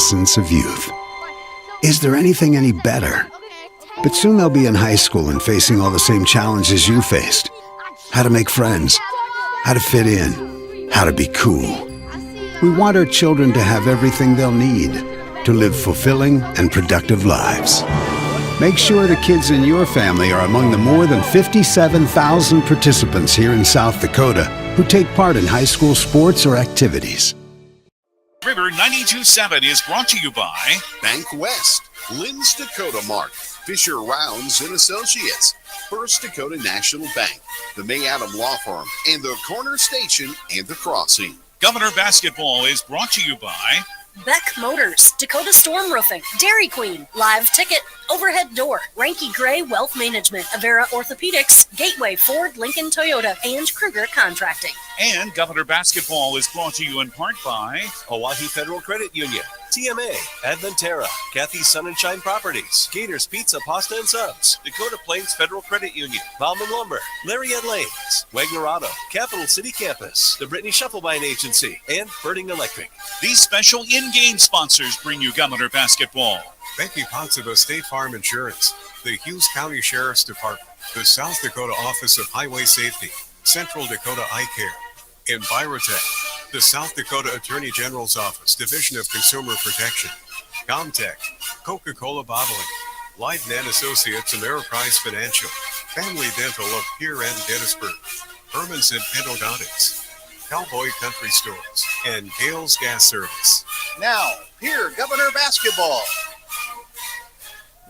innocence of youth. Is there anything any better? But soon they'll be in high school and facing all the same challenges you faced. How to make friends, how to fit in, how to be cool. We want our children to have everything they'll need to live fulfilling and productive lives. Make sure the kids in your family are among the more than 57,000 participants here in South Dakota who take part in high school sports or activities. River 92.7 is brought to you by Bank West, Lynn's Dakota Mark, Fisher Rounds and Associates, First Dakota National Bank, the May Adam Law Firm, and the Corner Station and the Crossing. Governor Basketball is brought to you by Beck Motors, Dakota Storm Roofing, Dairy Queen, Live Ticket, Overhead Door, Ranky Gray Wealth Management, Avera Orthopedics, Gateway Ford, Lincoln Toyota, and Kruger Contracting. And Governor Basketball is brought to you in part by Oahe Federal Credit Union, TMA, Adventera, Kathy's Sun and Shine Properties, Gators Pizza, Pasta and Subs, Dakota Plains Federal Credit Union, Bauman Lumber, Lariat Lanes, Wagner Auto, Capital City Campus, the Brittany Shufflebine Agency, and Birding Electric. These special in-game sponsors bring you Governor Basketball. Becky Potsova State Farm Insurance, the Hughes County Sheriff's Department, the South Dakota Office of Highway Safety, Central Dakota Eye Care, Envirotech, the South Dakota Attorney General's Office, Division of Consumer Protection, Comtech, Coca-Cola Bottling, Leibniz Associates, Ameriprise Financial, Family Dental of Pierre and Gettysburg, Hermanson Endodontics, Cowboy Country Stores, and Gale's Gas Service. Now, here, Governor Basketball.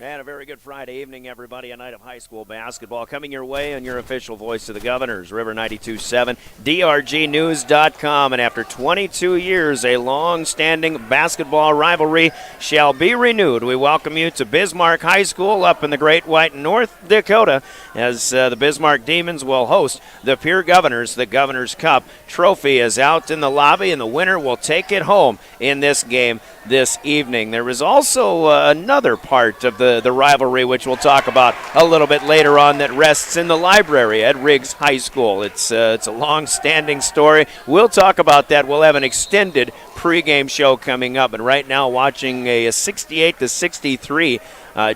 And a very good Friday evening, everybody. A night of high school basketball coming your way on your official voice of the Governors, River 92.7, DRGnews.com. And after 22 years, a long-standing basketball rivalry shall be renewed. We welcome you to Bismarck High School up in the Great White North Dakota as the Bismarck Demons will host the Pierre Governors. The Governors Cup trophy is out in the lobby, and the winner will take it home in this game this evening. There is also another part of the rivalry, which we'll talk about a little bit later on, that rests in the library at Riggs High School. It's a long-standing story. We'll talk about that. We'll have an extended pregame show coming up. And right now, watching a 68-63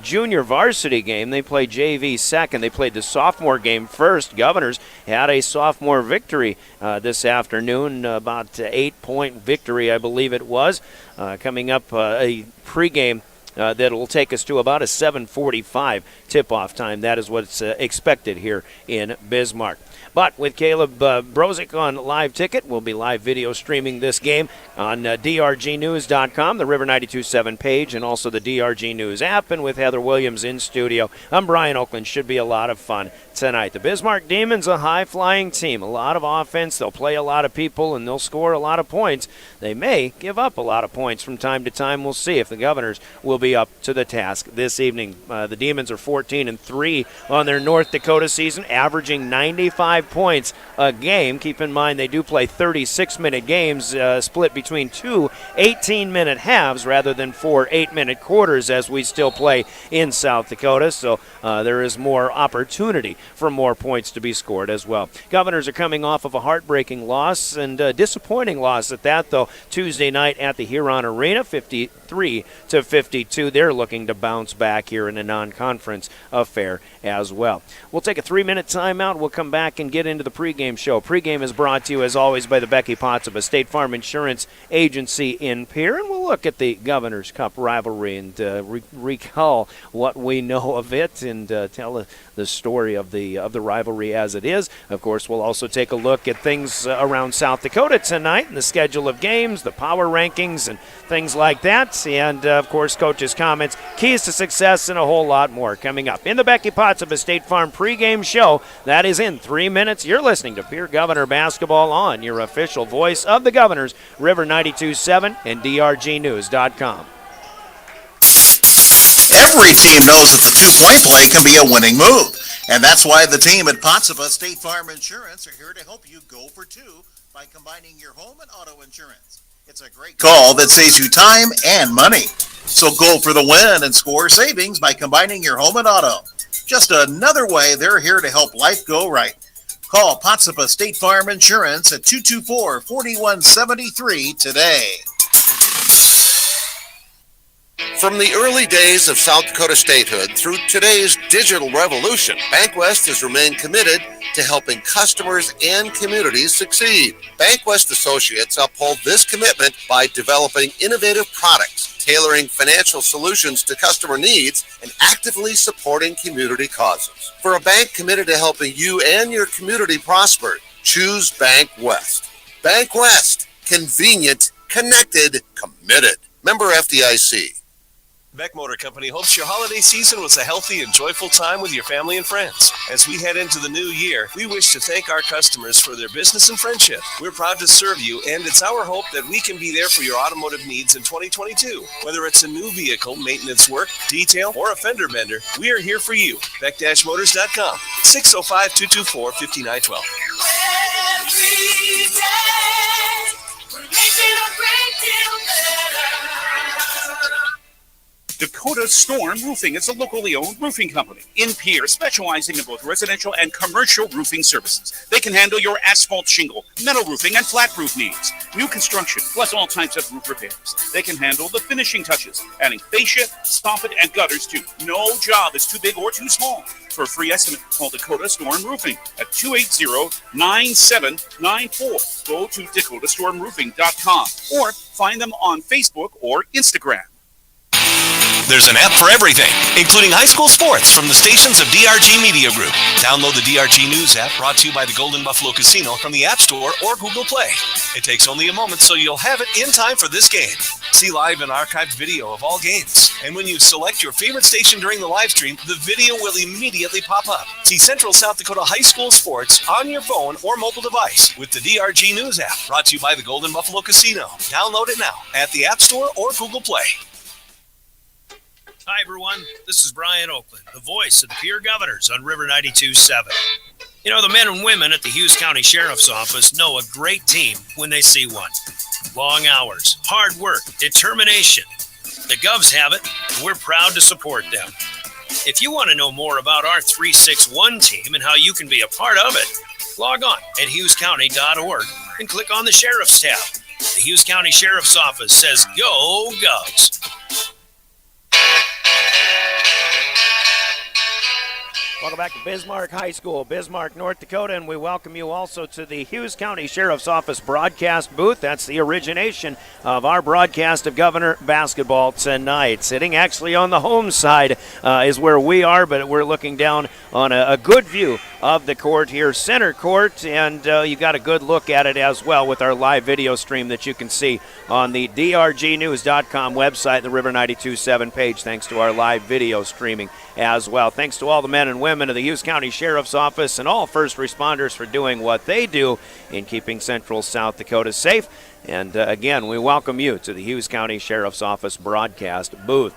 junior varsity game. They played JV second. They played the sophomore game first. Governors had a sophomore victory this afternoon, about 8-point victory, I believe it was. Coming up, a pregame that will take us to about a 7:45 tip-off time. That is what's expected here in Bismarck. But with Caleb Brozick on Live Ticket, we'll be live video streaming this game on DRGnews.com, the River 92.7 page, and also the DRG News app. And with Heather Williams in studio, I'm Brian Oakland. Should be a lot of fun tonight. The Bismarck Demons, a high-flying team, a lot of offense. They'll play a lot of people, and they'll score a lot of points. They may give up a lot of points from time to time. We'll see if the Governors will be up to the task this evening. The Demons are 14-3 on their North Dakota season, averaging 95 points a game. Keep in mind they do play 36-minute games split between two 18-minute halves rather than 4 8-minute quarters as we still play in South Dakota. So there is more opportunity for more points to be scored as well. Governors are coming off of a heartbreaking loss, and a disappointing loss at that, though, Tuesday night at the Huron Arena, 53-52. They're looking to bounce back here in a non-conference affair as well. We'll take a 3-minute timeout. We'll come back and get into the pregame show. Pregame is brought to you, as always, by the Becky Potsova State Farm Insurance Agency in Pierre, and we'll look at the Governors Cup rivalry and recall what we know of it and tell the story of the rivalry as it is. Of course, we'll also take a look at things around South Dakota tonight and the schedule of games, the power rankings, and things like that. And, of course, coaches' comments, keys to success, and a whole lot more coming up in the Becky Potsova State Farm pregame show. That is in 3 minutes. You're listening to Pierre Governor Basketball on your official voice of the Governors, River 92.7 and DRGnews.com. Every team knows that the two-point play can be a winning move, and that's why the team at Potsova State Farm Insurance are here to help you go for two by combining your home and auto insurance. It's a great call that saves you time and money. So go for the win and score savings by combining your home and auto. Just another way they're here to help life go right. Call Potsova State Farm Insurance at 224-4173 today. From the early days of South Dakota statehood through today's digital revolution, BankWest has remained committed to helping customers and communities succeed. BankWest Associates uphold this commitment by developing innovative products, tailoring financial solutions to customer needs, and actively supporting community causes. For a bank committed to helping you and your community prosper, choose BankWest. BankWest. Convenient, connected, committed. Member FDIC. Beck Motor Company hopes your holiday season was a healthy and joyful time with your family and friends. As we head into the new year, we wish to thank our customers for their business and friendship. We're proud to serve you, and it's our hope that we can be there for your automotive needs in 2022. Whether it's a new vehicle, maintenance work, detail, or a fender bender, we are here for you. Beck-Motors.com, 605-224-5912. Every day, we're making a great deal better. Dakota Storm Roofing is a locally owned roofing company in Pierre, specializing in both residential and commercial roofing services. They can handle your asphalt shingle, metal roofing, and flat roof needs. New construction, plus all types of roof repairs. They can handle the finishing touches, adding fascia, soffit, and gutters too. No job is too big or too small. For a free estimate, call Dakota Storm Roofing at 280-9794. Go to DakotaStormRoofing.com or find them on Facebook or Instagram. There's an app for everything, including high school sports from the stations of DRG Media Group. Download the DRG News app, brought to you by the Golden Buffalo Casino, from the App Store or Google Play. It takes only a moment, so you'll have it in time for this game. See live and archived video of all games. And when you select your favorite station during the live stream, the video will immediately pop up. See Central South Dakota high school sports on your phone or mobile device with the DRG News app, brought to you by the Golden Buffalo Casino. Download it now at the App Store or Google Play. Hi, everyone. This is Brian Oakland, the voice of the Pierre Governors on River 92.7. You know, the men and women at the Hughes County Sheriff's Office know a great team when they see one. Long hours, hard work, determination. The Govs have it, and we're proud to support them. If you want to know more about our 361 team and how you can be a part of it, log on at hughescounty.org and click on the Sheriff's tab. The Hughes County Sheriff's Office says, Go Govs! Welcome back to Bismarck High School, Bismarck, North Dakota, and we welcome you also to the Hughes County Sheriff's Office broadcast booth. That's the origination of our broadcast of Governor basketball tonight. Sitting actually on the home side is where we are, but we're looking down on a good view of the court here, center court, and you got a good look at it as well with our live video stream that you can see on the drgnews.com website, the River 92.7 page, thanks to our live video streaming as well. Thanks to all the men and women of the Hughes County Sheriff's Office and all first responders for doing what they do in keeping Central South Dakota safe. And again, we welcome you to the Hughes County Sheriff's Office broadcast booth.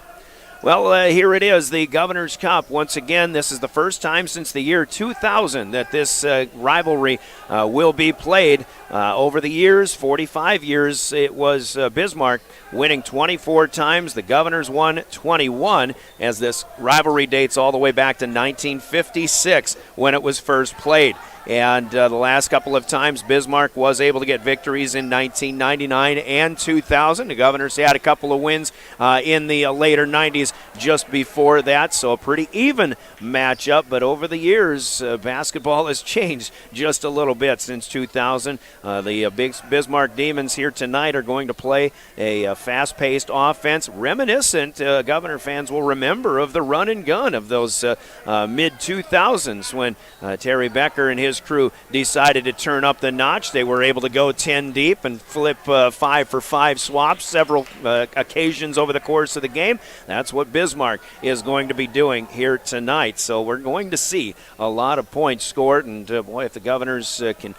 Well, here it is, the Governor's Cup. Once again, this is the first time since the year 2000 that this rivalry will be played. Over the years, 45 years, it was Bismarck winning 24 times. The Governors won 21, as this rivalry dates all the way back to 1956 when it was first played. And the last couple of times, Bismarck was able to get victories in 1999 and 2000. The Governors had a couple of wins in the later 90s just before that, so a pretty even matchup. But over the years, basketball has changed just a little bit since 2000. The big Bismarck Demons here tonight are going to play a fast-paced offense, reminiscent, Governor fans will remember, of the run and gun of those mid-2000s when Terry Becker and his crew decided to turn up the notch. They were able to go 10 deep and flip 5-for-5 swaps several occasions over the course of the game. That's what Bismarck is going to be doing here tonight. So we're going to see a lot of points scored, and boy, if the Governors can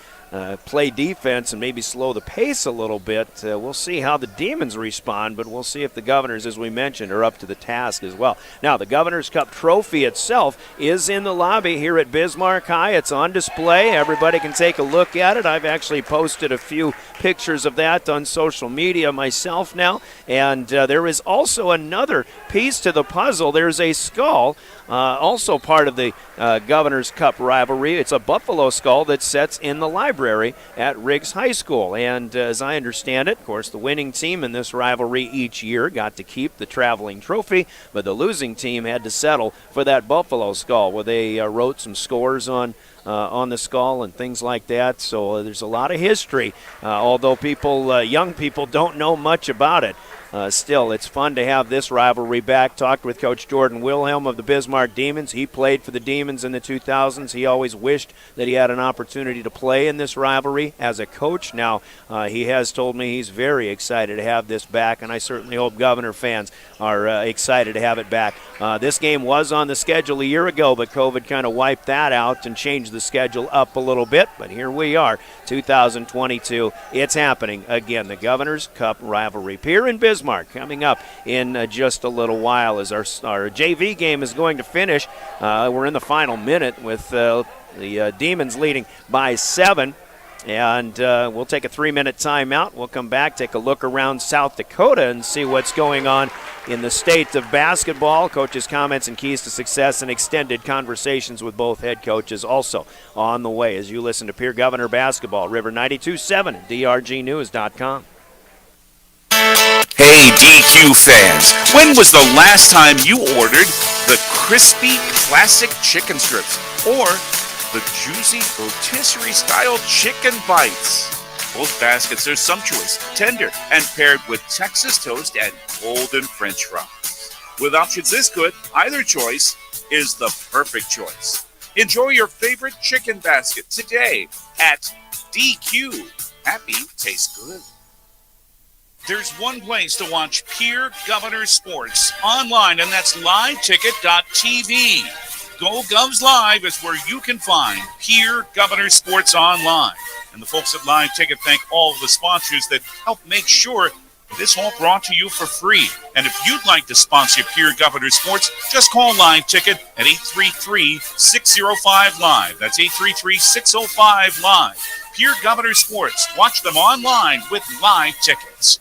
play defense and maybe slow the pace a little bit, we'll see how the Demons respond, but we'll see if the Governors, as we mentioned, are up to the task as well. Now, the Governor's Cup trophy itself is in the lobby here at Bismarck High. It's on display. Everybody can take a look at it. I've actually posted a few pictures of that on social media myself now, and there is also another piece to the puzzle. There's a skull also part of the Governor's Cup rivalry. It's a buffalo skull that sits in the library at Riggs High School. And as I understand it, of course, the winning team in this rivalry each year got to keep the traveling trophy, but the losing team had to settle for that buffalo skull, where they wrote some scores on the skull and things like that. So there's a lot of history, although young people don't know much about it. Still, it's fun to have this rivalry back. Talked with Coach Jordan Wilhelm of the Bismarck Demons. He played for the Demons in the 2000s. He always wished that he had an opportunity to play in this rivalry as a coach. Now, he has told me he's very excited to have this back, and I certainly hope Governor fans are excited to have it back. This game was on the schedule a year ago, but COVID kind of wiped that out and changed the schedule up a little bit. But here we are, 2022. It's happening again, the Governor's Cup rivalry. Pierre and Bismarck coming up in just a little while as our JV game is going to finish. We're in the final minute with the Demons leading by 7. And we'll take a 3-minute timeout. We'll come back, take a look around South Dakota and see what's going on in the state of basketball. Coaches' comments and keys to success and extended conversations with both head coaches also on the way as you listen to Pierre Governor Basketball, River 92.7 and DRGnews.com. Hey, DQ fans, when was the last time you ordered the crispy classic chicken strips or the juicy rotisserie-style chicken bites? Both baskets are sumptuous, tender, and paired with Texas toast and golden French fries. With options this good, either choice is the perfect choice. Enjoy your favorite chicken basket today at DQ. Happy tastes good. There's one place to watch Pierre Governor Sports online, and that's liveticket.tv. Go Govs Live is where you can find Pierre Governor Sports online. And the folks at Live Ticket thank all of the sponsors that help make sure this all brought to you for free. And if you'd like to sponsor Pierre Governor Sports, just call Live Ticket at 833-605-LIVE. That's 833-605-LIVE. Pierre Governor Sports. Watch them online with Live Tickets.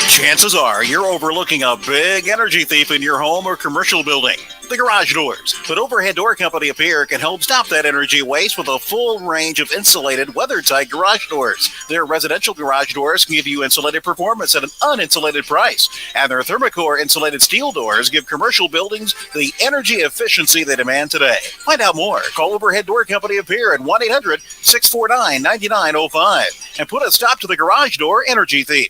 Chances are you're overlooking a big energy thief in your home or commercial building. The garage doors. But Overhead Door Company of Pierre can help stop that energy waste with a full range of insulated, weather-tight garage doors. Their residential garage doors can give you insulated performance at an uninsulated price. And their Thermocore insulated steel doors give commercial buildings the energy efficiency they demand today. Find out more. Call Overhead Door Company of Pierre at 1-800-649-9905 and put a stop to the garage door energy thief.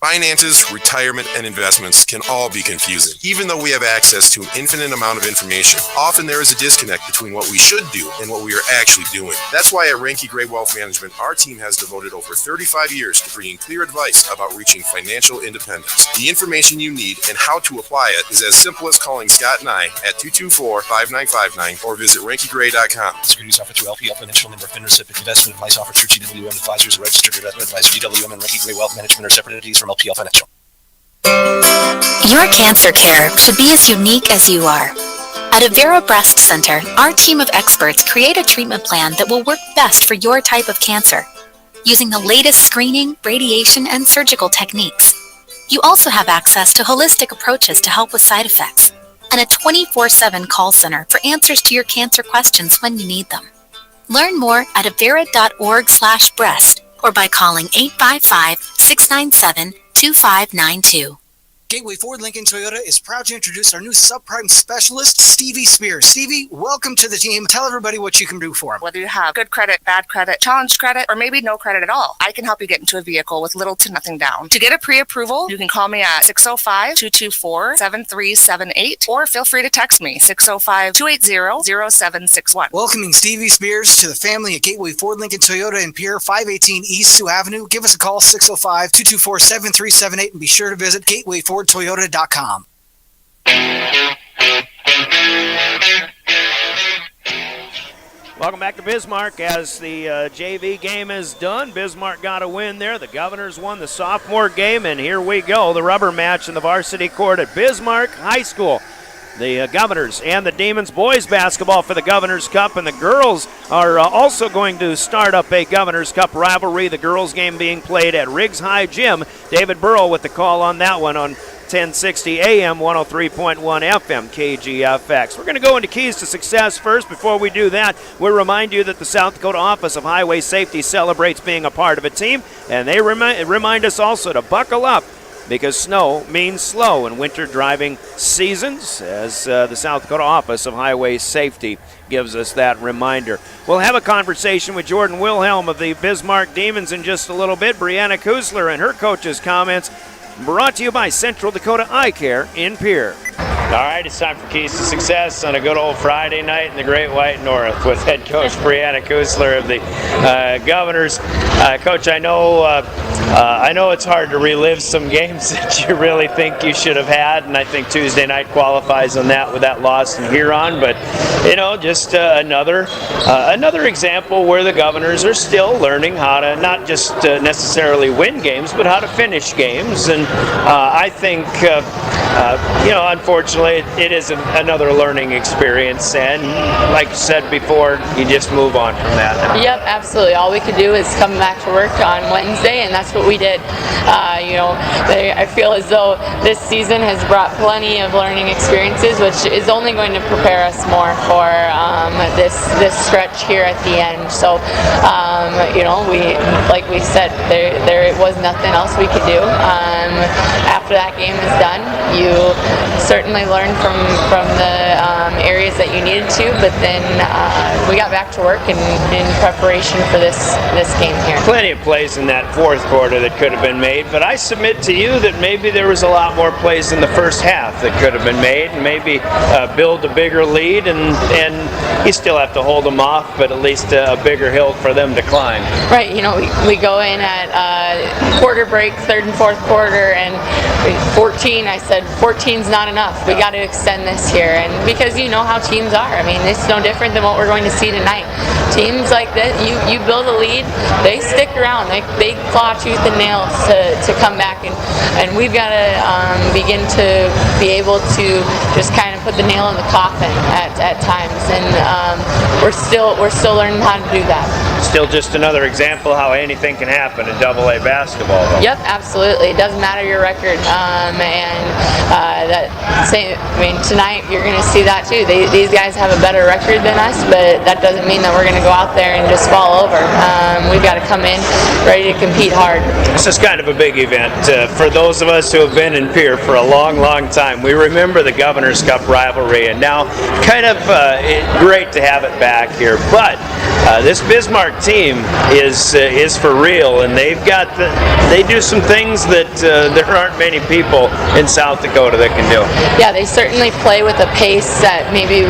Finances, retirement, and investments can all be confusing. Even though we have access to an infinite amount of information, often there is a disconnect between what we should do and what we are actually doing. That's why at Ranky Gray Wealth Management, our team has devoted over 35 years to bringing clear advice about reaching financial independence. The information you need and how to apply it is as simple as calling Scott and I at 224-5959 or visit rankygray.com. Securities offered through LPL Financial, member FINRA. Investment advice offered through GWM Advisors, a registered investment advisor. GWM and Ranky Gray Wealth Management are separate entities from LPL Financial. Your cancer care should be as unique as you are. At Avera Breast Center, our team of experts create a treatment plan that will work best for your type of cancer, using the latest screening, radiation, and surgical techniques. You also have access to holistic approaches to help with side effects, and a 24/7 call center for answers to your cancer questions when you need them. Learn more at avera.org/breast or by calling 855-697-2592. Gateway Ford Lincoln Toyota is proud to introduce our new subprime specialist, Stevie Spears. Stevie, welcome to the team. Tell everybody what you can do for them. Whether you have good credit, bad credit, challenged credit, or maybe no credit at all, I can help you get into a vehicle with little to nothing down. To get a pre-approval, you can call me at 605-224-7378 or feel free to text me, 605-280-0761. Welcoming Stevie Spears to the family at Gateway Ford Lincoln Toyota in Pierre, 518 East Sioux Avenue. Give us a call, 605-224-7378, and be sure to visit gatewayfordtoyota.com. Welcome back to Bismarck as the JV game is done. Bismarck got a win there. The Governors won the sophomore game, and here we go, the rubber match in the varsity court at Bismarck High School. The Governors and the Demons boys basketball for the Governor's Cup, and the girls are also going to start up a Governor's Cup rivalry. The girls game being played at Riggs High Gym. David Burrow with the call on that one on 1060 AM, 103.1 FM, KGFX. We're going to go into keys to success first. Before we do that, we'll remind you that the South Dakota Office of Highway Safety celebrates being a part of a team, and they remind us also to buckle up, because snow means slow in winter driving seasons, as the South Dakota Office of Highway Safety gives us that reminder. We'll have a conversation with Jordan Wilhelm of the Bismarck Demons in just a little bit. Brianna Kusler and her coach's comments, brought to you by Central Dakota Eye Care in Pierre. All right, it's time for Keys to Success on a good old Friday night in the Great White North with head coach Brianna Kusler of the Governors. Coach, I know it's hard to relive some games that you really think you should have had, and I think Tuesday night qualifies on that with that loss in Huron. But just another example where the Governors are still learning how to not just necessarily win games, but how to finish games. And I think unfortunately, it is another learning experience, and like you said before, you just move on from that. Yep, absolutely. All we could do is come back to work on Wednesday, and that's what we did. I feel as though this season has brought plenty of learning experiences, which is only going to prepare us more for this stretch here at the end. So, like we said, there was nothing else we could do. After that game is done, you certainly learn from the areas that you needed to, but then we got back to work in preparation for this game here. Plenty of plays in that fourth quarter that could have been made, but I submit to you that maybe there was a lot more plays in the first half that could have been made, and maybe build a bigger lead, and you still have to hold them off, but at least a bigger hill for them to climb. Right, we go in at quarter break, third and fourth quarter, and 14, I said 14's not enough. We got to extend this here, and because you know how teams are. I mean, it's no different than what we're going to see tonight. Teams like this, you build a lead, they stick around, they claw tooth and nail to come back, and we've got to begin to be able to just kind of put the nail in the coffin at times, and we're still learning how to do that. Still just another example how anything can happen in AA basketball, though. Yep, absolutely. It doesn't matter your record, tonight you're going to see that too. These guys have a better record than us, but that doesn't mean that we're going to go out there and just fall over. We've got to come in ready to compete hard. This is kind of a big event for those of us who have been in Pierre for a long, long time. We remember the Governor's Cup rivalry, and now kind of great to have it back here. But this Bismarck team is for real, and they do some things that there aren't many people in South Dakota that can do. Yeah, they certainly play with a pace that maybe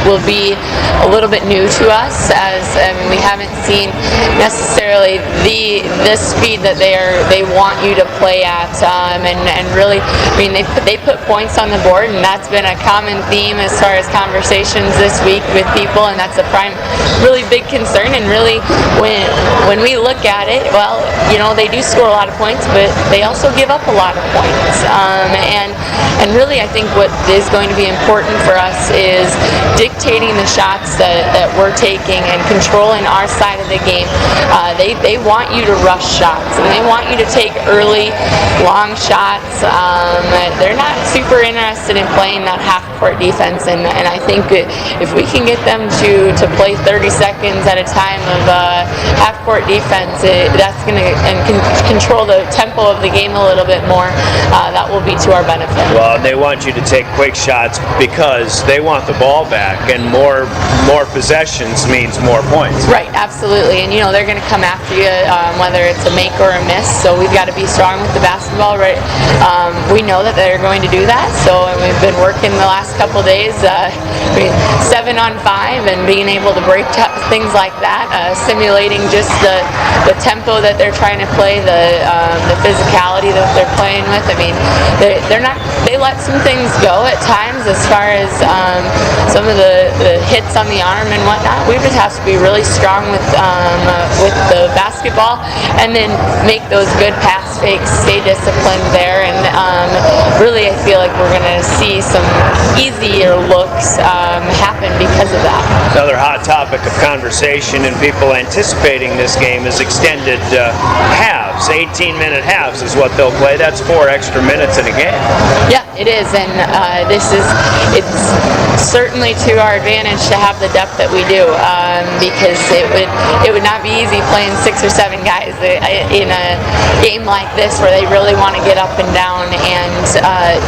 will be a little bit new to us, as we haven't seen necessarily the speed that they want you to play at, and really, I mean, they put points on the board, and that's been a common theme as far as conversations this week with people, and that's a really big concern. And really, when we look at it, well, they do score a lot of points, but they also give up a lot of points, and really, I think what is going to be important for us is dictating the shots that we're taking and controlling our side of the game. They want you to rush shots, and they want you to take early, long shots. They're not super interested in playing that half-court defense, and I think if we can get them to play 30 seconds at a time of half-court defense, that's going to control the tempo of the game a little bit more. That will be to our benefit. Well, they want you to take quick shots because they want the ball back, and more possessions means more points. Right, absolutely, and they're going to come after you whether it's a make or a miss. So we've got to be strong with the basketball. Right, we know that they're going to do that. So we've been working the last couple days, 7 on 5, and being able to break things like that, simulating just the tempo that they're trying to play, the physicality that they're playing with. I mean, they let some things go at times as far as some of the hits on the arm and whatnot. We just have to be really strong with the basketball, and then make those good pass fakes, stay disciplined there, and really I feel like we're going to see some easier looks happen because of that. Another hot topic of conversation and people anticipating this game is extended halves. halves. 18-minute halves is what they'll play. That's 4 extra minutes in a game. Yeah, it is, and it's certainly to our advantage to have the depth that we do, because it would not be easy playing 6 or 7 guys in a game like this where they really want to get up and down, and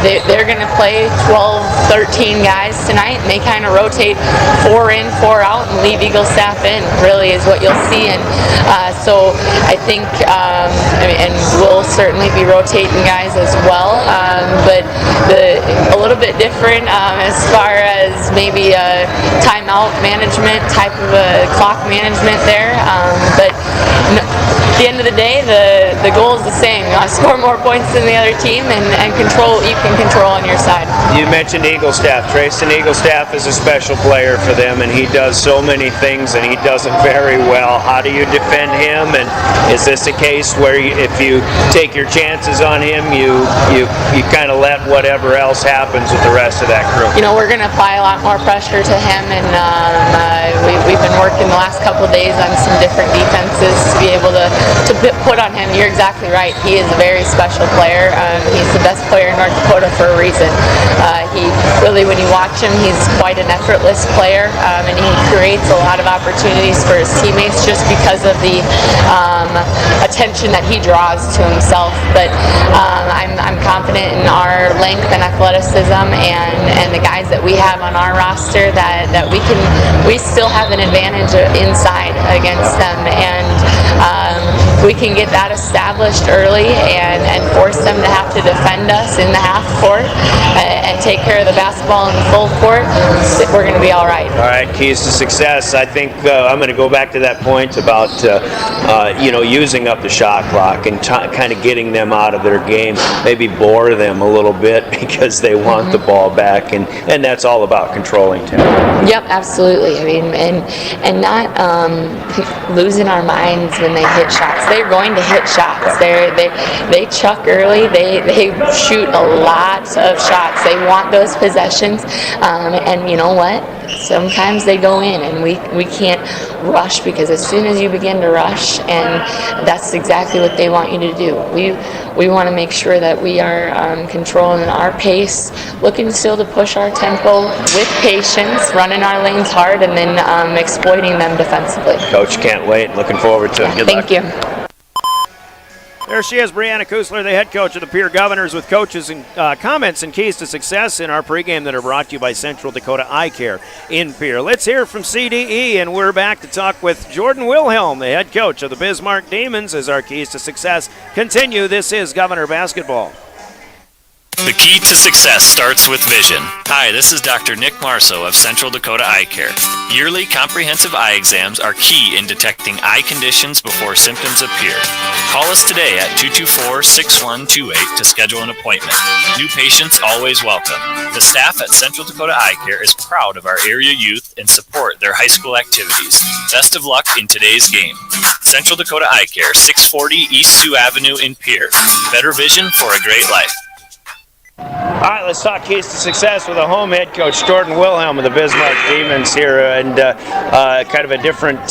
they're going to play 12, 13 guys tonight, and they kind of rotate 4 in, 4 out, and leave Eagle staff in, really is what you'll see. And so I think, and we'll certainly be rotating guys as well, but a little bit different as far as maybe a timeout management type of a clock management there, but at the end of the day, the goal is the same. You want to score more points than the other team and control what you can control on your side. You mentioned Eaglestaff. Trayson Eaglestaff is a special player for them, and he does so many things, and he does it very well. How do you defend him? And is this a case where if you take your chances on him, you kind of let whatever else happens with the rest of that crew? You know, we're going to apply a lot more pressure to him, and we've been working the last couple of days on some different defenses to be able to put on him. You're exactly right. He is a very special player. He's the best player in North Dakota for a reason. He really, when you watch him, he's quite an effortless player, and he creates a lot of opportunities for his teammates just because of the attention that he draws to himself. But I'm confident in our length and athleticism and the guys that we have on our roster that we still have an advantage inside against them, and we can get that established early and force them to have to defend us in the half court and take care of the basketball in the full court. We're going to be all right. All right, keys to success. I think I'm going to go back to that point about using up the shot clock and kind of getting them out of their game. Maybe bore them a little bit because they want the ball back, and that's all about controlling tempo. Yep, absolutely. I mean, and not losing our minds when they hit shots. They're going to hit shots. They chuck early. They shoot a lot of shots. They want those possessions, and you know what? Sometimes they go in, and we can't rush, because as soon as you begin to rush, and that's exactly what they want you to do. We want to make sure that we are controlling our pace, looking still to push our tempo with patience, running our lanes hard, and then exploiting them defensively. Coach, can't wait. Looking forward to it. Good luck. Thank you. There she is, Brianna Kusler, the head coach of the Pierre Governors, with coaches and comments and keys to success in our pregame that are brought to you by Central Dakota Eye Care in Pierre. Let's hear from CDE, and we're back to talk with Jordan Wilhelm, the head coach of the Bismarck Demons, as our keys to success continue. This is Governor Basketball. The key to success starts with vision. Hi, this is Dr. Nick Marceau of Central Dakota Eye Care. Yearly comprehensive eye exams are key in detecting eye conditions before symptoms appear. Call us today at 224-6128 to schedule an appointment. New patients always welcome. The staff at Central Dakota Eye Care is proud of our area youth and support their high school activities. Best of luck in today's game. Central Dakota Eye Care, 640 East Sioux Avenue in Pierre. Better vision for a great life. All right, let's talk keys to success with a home head coach, Jordan Wilhelm of the Bismarck Demons here, and kind of a different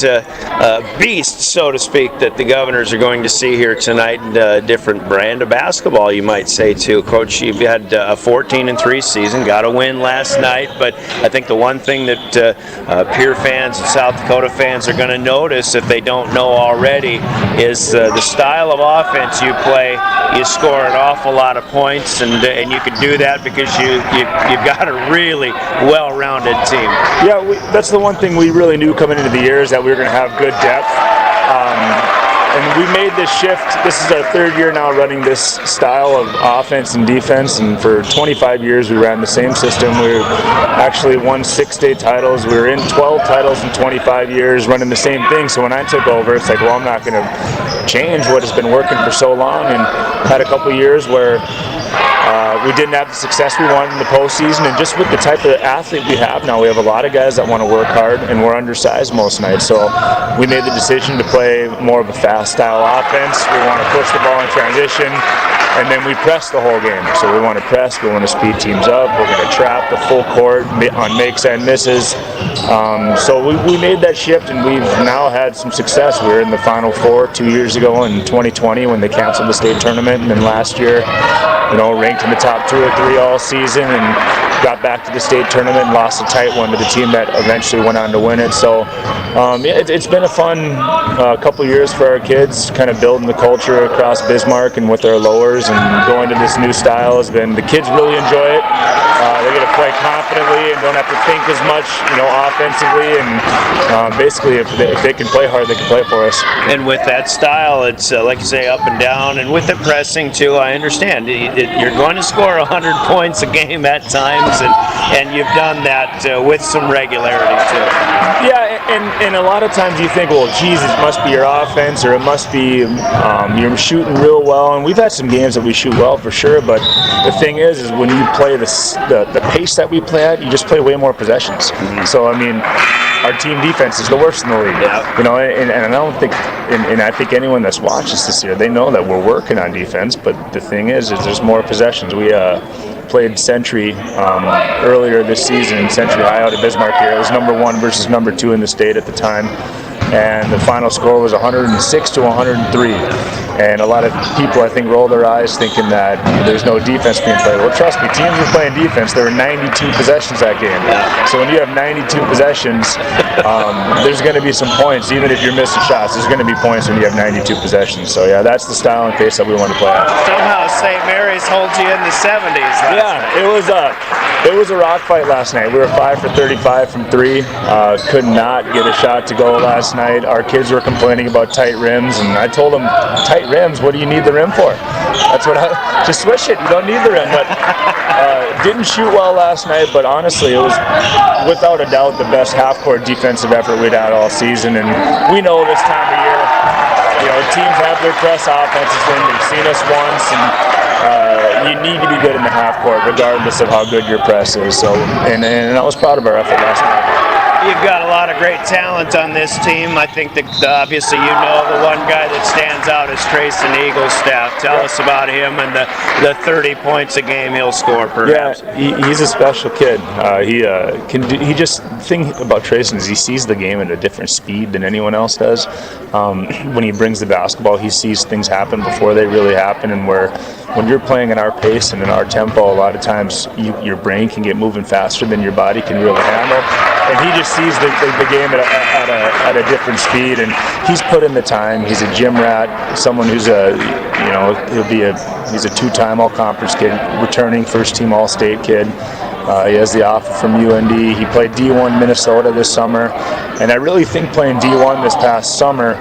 beast, so to speak, that the Governors are going to see here tonight, and a different brand of basketball, you might say, too. Coach, you've had a 14-3 season, got a win last night, but I think the one thing that Pierre fans and South Dakota fans are going to notice, if they don't know already, is the style of offense you play. You score an awful lot of points, and you can do that because you've got a really well-rounded team. Yeah, that's the one thing we really knew coming into the year, is that we were going to have good depth. And we made this shift. This is our 3rd year now running this style of offense and defense, and for 25 years we ran the same system. We actually won 6 state titles. We were in 12 titles in 25 years running the same thing. So when I took over, it's like, well, I'm not going to change what has been working for so long, and had a couple years where we didn't have the success we wanted in the postseason, and just with the type of athlete we have now, we have a lot of guys that want to work hard, and we're undersized most nights. So we made the decision to play more of a fast style offense. We want to push the ball in transition, and then we press the whole game. So we want to press, we want to speed teams up, we're going to trap the full court on makes and misses. So we made that shift, and we've now had some success. We were in the Final Four 2 years ago in 2020 when they canceled the state tournament, and then last year, ranked in the top 2 or 3 all season, and got back to the state tournament and lost a tight one to the team that eventually went on to win it. So it's been a fun couple years for our kids, kind of building the culture across Bismarck and with our lowers, and going to this new style has been, the kids really enjoy it. They get to play confidently and don't have to think as much, offensively, and basically if they can play hard, they can play for us. And with that style, it's like you say, up and down, and with the pressing too, I understand. You're going to score 100 points a game at times, and you've done that with some regularity too. Yeah, and a lot of times you think, well, geez, it must be your offense, or it must be you're shooting real well, and we've had some games that we shoot well for sure, but the thing is when you play the pace that we play at, you just play way more possessions. So, I mean, our team defense is the worst in the league. Yeah. And I don't think, and I think anyone that's watched us this year, they know that we're working on defense, but the thing is there's more possessions. We played Century earlier this season, Century High out of Bismarck here. It was number 1 versus number 2 in the state at the time, and the final score was 106 to 103. And a lot of people, I think, roll their eyes thinking that there's no defense being played. Well, trust me, teams were playing defense. There were 92 possessions that game. So when you have 92 possessions, there's going to be some points. Even if you're missing shots, there's going to be points when you have 92 possessions. So, yeah, that's the style and pace that we want to play at. Somehow St. Mary's holds you in the 70s. It was a rock fight last night. We were 5 for 35 from 3. Could not get a shot to go last night. Our kids were complaining about tight rims, and I told them, tight rims, what do you need the rim for? That's what just swish it, you don't need the rim. But didn't shoot well last night, but honestly it was without a doubt the best half-court defensive effort we'd had all season. And we know this time of year, teams have their press offenses in. They've seen us once, and you need to be good in the half-court regardless of how good your press is. So, and I was proud of our effort last night. You've got a lot of great talent on this team. I think that obviously the one guy that stands out is Trayson Eaglestaff. Tell us about him and the 30 points a game he'll score perhaps. Yeah, he's a special kid. The thing about Trayson is he sees the game at a different speed than anyone else does. When he brings the basketball, he sees things happen before they really happen, and when you're playing in our pace and in our tempo, a lot of times your brain can get moving faster than your body can really handle. And he just sees the game at a different speed, and he's put in the time. He's a gym rat, someone who's he's a 2-time all-conference kid, returning first-team all-state kid. He has the offer from UND. He played D1 Minnesota this summer, and I really think playing D1 this past summer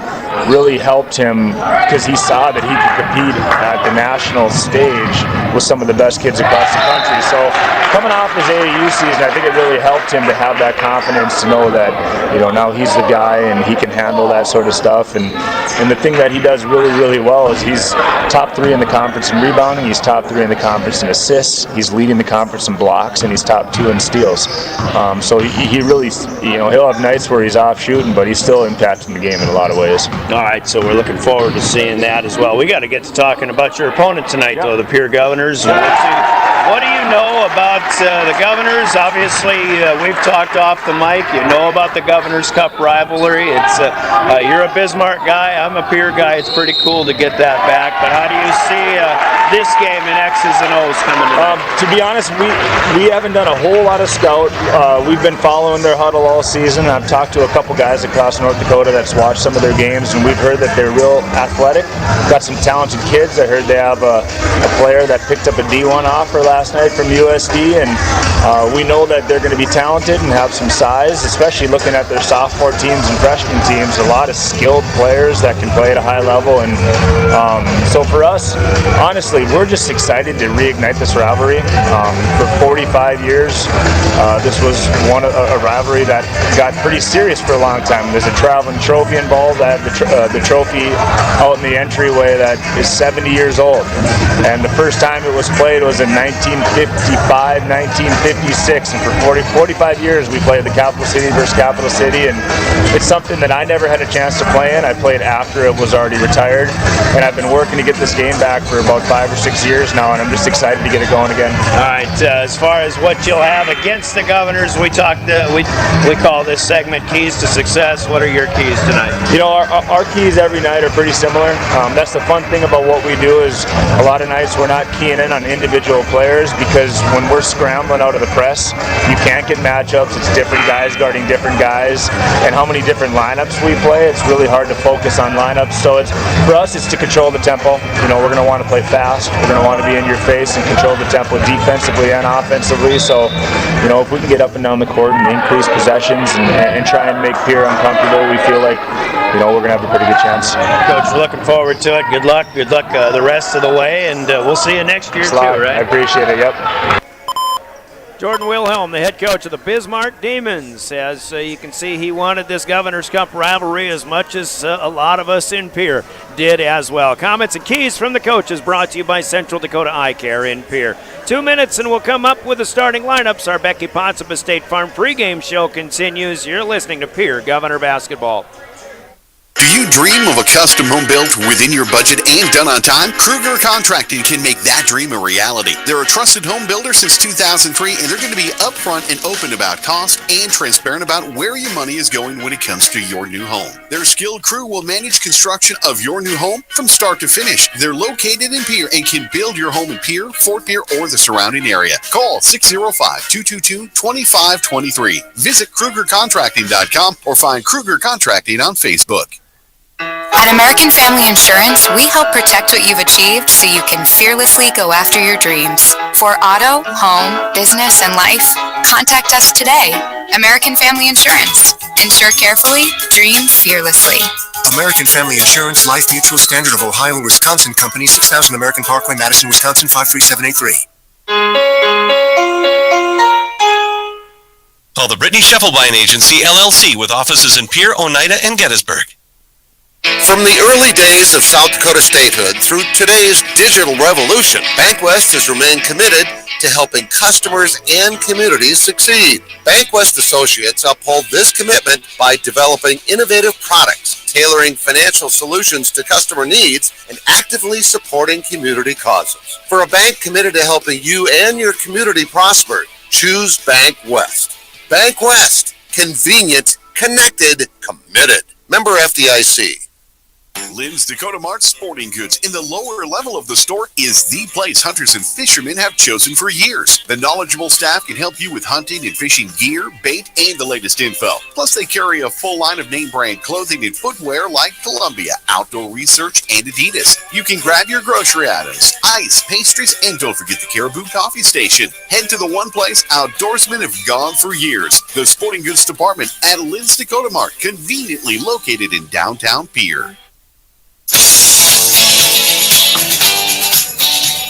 really helped him because he saw that he could compete at the national stage with some of the best kids across the country. So coming off his AAU season, I think it really helped him to have that confidence to know that now he's the guy and he can handle that sort of stuff. And the thing that he does really, really well is he's top 3 in the conference in rebounding. He's top 3 in the conference in assists. He's leading the conference in blocks, and he's top 2 in steals. So he really, he'll have nights where he's off shooting, but he's still impacting the game in a lot of ways. All right, so we're looking forward to seeing that as well. We got to get to talking about your opponent tonight, though, the Pierre Governors. What do you know about the Governors? Obviously, we've talked off the mic. You know about the Governors Cup rivalry. It's you're a Bismarck guy. I'm a Pierre guy. It's pretty cool to get that back. But how do you see this game in X's and O's coming tonight? To be honest, we haven't done a whole lot of scout. We've been following their huddle all season. I've talked to a couple guys across North Dakota that's watched some of their games, and we've heard that they're real athletic. Got some talented kids. I heard they have a player that picked up a D1 offer last night from USD, and we know that they're going to be talented and have some size, especially looking at their sophomore teams and freshman teams. A lot of skilled players that can play at a high level, and so for us, honestly, we're just excited to reignite this rivalry. For 45 45 years. This was a rivalry that got pretty serious for a long time. There's a traveling trophy involved. I have the trophy out in the entryway that is 70 years old. And the first time it was played was in 1955, 1956. And for 45 years we played the capital city versus capital city. And it's something that I never had a chance to play in. I played after it was already retired. And I've been working to get this game back for about 5 or 6 years now. And I'm just excited to get it going again. All right, as far as what you'll have against the Governors, we call this segment Keys to Success. What are your keys tonight? You know, our keys every night are pretty similar. That's the fun thing about what we do is a lot of nights we're not keying in on individual players because when we're scrambling out of the press, you can't get matchups. It's different guys guarding different guys, and how many different lineups we play, it's really hard to focus on lineups. So for us, it's to control the tempo. You know, we're going to want to play fast. We're going to want to be in your face and control the tempo defensively and offensively. So, you know, if we can get up and down the court and increase possessions and try and make Pierre uncomfortable, we feel like, you know, we're going to have a pretty good chance. Coach, we're looking forward to it. Good luck the rest of the way, and we'll see you next year too, right? I appreciate it, yep. Jordan Wilhelm, the head coach of the Bismarck Demons, as you can see, he wanted this Governor's Cup rivalry as much as a lot of us in Pierre did as well. Comments and keys from the coaches brought to you by Central Dakota Eye Care in Pierre. 2 minutes and we'll come up with the starting lineups. Our Becky Potts of State Farm pregame show continues. You're listening to Pierre Governor Basketball. Do you dream of a custom home built within your budget and done on time? Kruger Contracting can make that dream a reality. They're a trusted home builder since 2003, and they're going to be upfront and open about cost and transparent about where your money is going when it comes to your new home. Their skilled crew will manage construction of your new home from start to finish. They're located in Pierre and can build your home in Pierre, Fort Pierre, or the surrounding area. Call 605-222-2523. Visit KrugerContracting.com or find Kruger Contracting on Facebook. At American Family Insurance, we help protect what you've achieved so you can fearlessly go after your dreams. For auto, home, business, and life, contact us today. American Family Insurance. Insure carefully, dream fearlessly. American Family Insurance, Life Mutual, Standard of Ohio and Wisconsin Company, 6000 American Parkway, Madison, Wisconsin, 53783. Call the Brittany Scheffelbein Agency, LLC, with offices in Pierre, Oneida, and Gettysburg. From the early days of South Dakota statehood through today's digital revolution, BankWest has remained committed to helping customers and communities succeed. BankWest Associates uphold this commitment by developing innovative products, tailoring financial solutions to customer needs, and actively supporting community causes. For a bank committed to helping you and your community prosper, choose BankWest. BankWest. Convenient, connected, committed. Member FDIC. Lynn's Dakota Mart Sporting Goods in the lower level of the store is the place hunters and fishermen have chosen for years. The knowledgeable staff can help you with hunting and fishing gear, bait, and the latest info. Plus, they carry a full line of name brand clothing and footwear like Columbia, Outdoor Research, and Adidas. You can grab your grocery items, ice, pastries, and don't forget the Caribou Coffee Station. Head to the one place outdoorsmen have gone for years, the Sporting Goods Department at Lynn's Dakota Mart, conveniently located in downtown Pierre.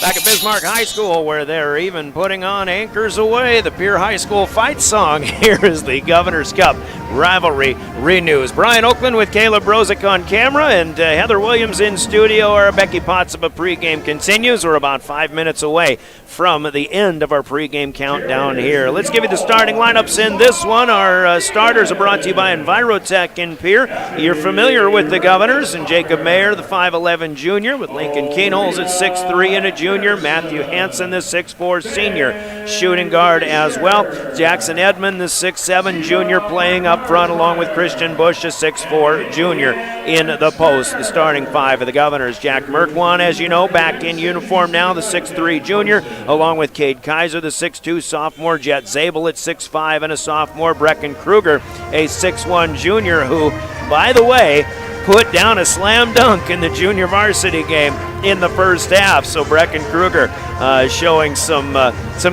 Back at Bismarck High School, where they're even putting on Anchors Away, the Pierre High School fight song. Here is the Governor's Cup rivalry renews. Brian Oakland with Caleb Brozick on camera and Heather Williams in studio. Our Becky Pottsaba pregame continues. We're about 5 minutes away from the end of our pregame countdown here. Let's give you the starting lineups in this one. Our starters are brought to you by Envirotech in Pierre. You're familiar with the Governors and Jacob Mayer, the 5'11 junior, with Lincoln Keenholz at 6'3 and a junior. Matthew Hansen, the 6'4 senior, shooting guard as well. Jackson Edmond, the 6'7 junior, playing up front along with Christian Bush, a 6'4 junior, in the post. The starting five of the Governors: Jack Merkwan, as you know, back in uniform now, the 6'3 junior, along with Cade Kaiser, the 6'2 sophomore, Jet Zabel at 6'5 and a sophomore, Brecken Kruger, a 6'1 junior, who, by the way, put down a slam dunk in the junior varsity game in the first half. So Brecken Kruger showing some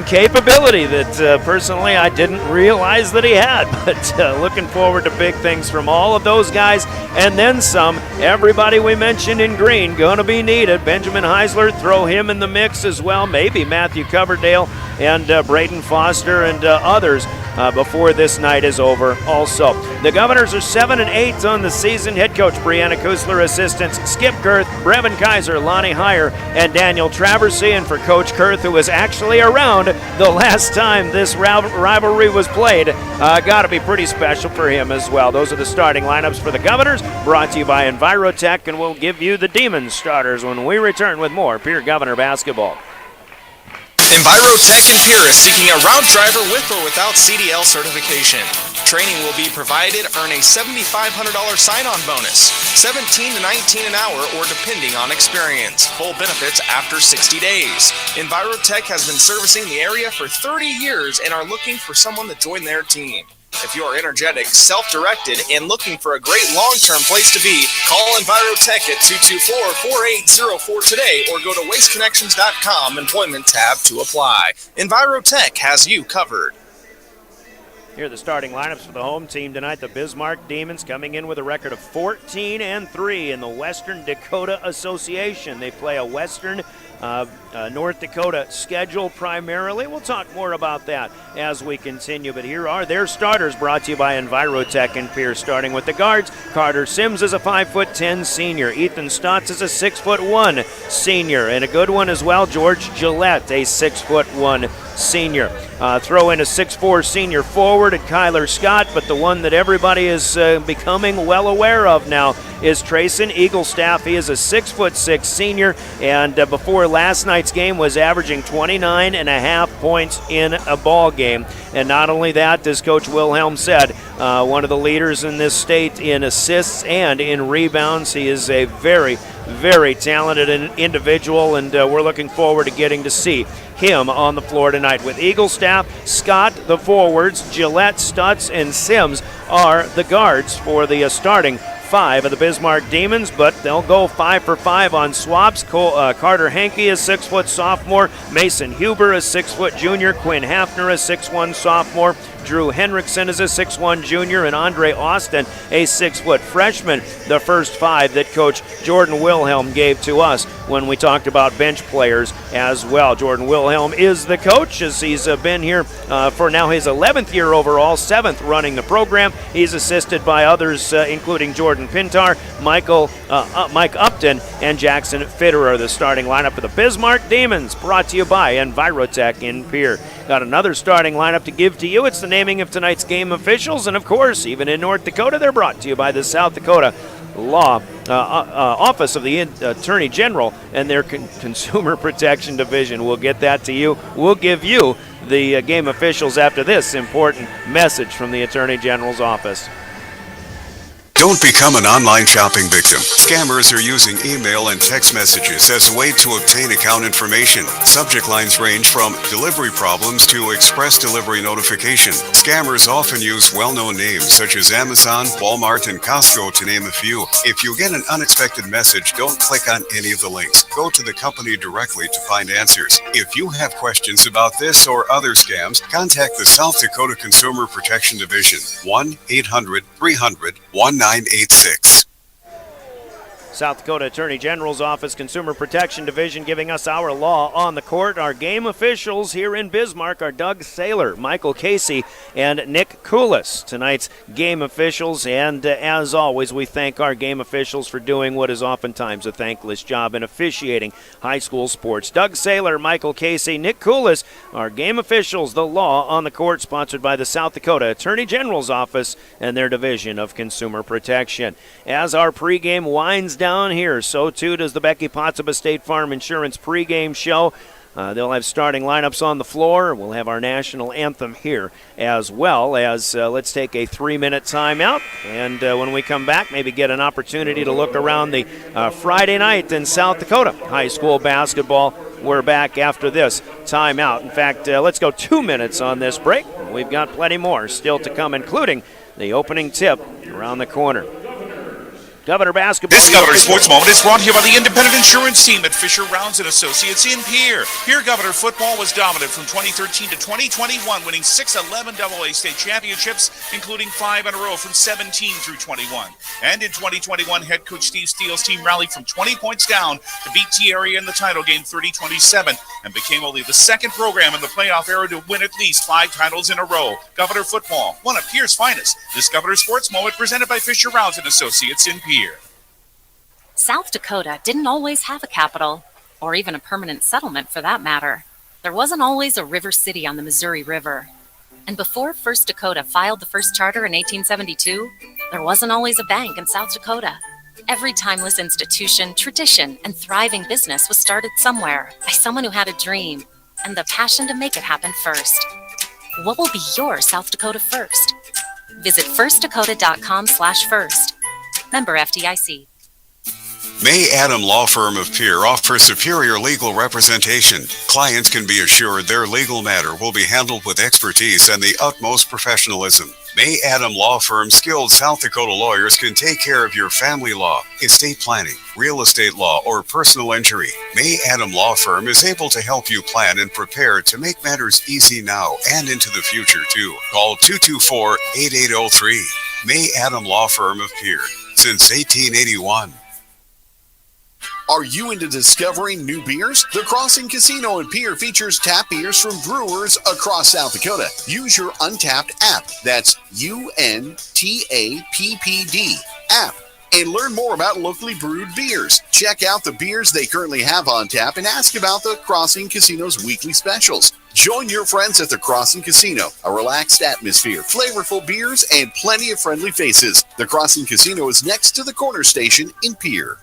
capability that personally I didn't realize that he had. But looking forward to big things from all of those guys, and then some. Everybody we mentioned in green going to be needed. Benjamin Heisler, throw him in the mix as well. Maybe Matthew Coverdale and Braden Foster and others before this night is over also. The Governors are 7-8 on the season. Head coach Brianna Kusler, assistants Skip Kurth, Brevin Kaiser, Lonnie Heyer, and Daniel Traversy. And for Coach Kurth, who was actually around the last time this rivalry was played, got to be pretty special for him as well. Those are the starting lineups for the Governors, brought to you by Envirotech, and we'll give you the Demons starters when we return with more Pierre Governor basketball. Envirotech in Pierre is seeking a route driver with or without CDL certification. Training will be provided. Earn a $7,500 sign-on bonus, $17 to $19 an hour, or depending on experience. Full benefits after 60 days. Envirotech has been servicing the area for 30 years and are looking for someone to join their team. If you are energetic, self-directed, and looking for a great long-term place to be, call Envirotech at 224-4804 today or go to wasteconnections.com employment tab to apply. Envirotech has you covered. Here are the starting lineups for the home team tonight. The Bismarck Demons coming in with a record of 14-3 in the Western Dakota Association. They play a Western North Dakota schedule primarily. We'll talk more about that as we continue, but here are their starters, brought to you by Envirotech and Pierce. Starting with the guards, Carter Sims is a 5'10" senior. Ethan Stotts is a 6'1" senior, and a good one as well, George Gillette, a 6'1" senior. Throw in a 6'4" senior forward at Kyler Scott, but the one that everybody is becoming well aware of now is Trayson Eaglestaff. He is a 6'6" senior, and before last night's game was averaging 29.5 points in a ball game. And not only that, as Coach Wilhelm said, one of the leaders in this state in assists and in rebounds. He is a very, very talented individual, and we're looking forward to getting to see him on the floor tonight. With Eaglestaff, Scott, the forwards, Gillette, Stutz, and Sims are the guards for the starting five of the Bismarck Demons, but they'll go 5 for 5 on swaps. Carter Henke, a 6' sophomore. Mason Huber, a 6' junior. Quinn Hafner, a 6'1" sophomore. Drew Henriksen is a 6'1" junior, and Andre Austin, a 6' freshman. The first five that Coach Jordan Wilhelm gave to us when we talked about bench players as well. Jordan Wilhelm is the coach, as he's been here for now his 11th year overall, 7th running the program. He's assisted by others, including Jordan Pintar, Mike Upton, and Jackson Fitterer. The starting lineup for the Bismarck Demons, brought to you by Envirotech in Pierre. Got another starting lineup to give to you. It's the naming of tonight's game officials, and of course, even in North Dakota, they're brought to you by the South Dakota Office of the Attorney General and their Consumer Protection Division. We'll get that to you. We'll give you the game officials after this important message from the Attorney General's office. Don't become an online shopping victim. Scammers are using email and text messages as a way to obtain account information. Subject lines range from delivery problems to express delivery notification. Scammers often use well-known names such as Amazon, Walmart, and Costco, to name a few. If you get an unexpected message, don't click on any of the links. Go to the company directly to find answers. If you have questions about this or other scams, contact the South Dakota Consumer Protection Division, 1-800-300-1986. South Dakota Attorney General's Office Consumer Protection Division giving us our law on the court. Our game officials here in Bismarck are Doug Saylor, Michael Casey, and Nick Koulis. Tonight's game officials, and as always, we thank our game officials for doing what is oftentimes a thankless job in officiating high school sports. Doug Saylor, Michael Casey, Nick Koulis, our game officials, the law on the court, sponsored by the South Dakota Attorney General's Office and their Division of Consumer Protection. As our pregame winds down here, so too does the Becky Pottsabah State Farm Insurance pregame show. They'll have starting lineups on the floor. We'll have our national anthem here as well as let's take a 3-minute timeout. And when we come back, maybe get an opportunity to look around the Friday night in South Dakota high school basketball. We're back after this timeout. In fact, let's go 2 minutes on this break. We've got plenty more still to come, including the opening tip around the corner. Governor basketball. This Governor Sports Moment is brought to you by the independent insurance team at Fisher Rounds and Associates in Pierre. Pierre Governor football was dominant from 2013 to 2021, winning 6 11 AA state championships, including 5 in a row from 17 through 21. And in 2021, head coach Steve Steele's team rallied from 20 points down to beat T-Area in the title game 30-27 and became only the second program in the playoff era to win at least 5 titles in a row. Governor football, one of Pierre's finest. This Governor Sports Moment presented by Fisher Rounds and Associates in Pierre. South Dakota didn't always have a capital, or even a permanent settlement for that matter. There wasn't always a river city on the Missouri River. And before First Dakota filed the first charter in 1872, there wasn't always a bank in South Dakota. Every timeless institution, tradition, and thriving business was started somewhere by someone who had a dream and the passion to make it happen first. What will be your South Dakota first? Visit firstdakota.com/first. Member FDIC. May Adam Law Firm of Pierre offers superior legal representation. Clients can be assured their legal matter will be handled with expertise and the utmost professionalism. May Adam Law Firm's skilled South Dakota lawyers can take care of your family law, estate planning, real estate law, or personal injury. May Adam Law Firm is able to help you plan and prepare to make matters easy now and into the future, too. Call 224-8803. May Adam Law Firm of Pierre, since 1881. Are you into discovering new beers? The Crossing Casino in Pierre features tap beers from brewers across South Dakota. Use your Untapped app. That's UNTAPPD app. And learn more about locally brewed beers. Check out the beers they currently have on tap and ask about the Crossing Casino's weekly specials. Join your friends at the Crossing Casino. A relaxed atmosphere, flavorful beers, and plenty of friendly faces. The Crossing Casino is next to the corner station in Pierre.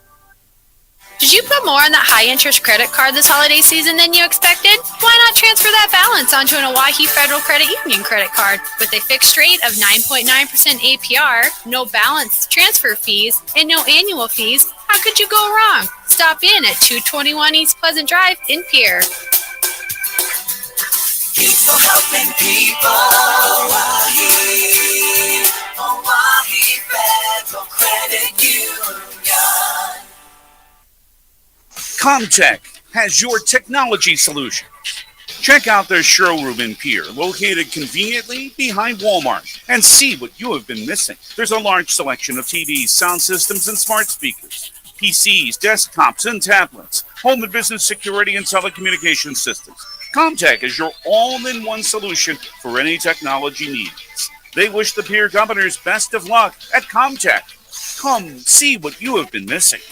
Did you put more on that high-interest credit card this holiday season than you expected? Why not transfer that balance onto an Owyhee Federal Credit Union credit card? With a fixed rate of 9.9% APR, no balance transfer fees, and no annual fees, how could you go wrong? Stop in at 221 East Pleasant Drive in Pierre. People helping people. Owyhee Federal Credit Union. Comtech has your technology solution. Check out their showroom in Pierre, located conveniently behind Walmart, and see what you have been missing. There's a large selection of TVs, sound systems, and smart speakers, PCs, desktops, and tablets, home and business security and telecommunications systems. Comtech is your all-in-one solution for any technology needs. They wish the Pierre Governors best of luck at Comtech. Come see what you have been missing.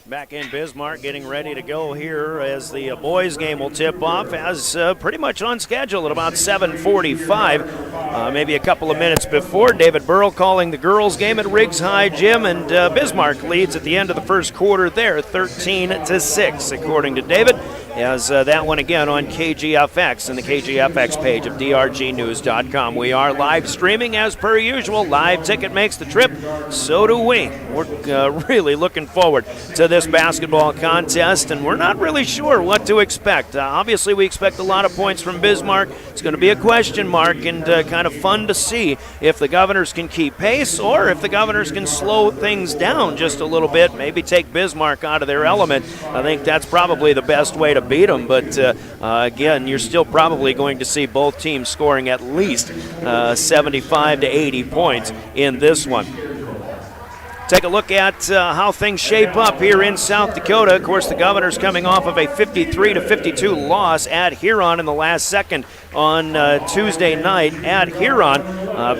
Back in Bismarck, getting ready to go here as the boys' game will tip off as pretty much on schedule at about 7:45. Maybe a couple of minutes before. David Burrell calling the girls' game at Riggs High Gym, and Bismarck leads at the end of the first quarter there, 13-6, according to David. As that one again on KGFX and the KGFX page of drgnews.com. We are live streaming as per usual. Live ticket makes the trip. So do we. We're really looking forward to this basketball contest, and we're not really sure what to expect. Obviously, we expect a lot of points from Bismarck. It's going to be a question mark, and kind of fun to see if the Governors can keep pace or if the Governors can slow things down just a little bit, maybe take Bismarck out of their element. I think that's probably the best way to beat them, but again, you're still probably going to see both teams scoring at least 75 to 80 points in this one. Take a look at how things shape up here in South Dakota. Of course, the Governors coming off of a 53-52 loss at Huron in the last second on Tuesday night at Huron.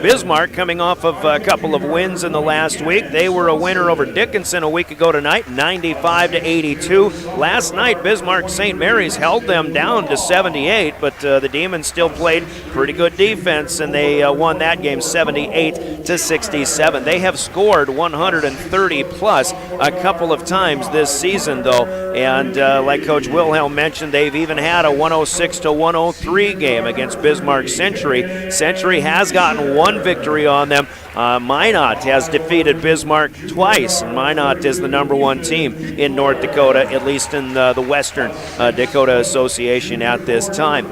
Bismarck coming off of a couple of wins in the last week. They were a winner over Dickinson a week ago tonight, 95-82. Last night, Bismarck St. Mary's held them down to 78, but the Demons still played pretty good defense, and they won that game 78-67. They have scored 130 plus a couple of times this season, though, and like Coach Wilhelm mentioned, they've even had a 106-103 game against Bismarck Century. Century has gotten one victory on them. Minot has defeated Bismarck twice. Minot is the number one team in North Dakota, at least in the Western Dakota Association at this time.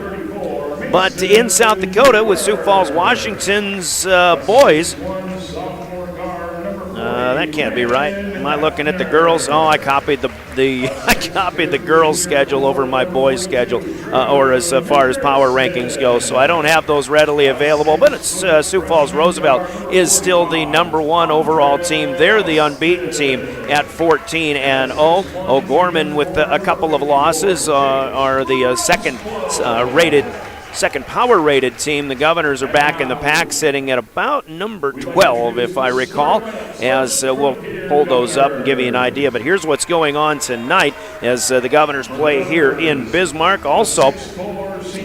But in South Dakota with Sioux Falls, Washington's boys, that can't be right. Am I looking at the girls? Oh, I copied the I copied the girls' schedule over my boys' schedule, or as far as power rankings go. So I don't have those readily available. But it's Sioux Falls Roosevelt is still the number 1 overall team. They're the unbeaten team at 14-0. O'Gorman with a couple of losses are the second power-rated team. The Governors are back in the pack, sitting at about number 12, if I recall, as we'll hold those up and give you an idea. But here's what's going on tonight as the Governors play here in Bismarck. Also,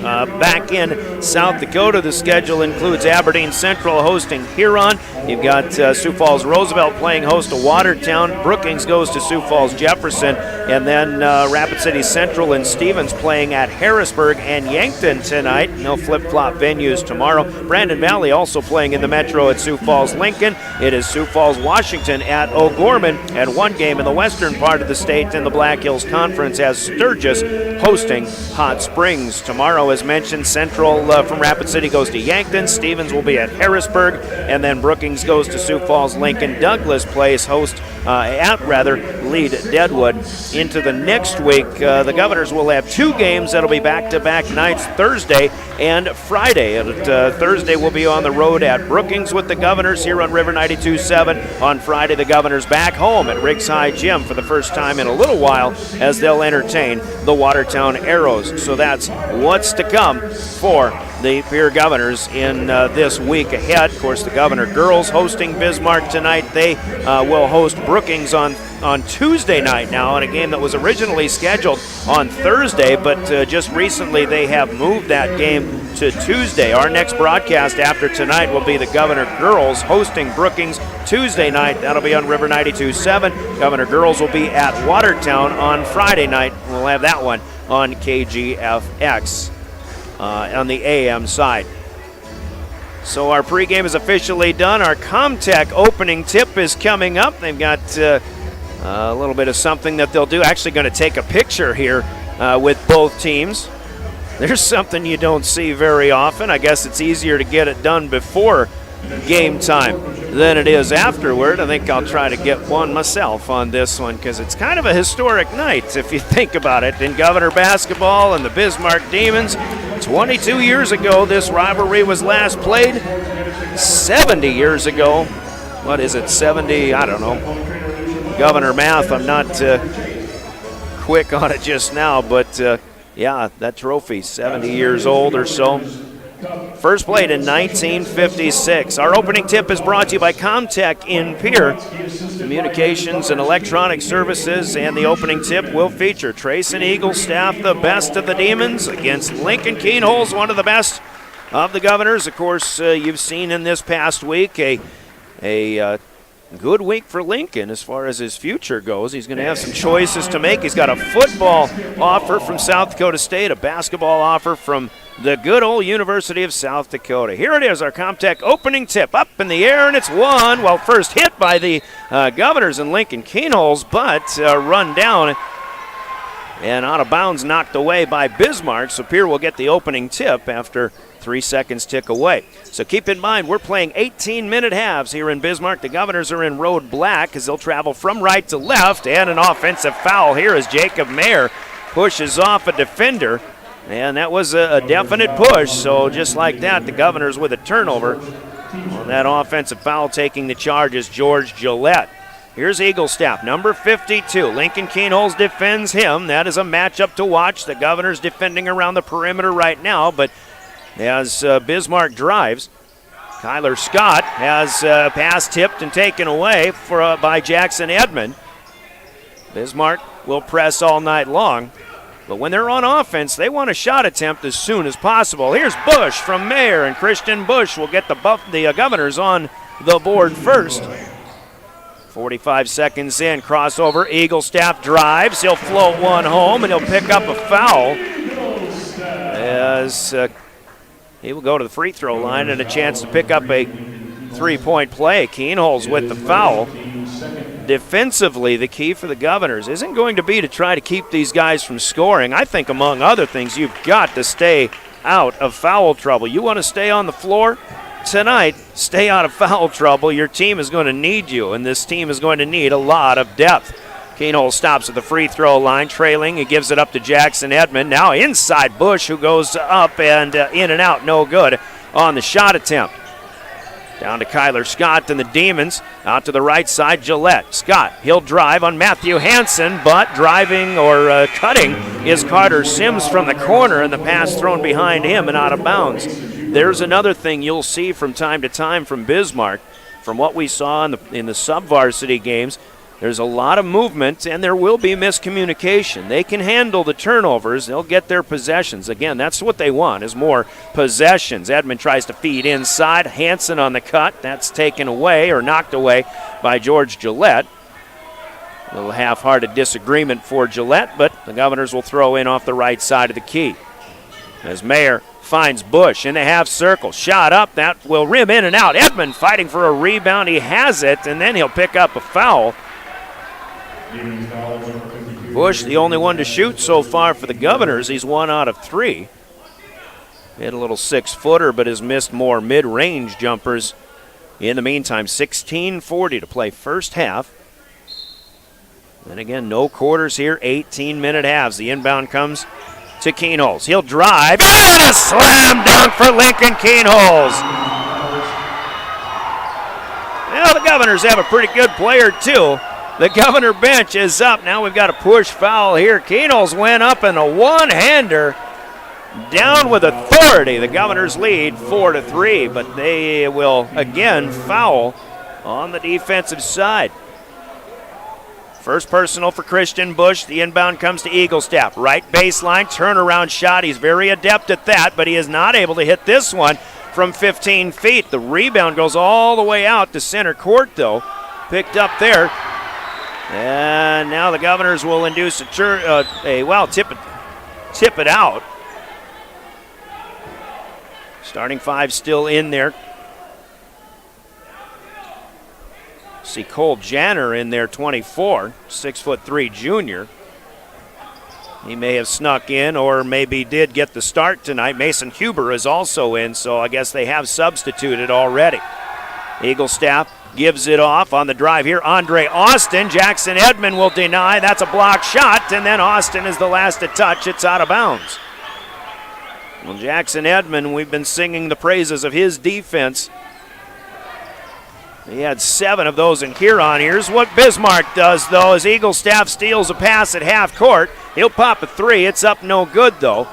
back in South Dakota, the schedule includes Aberdeen Central hosting Huron. You've got Sioux Falls Roosevelt playing host to Watertown. Brookings goes to Sioux Falls Jefferson. And then Rapid City Central and Stevens playing at Harrisburg and Yankton tonight. No flip-flop venues tomorrow. Brandon Valley also playing in the Metro at Sioux Falls Lincoln. It is Sioux Falls Washington at O'Gorman, and one game in the western part of the state in the Black Hills Conference as Sturgis hosting Hot Springs. Tomorrow, as mentioned, Central from Rapid City goes to Yankton. Stevens will be at Harrisburg, and then Brookings goes to Sioux Falls Lincoln. Douglas plays host lead Deadwood. Into the next week, the Governors will have 2 games that'll be back-to-back nights, Thursday and Friday. Thursday will be on the road at Brookings with the Governors here on River 92.7. On Friday, the Governors back home at Riggs High Gym for the first time in a little while as they'll entertain the Watertown Arrows. So that's what's to come for the Pierre Governors in this week ahead. Of course, the Governor girls hosting Bismarck tonight. They will host Brookings on Tuesday night now in a game that was originally scheduled on Thursday, but just recently they have moved that game to Tuesday. Our next broadcast after tonight will be the Governor girls hosting Brookings Tuesday night. That'll be on River 92.7. Governor girls will be at Watertown on Friday night. We'll have that one on KGFX on the AM side. So our pregame is officially done. Our Comtech opening tip is coming up. They've got a little bit of something that they'll do. Actually going to take a picture here with both teams. There's something you don't see very often. I guess it's easier to get it done before game time than it is afterward. I think I'll try to get one myself on this one because it's kind of a historic night if you think about it. In Governor basketball and the Bismarck Demons, 22 years ago this rivalry was last played. 70 years ago. What is it, 70? I don't know. Governor math, I'm not quick on it just now, but yeah, that trophy, 70 years old or so. First played in 1956. Our opening tip is brought to you by Comtech in Pierre. Communications and electronic services, and the opening tip will feature Trace and Eagle staff, the best of the Demons, against Lincoln Keenholz, one of the best of the Governors. Of course, you've seen in this past week a good week for Lincoln as far as his future goes. He's going to have some choices to make. He's got a football offer from South Dakota State, a basketball offer from the good old University of South Dakota. Here it is, our Comtech opening tip. Up in the air, and it's one. Well, first hit by the Governors and Lincoln Keenholz, but run down and out of bounds, knocked away by Bismarck. So Pierre will get the opening tip after 3 seconds tick away. So keep in mind, we're playing 18-minute halves here in Bismarck. The Governors are in road black as they'll travel from right to left, and an offensive foul here as Jacob Mayer pushes off a defender. And that was a definite push, so just like that, the Governors with a turnover. On that offensive foul, taking the charge is George Gillette. Here's Eaglestaff, number 52. Lincoln Keenholz defends him. That is a matchup to watch. The Governors defending around the perimeter right now, but as Bismarck drives, Kyler Scott has pass tipped and taken away by Jackson Edmond. Bismarck will press all night long. But when they're on offense, they want a shot attempt as soon as possible. Here's Bush from Mayer, and Christian Bush will get the Governors on the board first. 45 seconds in, crossover, Eaglestaff drives. He'll float one home, and he'll pick up a foul as he will go to the free throw line and a chance to pick up a three-point play. Keenholz with the foul. Defensively, the key for the Governors isn't going to be to try to keep these guys from scoring. I think, among other things, you've got to stay out of foul trouble. You want to stay on the floor tonight, stay out of foul trouble. Your team is going to need you, and this team is going to need a lot of depth. Keenholz stops at the free throw line, trailing. He gives it up to Jackson Edmond. Now inside Bush, who goes up and in and out, no good on the shot attempt. Down to Kyler Scott and the Demons. Out to the right side, Gillette. Scott, he'll drive on Matthew Hansen, but driving or cutting is Carter Sims from the corner, and the pass thrown behind him and out of bounds. There's another thing you'll see from time to time from Bismarck. From what we saw in the sub-varsity games, there's a lot of movement, and there will be miscommunication. They can handle the turnovers. They'll get their possessions. Again, that's what they want, is more possessions. Edmond tries to feed inside. Hansen on the cut. That's taken away or knocked away by George Gillette. A little half-hearted disagreement for Gillette, but the Governors will throw in off the right side of the key. As Mayer finds Bush in the half circle. Shot up. That will rim in and out. Edmond fighting for a rebound. He has it, and then he'll pick up a foul. Bush, the only one to shoot so far for the Governors. He's 1 out of 3. Hit a little 6-footer, but has missed more mid-range jumpers. In the meantime, 16:40 to play first half. And again, no quarters here, 18-minute halves. The inbound comes to Keenholz. He'll drive, and a slam dunk for Lincoln Keenholz. Well, the Governors have a pretty good player, too. The Governor bench is up. Now we've got a push foul here. Keenholz went up in a one-hander. Down with authority. The Governors lead 4-3, but they will again foul on the defensive side. First personal for Christian Bush. The inbound comes to Eaglestaff. Right baseline, turnaround shot. He's very adept at that, but he is not able to hit this one from 15 feet. The rebound goes all the way out to center court, though. Picked up there. And now the Governors will induce tip it out. Starting five still in there. See Cole Janner in there, 24, 6'3" junior. He may have snuck in or maybe did get the start tonight. Mason Huber is also in, so I guess they have substituted already. Eaglestaff gives it off on the drive here. Andre Austin. Jackson Edmond will deny. That's a block shot, and then Austin is the last to touch. It's out of bounds. Well, Jackson Edmond, we've been singing the praises of his defense. He had 7 of those in Huron. Here's what Bismarck does, though, as Eaglestaff steals a pass at half court. He'll pop a 3. It's up no good, though.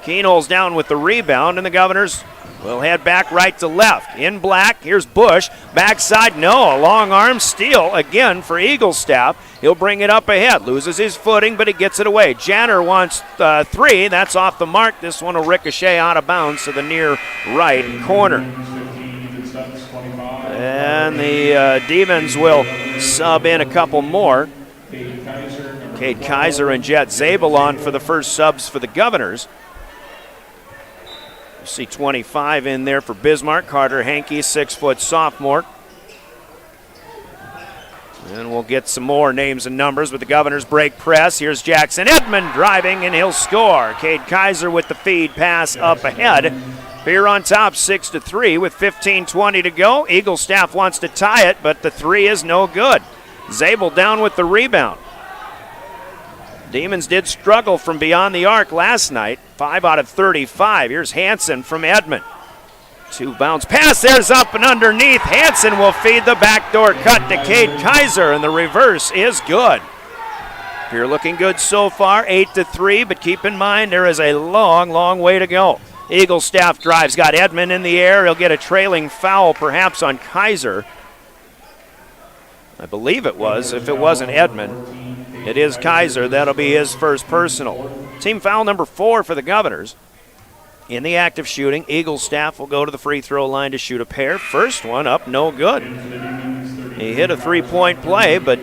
Keenholz down with the rebound, and the Governors will head back right to left. In black, here's Bush. Backside, no. A long arm steal again for Eaglestaff. He'll bring it up ahead. Loses his footing, but he gets it away. Janner wants 3. That's off the mark. This one will ricochet out of bounds to the near right corner. And the Demons will sub in a couple more. Cade Kaiser and Jet Zabelon for the first subs for the Governors. You see 25 in there for Bismarck. Carter Hankey, 6-foot sophomore. And we'll get some more names and numbers with the Governors break press. Here's Jackson Edmond driving, and he'll score. Cade Kaiser with the feed pass up ahead. Here on top, 6-3 with 15:20 to go. Eaglestaff wants to tie it, but the 3 is no good. Zabel down with the rebound. Demons did struggle from beyond the arc last night. 5 out of 35. Here's Hansen from Edmond. 2 bounce pass. There's up and underneath. Hansen will feed the backdoor cut to Cade Kaiser, and the reverse is good. You're looking good so far, 8-3, but keep in mind there is a long, long way to go. Eaglestaff drives, got Edmond in the air. He'll get a trailing foul perhaps on Kaiser. I believe it was. If it wasn't Edmond, it is Kaiser. That'll be his first personal. Team foul number 4 for the Governors. In the act of shooting, Eaglestaff will go to the free throw line to shoot a pair. First one up, no good. He hit a 3-point play, but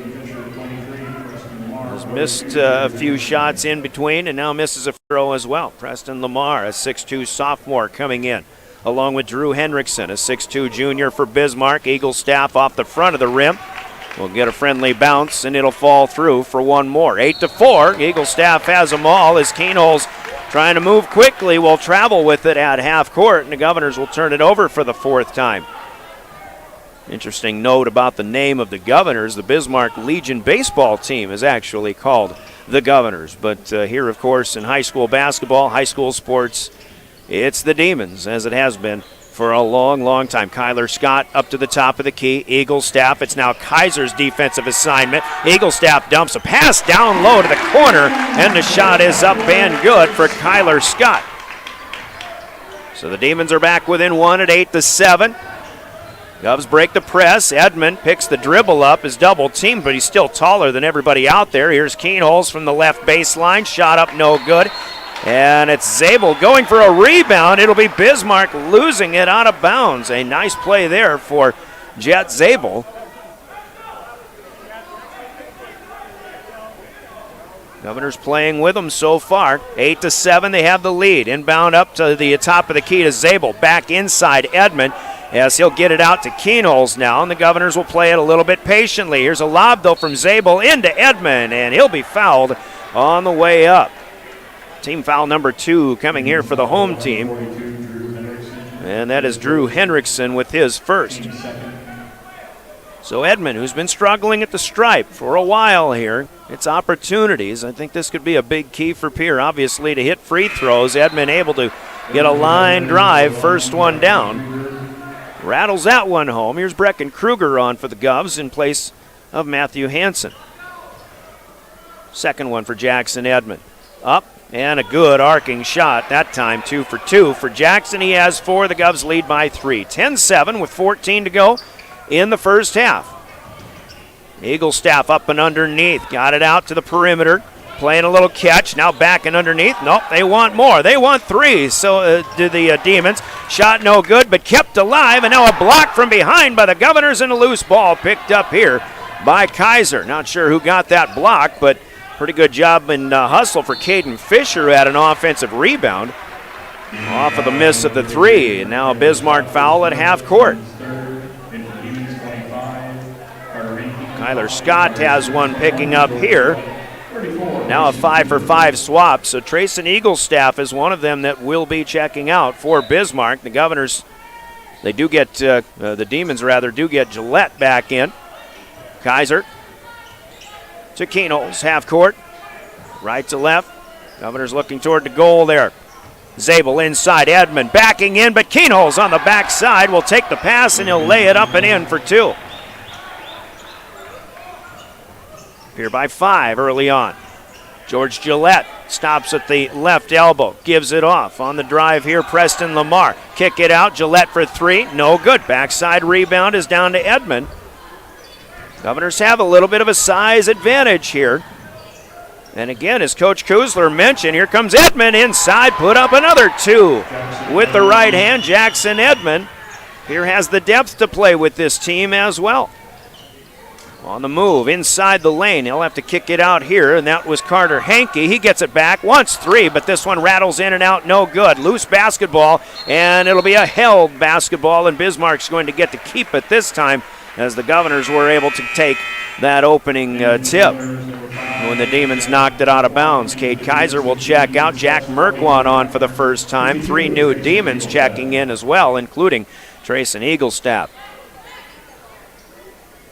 has missed a few shots in between and now misses a throw as well. Preston Lamar, a 6'2 sophomore, coming in, along with Drew Hendrickson, a 6'2 junior for Bismarck. Eaglestaff off the front of the rim. Will get a friendly bounce, and it'll fall through for one more. 8-4. Eaglestaff has them all as Keenholz trying to move quickly, will travel with it at half court, and the Governors will turn it over for the fourth time. Interesting note about the name of the Governors. The Bismarck Legion baseball team is actually called the Governors. But here, of course, in high school basketball, high school sports, it's the Demons, as it has been for a long, long time. Kyler Scott up to the top of the key. Eaglestaff, it's now Kaiser's defensive assignment. Eaglestaff dumps a pass down low to the corner, and the shot is up and good for Kyler Scott. So the Demons are back within one at 8-7. Govs break the press. Edmond picks the dribble up, is double teamed, but he's still taller than everybody out there. Here's Keenholz from the left baseline. Shot up, no good. And it's Zabel going for a rebound. It'll be Bismarck losing it out of bounds. A nice play there for Jet Zabel. Governors playing with them so far. 8-7, they have the lead. Inbound up to the top of the key to Zabel. Back inside Edmond. Yes, he'll get it out to Keenholz now, and the Governors will play it a little bit patiently. Here's a lob, though, from Zabel into Edmond, and he'll be fouled on the way up. Team foul number 2 coming here for the home team. And that is Drew Hendrickson with his first. So Edmond, who's been struggling at the stripe for a while here, it's opportunities. I think this could be a big key for Pierre, obviously, to hit free throws. Edmond able to get a line drive, first one down. Rattles that one home. Here's Brecken Kruger on for the Govs in place of Matthew Hansen. Second one for Jackson Edmond. Up and a good arcing shot. That time 2 for 2 for Jackson. He has 4. The Govs lead by 3. 10-7 with 14 to go in the first half. Eaglestaff up and underneath. Got it out to the perimeter. Playing a little catch, now backing underneath. Nope, they want more. They want 3, so do the Demons. Shot no good, but kept alive, and now a block from behind by the Governors, and a loose ball picked up here by Kaiser. Not sure who got that block, but pretty good job in hustle for Caden Fisher, who had an offensive rebound off of the miss of the 3. And now a Bismarck foul at half court. Kyler Scott has one picking up here. Now a 5-for-5 swap, so Trayson Eaglestaff is one of them that will be checking out for Bismarck. The Governors, they do get, the Demons rather, do get Gillette back in. Kaiser to Keenholz, half court, right to left. Governors looking toward the goal there. Zabel inside, Edmond backing in, but Keenholz on the backside will take the pass and he'll lay it up and in for 2. Here by 5 early on. George Gillette stops at the left elbow, gives it off. On the drive here, Preston Lamar. Kick it out, Gillette for 3, no good. Backside rebound is down to Edmond. Governors have a little bit of a size advantage here. And again, as Coach Kuzler mentioned, here comes Edmond inside, put up another 2. With the right hand, Jackson Edmond here has the depth to play with this team as well. On the move, inside the lane. He'll have to kick it out here, and that was Carter Hankey. He gets it back, wants 3, but this one rattles in and out, no good. Loose basketball, and it'll be a held basketball, and Bismarck's going to get to keep it this time as the Governors were able to take that opening tip when the Demons knocked it out of bounds. Cade Kaiser will check out. Jack Merkwan on for the first time. 3 new Demons checking in as well, including Trayson Eaglestaff.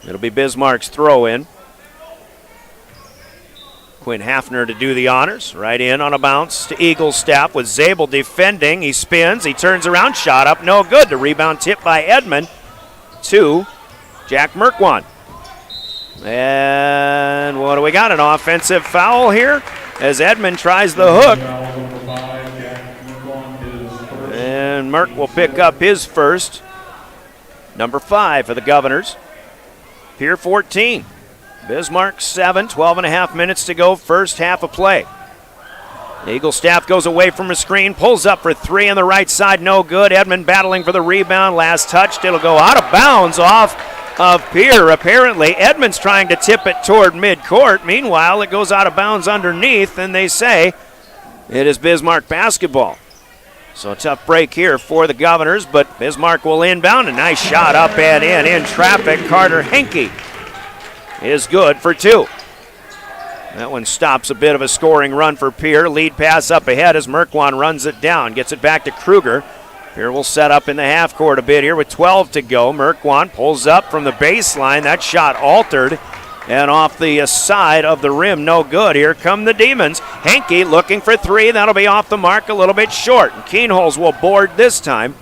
It'll be Bismarck's throw-in. Quinn Hafner to do the honors. Right in on a bounce to Eaglestaff with Zabel defending. He spins, he turns around, shot up, no good. The rebound tip by Edmond to Jack Merkwan. And what do we got? An offensive foul here as Edmond tries the hook. And Merk will pick up his first. Number 5 for the Governors. Pier 14. Bismarck 7, 12.5 minutes to go, first half of play. Eaglestaff goes away from a screen, pulls up for 3 on the right side, no good. Edmond battling for the rebound, last touched. It'll go out of bounds off of Pierre, apparently. Edmond's trying to tip it toward midcourt. Meanwhile, it goes out of bounds underneath, and they say it is Bismarck basketball. So a tough break here for the Governors, but Bismarck will inbound. A nice shot up and in traffic. Carter Henke is good for 2. That one stops a bit of a scoring run for Pierre. Lead pass up ahead as Merkwan runs it down. Gets it back to Kruger. Pierre will set up in the half court a bit here with 12 to go. Merkwan pulls up from the baseline. That shot altered and off the side of the rim. No good. Here come the Demons. Henke looking for three. That'll be off the mark, a little bit short. And Keenholz will board this time.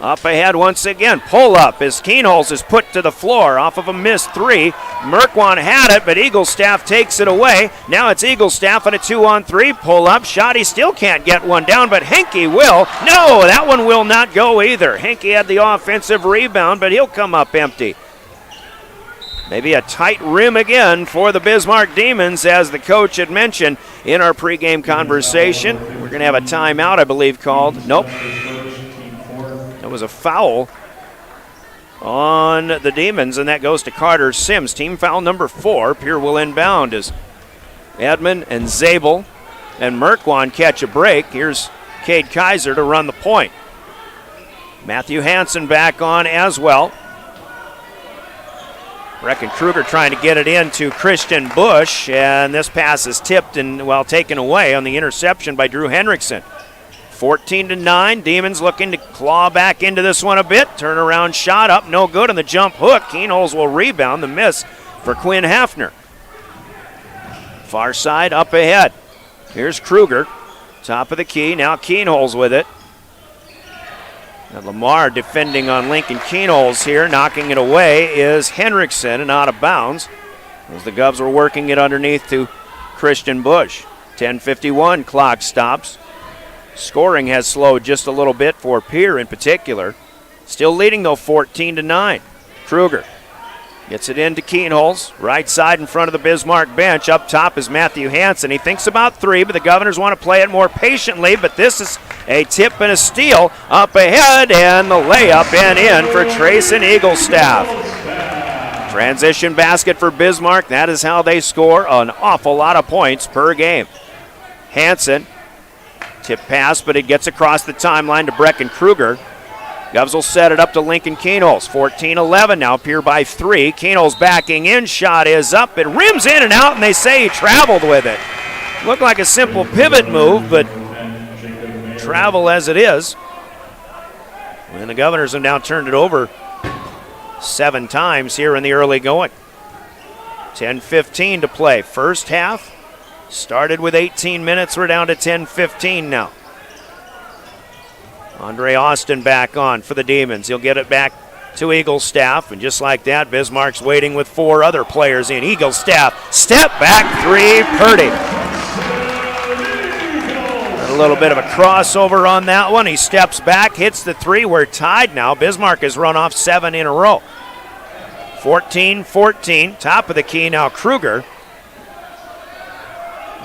Up ahead once again. Pull up as Keenholz is put to the floor off of a missed three. Merkwan had it, but Eaglestaff takes it away. Now it's Eaglestaff on a 2-on-3 pull up shot. He still can't get one down, but Henke will. No, that one will not go either. Henke had the offensive rebound, but he'll come up empty. Maybe a tight rim again for the Bismarck Demons, as the coach had mentioned in our pregame conversation. We're going to have a timeout, I believe, called. Nope. That was a foul on the Demons, and that goes to Carter Sims. Team foul number 4. Pierre will inbound as Edmond and Zabel and Merkwan catch a break. Here's Cade Kaiser to run the point. Matthew Hansen back on as well. Brecken Kruger trying to get it into Christian Bush, and this pass is tipped and, taken away on the interception by Drew Henriksen. 14-9, Demons looking to claw back into this one a bit. Turnaround shot up, no good on the jump hook. Keenholz will rebound, the miss for Quinn Hafner. Far side up ahead. Here's Kruger, top of the key, now Keenholz with it. And Lamar defending on Lincoln Keenholz here, knocking it away is Henriksen and out of bounds as the Govs were working it underneath to Christian Bush. 10:51, clock stops. Scoring has slowed just a little bit for Pierre in particular. Still leading though, 14-9. Kruger gets it into Keenholz, right side in front of the Bismarck bench. Up top is Matthew Hansen. He thinks about three, but the Governors want to play it more patiently, but this is a tip and a steal. Up ahead, and the layup and in for Trayson Eaglestaff. Transition basket for Bismarck. That is how they score an awful lot of points per game. Hansen, tip pass, but it gets across the timeline to Brecken Kruger. Govs will set it up to Lincoln Keenholz. 14-11 now, Pierre by 3. Keenholz backing in, shot is up. It rims in and out, and they say he traveled with it. Looked like a simple pivot move, but travel as it is. And the Governors have now turned it over 7 times here in the early going. 10:15 to play. First half started with 18 minutes. We're down to 10:15 now. Andre Austin back on for the Demons. He'll get it back to Eaglestaff, and just like that, Bismarck's waiting with 4 other players in. Eaglestaff, step back 3, Purdy. A little bit of a crossover on that one. He steps back, hits the 3. We're tied now. Bismarck has run off 7 in a row. 14-14, top of the key now, Kruger.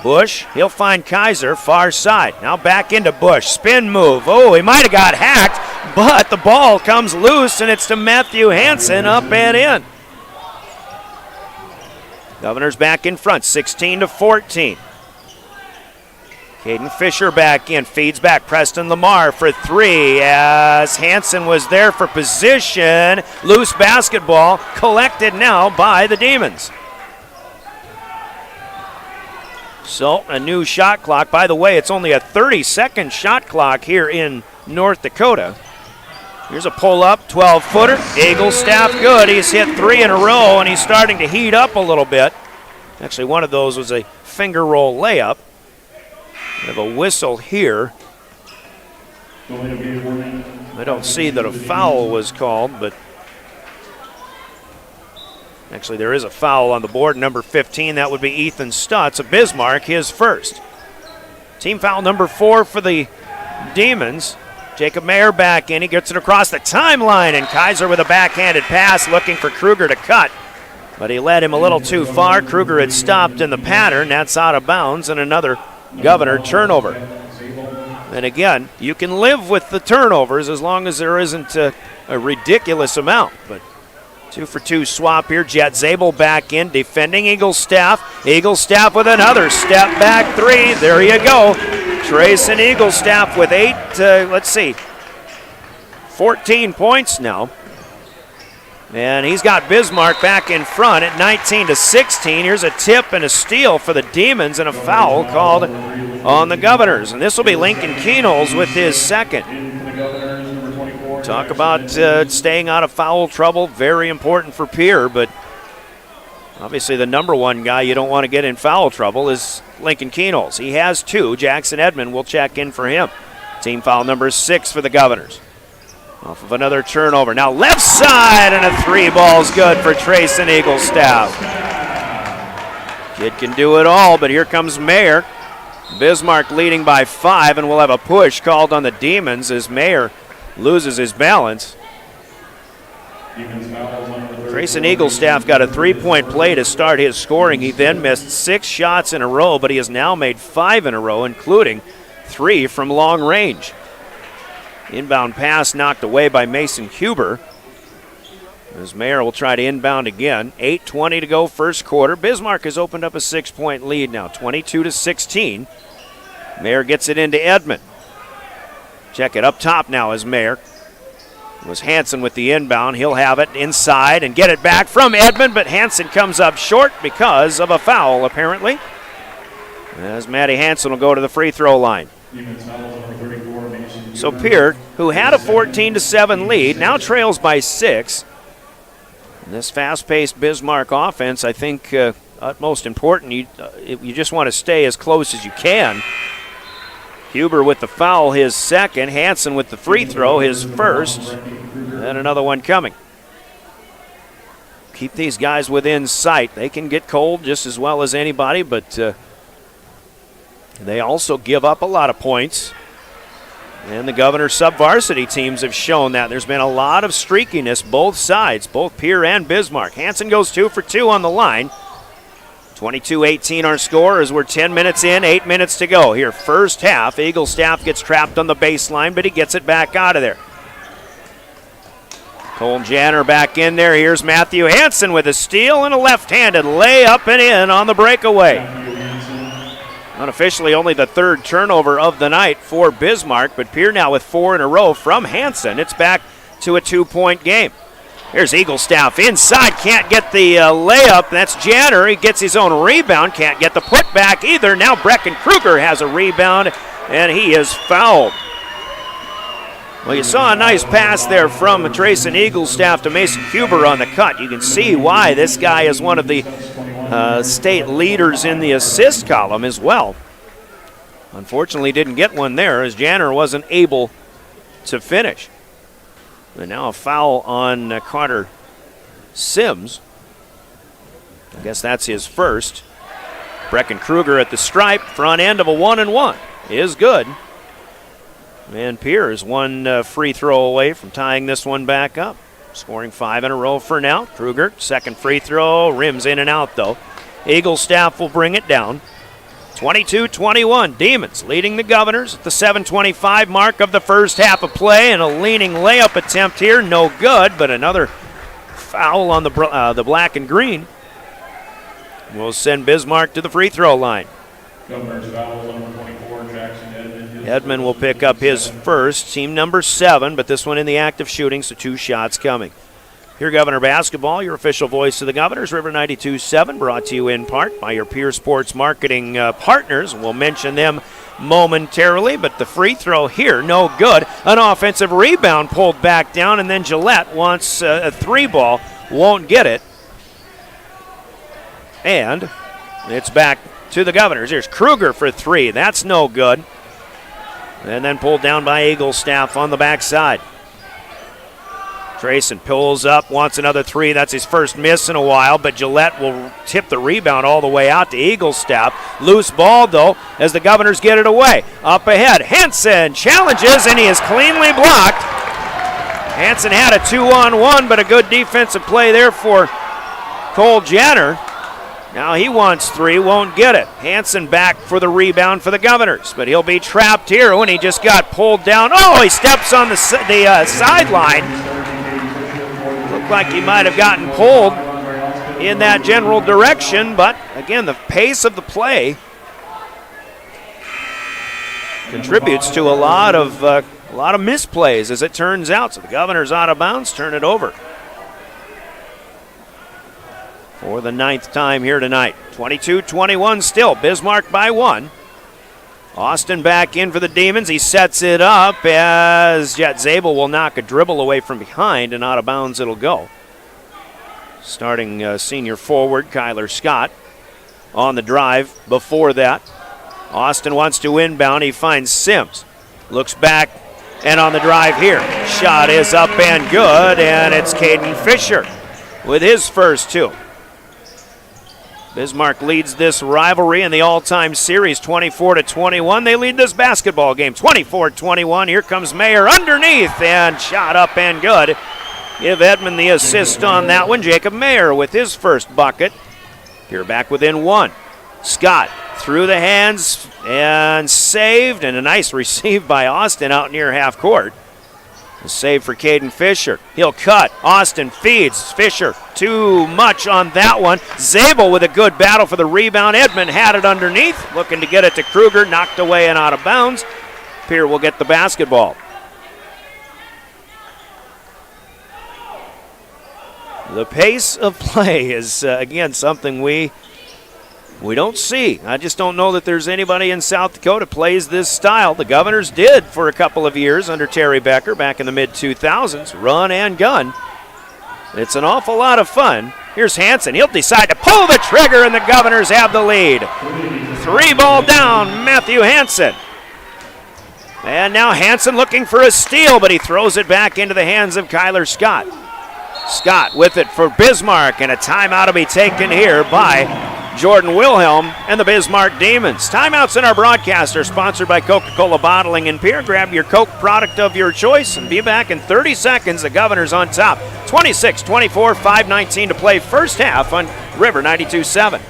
Bush, he'll find Kaiser, far side. Now back into Bush, spin move. Oh, he might have got hacked, but the ball comes loose, and it's to Matthew Hansen, up and in. Governors back in front, 16-14. Caden Fisher back in, feeds back Preston Lamar for 3 as Hansen was there for position. Loose basketball collected now by the Demons. So a new shot clock. By the way, it's only a 30-second shot clock here in North Dakota. Here's a pull-up, 12-footer. Eaglestaff good. He's hit 3 in a row, and he's starting to heat up a little bit. Actually, one of those was a finger roll layup. We have a whistle here. I don't see that a foul was called, but actually there is a foul on the board. Number 15, that would be Ethan Stutz of Bismarck, his first. Team foul number 4 for the Demons. Jacob Mayer back in. He gets it across the timeline, and Kaiser with a backhanded pass looking for Kruger to cut. But he led him a little too far. Kruger had stopped in the pattern. That's out of bounds, and another Governor turnover. And again, you can live with the turnovers as long as there isn't a ridiculous amount. But 2-for-2 swap here. Jet Zabel back in, defending Eaglestaff. Eaglestaff with another step back 3. There you go. Trayson Eaglestaff with 14 points now. And he's got Bismarck back in front at 19-16. Here's a tip and a steal for the Demons and a foul called on the Governors. And this will be Lincoln Keenholz with his second. Talk about staying out of foul trouble. Very important for Pierre, but obviously the number one guy you don't want to get in foul trouble is Lincoln Keenholz. He has 2. Jackson Edmond will check in for him. Team foul number 6 for the Governors. Off of another turnover. Now left side, and a 3 ball's good for Trayson Eaglestaff. Kid can do it all, but here comes Mayer. Bismarck leading by 5, and we'll have a push called on the Demons as Mayer loses his balance. Trayson Eaglestaff got a 3-point play to start his scoring. He then missed 6 shots in a row, but he has now made 5 in a row, including 3 from long range. Inbound pass knocked away by Mason Huber. As Mayer will try to inbound again. 8:20 to go first quarter. Bismarck has opened up a 6-point lead now, 22-16. Mayer gets it into Edmond. Check it up top now as Mayer. It was Hansen with the inbound. He'll have it inside and get it back from Edmond, but Hansen comes up short because of a foul, apparently. As Matty Hansen will go to the free throw line. So Pierre, who had a 14-7 lead, now trails by 6. And this fast-paced Bismarck offense, I think, utmost important. You just want to stay as close as you can. Huber with the foul, his second. Hansen with the free throw, his first. And another one coming. Keep these guys within sight. They can get cold just as well as anybody, but they also give up a lot of points. And the Governor sub-varsity teams have shown that. There's been a lot of streakiness both sides, both Pierre and Bismarck. Hansen goes 2 for 2 on the line. 22-18 our score as we're 10 minutes in, 8 minutes to go. Here, first half, Eaglestaff gets trapped on the baseline, but he gets it back out of there. Cole Janner back in there. Here's Matthew Hansen with a steal and a left-handed layup and in on the breakaway. Unofficially only the 3rd turnover of the night for Bismarck, but Pierre now with 4 in a row from Hansen. It's back to a 2-point game. Here's Eaglestaff inside, can't get the layup. That's Janner. He gets his own rebound, can't get the putback either. Now Brecken Kruger has a rebound, and he is fouled. Well, you saw a nice pass there from Trayson Eaglestaff to Mason Huber on the cut. You can see why this guy is one of the state leaders in the assist column as well. Unfortunately didn't get one there as Janner wasn't able to finish. And now a foul on Carter Sims. I guess that's his first. Brecken Kruger at the stripe, front end of a 1-and-1 is good. And Pierre is one free throw away from tying this one back up. Scoring 5 in a row for now. Kruger, second free throw, rims in and out though. Eaglestaff will bring it down. 22-21, Demons leading the Governors at the 7:25 mark of the first half of play, and a leaning layup attempt here, no good, but another foul on the black and green will send Bismarck to the free throw line. Governors foul number 24, Jackson Edmond. Edmond will pick up his first, team number 7, but this one in the act of shooting, so 2 shots coming. Here, Governor Basketball, your official voice of the Governors, River 92.7, brought to you in part by your Pierre Sports marketing partners. We'll mention them momentarily, but the free throw here, no good. An offensive rebound pulled back down, and then Gillette wants a 3-ball, won't get it. And it's back to the Governors. Here's Kruger for 3. That's no good. And then pulled down by Eaglestaff on the backside. Trayson pulls up, wants another 3. That's his first miss in a while, but Gillette will tip the rebound all the way out to Eaglestaff. Loose ball, though, as the Governors get it away. Up ahead, Hansen challenges, and he is cleanly blocked. Hansen had a 2-on-1, but a good defensive play there for Cole Janner. Now he wants 3, won't get it. Hansen back for the rebound for the Governors, but he'll be trapped here when he just got pulled down. Oh, he steps on the sideline. Looked like he might have gotten pulled in that general direction, but again, the pace of the play contributes to a lot of misplays as it turns out. So the Governors out of bounds, turn it over. for the 9th time here tonight. 22-21 still. Bismarck by 1. Austin back in for the Demons. He sets it up as Jet Zabel will knock a dribble away from behind, and out of bounds it'll go. Starting senior forward Kyler Scott on the drive. Before that, Austin wants to inbound. He finds Sims. Looks back, and on the drive here, shot is up and good, and it's Caden Fisher with his first 2. Bismarck leads this rivalry in the all-time series 24-21. They lead this basketball game 24-21. Here comes Mayer underneath, and shot up and good. Give Edmond the assist on that one. Jacob Mayer with his first bucket. Here back within 1. Scott through the hands and saved, and a nice receive by Austin out near half court. A save for Caden Fisher. He'll cut. Austin feeds. Fisher too much on that one. Zabel with a good battle for the rebound. Edmond had it underneath, looking to get it to Kruger. Knocked away and out of bounds. Pierre will get the basketball. The pace of play is, again, something we don't see. I just don't know that there's anybody in South Dakota plays this style. The Governors did for a couple of years under Terry Becker back in the mid-2000s. Run and gun. It's an awful lot of fun. Here's Hansen. He'll decide to pull the trigger, and the Governors have the lead. 3-ball down, Matthew Hansen. And now Hansen looking for a steal, but he throws it back into the hands of Kyler Scott. Scott with it for Bismarck, and a timeout will be taken here by Jordan Wilhelm and the Bismarck Demons. Timeouts in our broadcast are sponsored by Coca-Cola Bottling and Pierre. Grab your Coke product of your choice and be back in 30 seconds. The Governors on top. 26-24, 5:19 to play first half on River 92.7.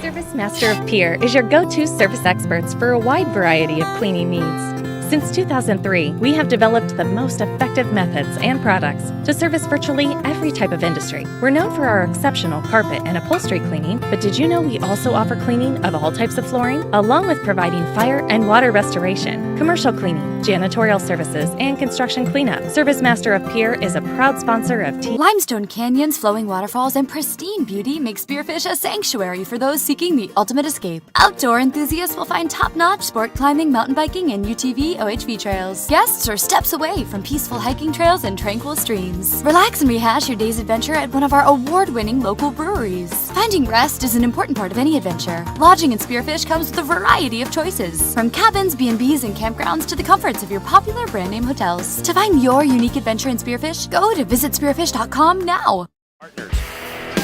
Service Master of Pierre is your go-to service experts for a wide variety of cleaning needs. Since 2003, we have developed the most effective methods and products to service virtually every type of industry. We're known for our exceptional carpet and upholstery cleaning, but did you know we also offer cleaning of all types of flooring, along with providing fire and water restoration, commercial cleaning, janitorial services, and construction cleanup? Service Master of Pierre is a proud sponsor of Limestone canyons, flowing waterfalls, and pristine beauty make Spearfish a sanctuary for those seeking the ultimate escape. Outdoor enthusiasts will find top-notch sport climbing, mountain biking, and UTV OHV trails. Guests are steps away from peaceful hiking trails and tranquil streams. Relax and rehash your day's adventure at one of our award-winning local breweries. Finding rest is an important part of any adventure. Lodging in Spearfish comes with a variety of choices, from cabins, B&Bs, and campgrounds to the comforts of your popular brand-name hotels. To find your unique adventure in Spearfish, go to visitspearfish.com now.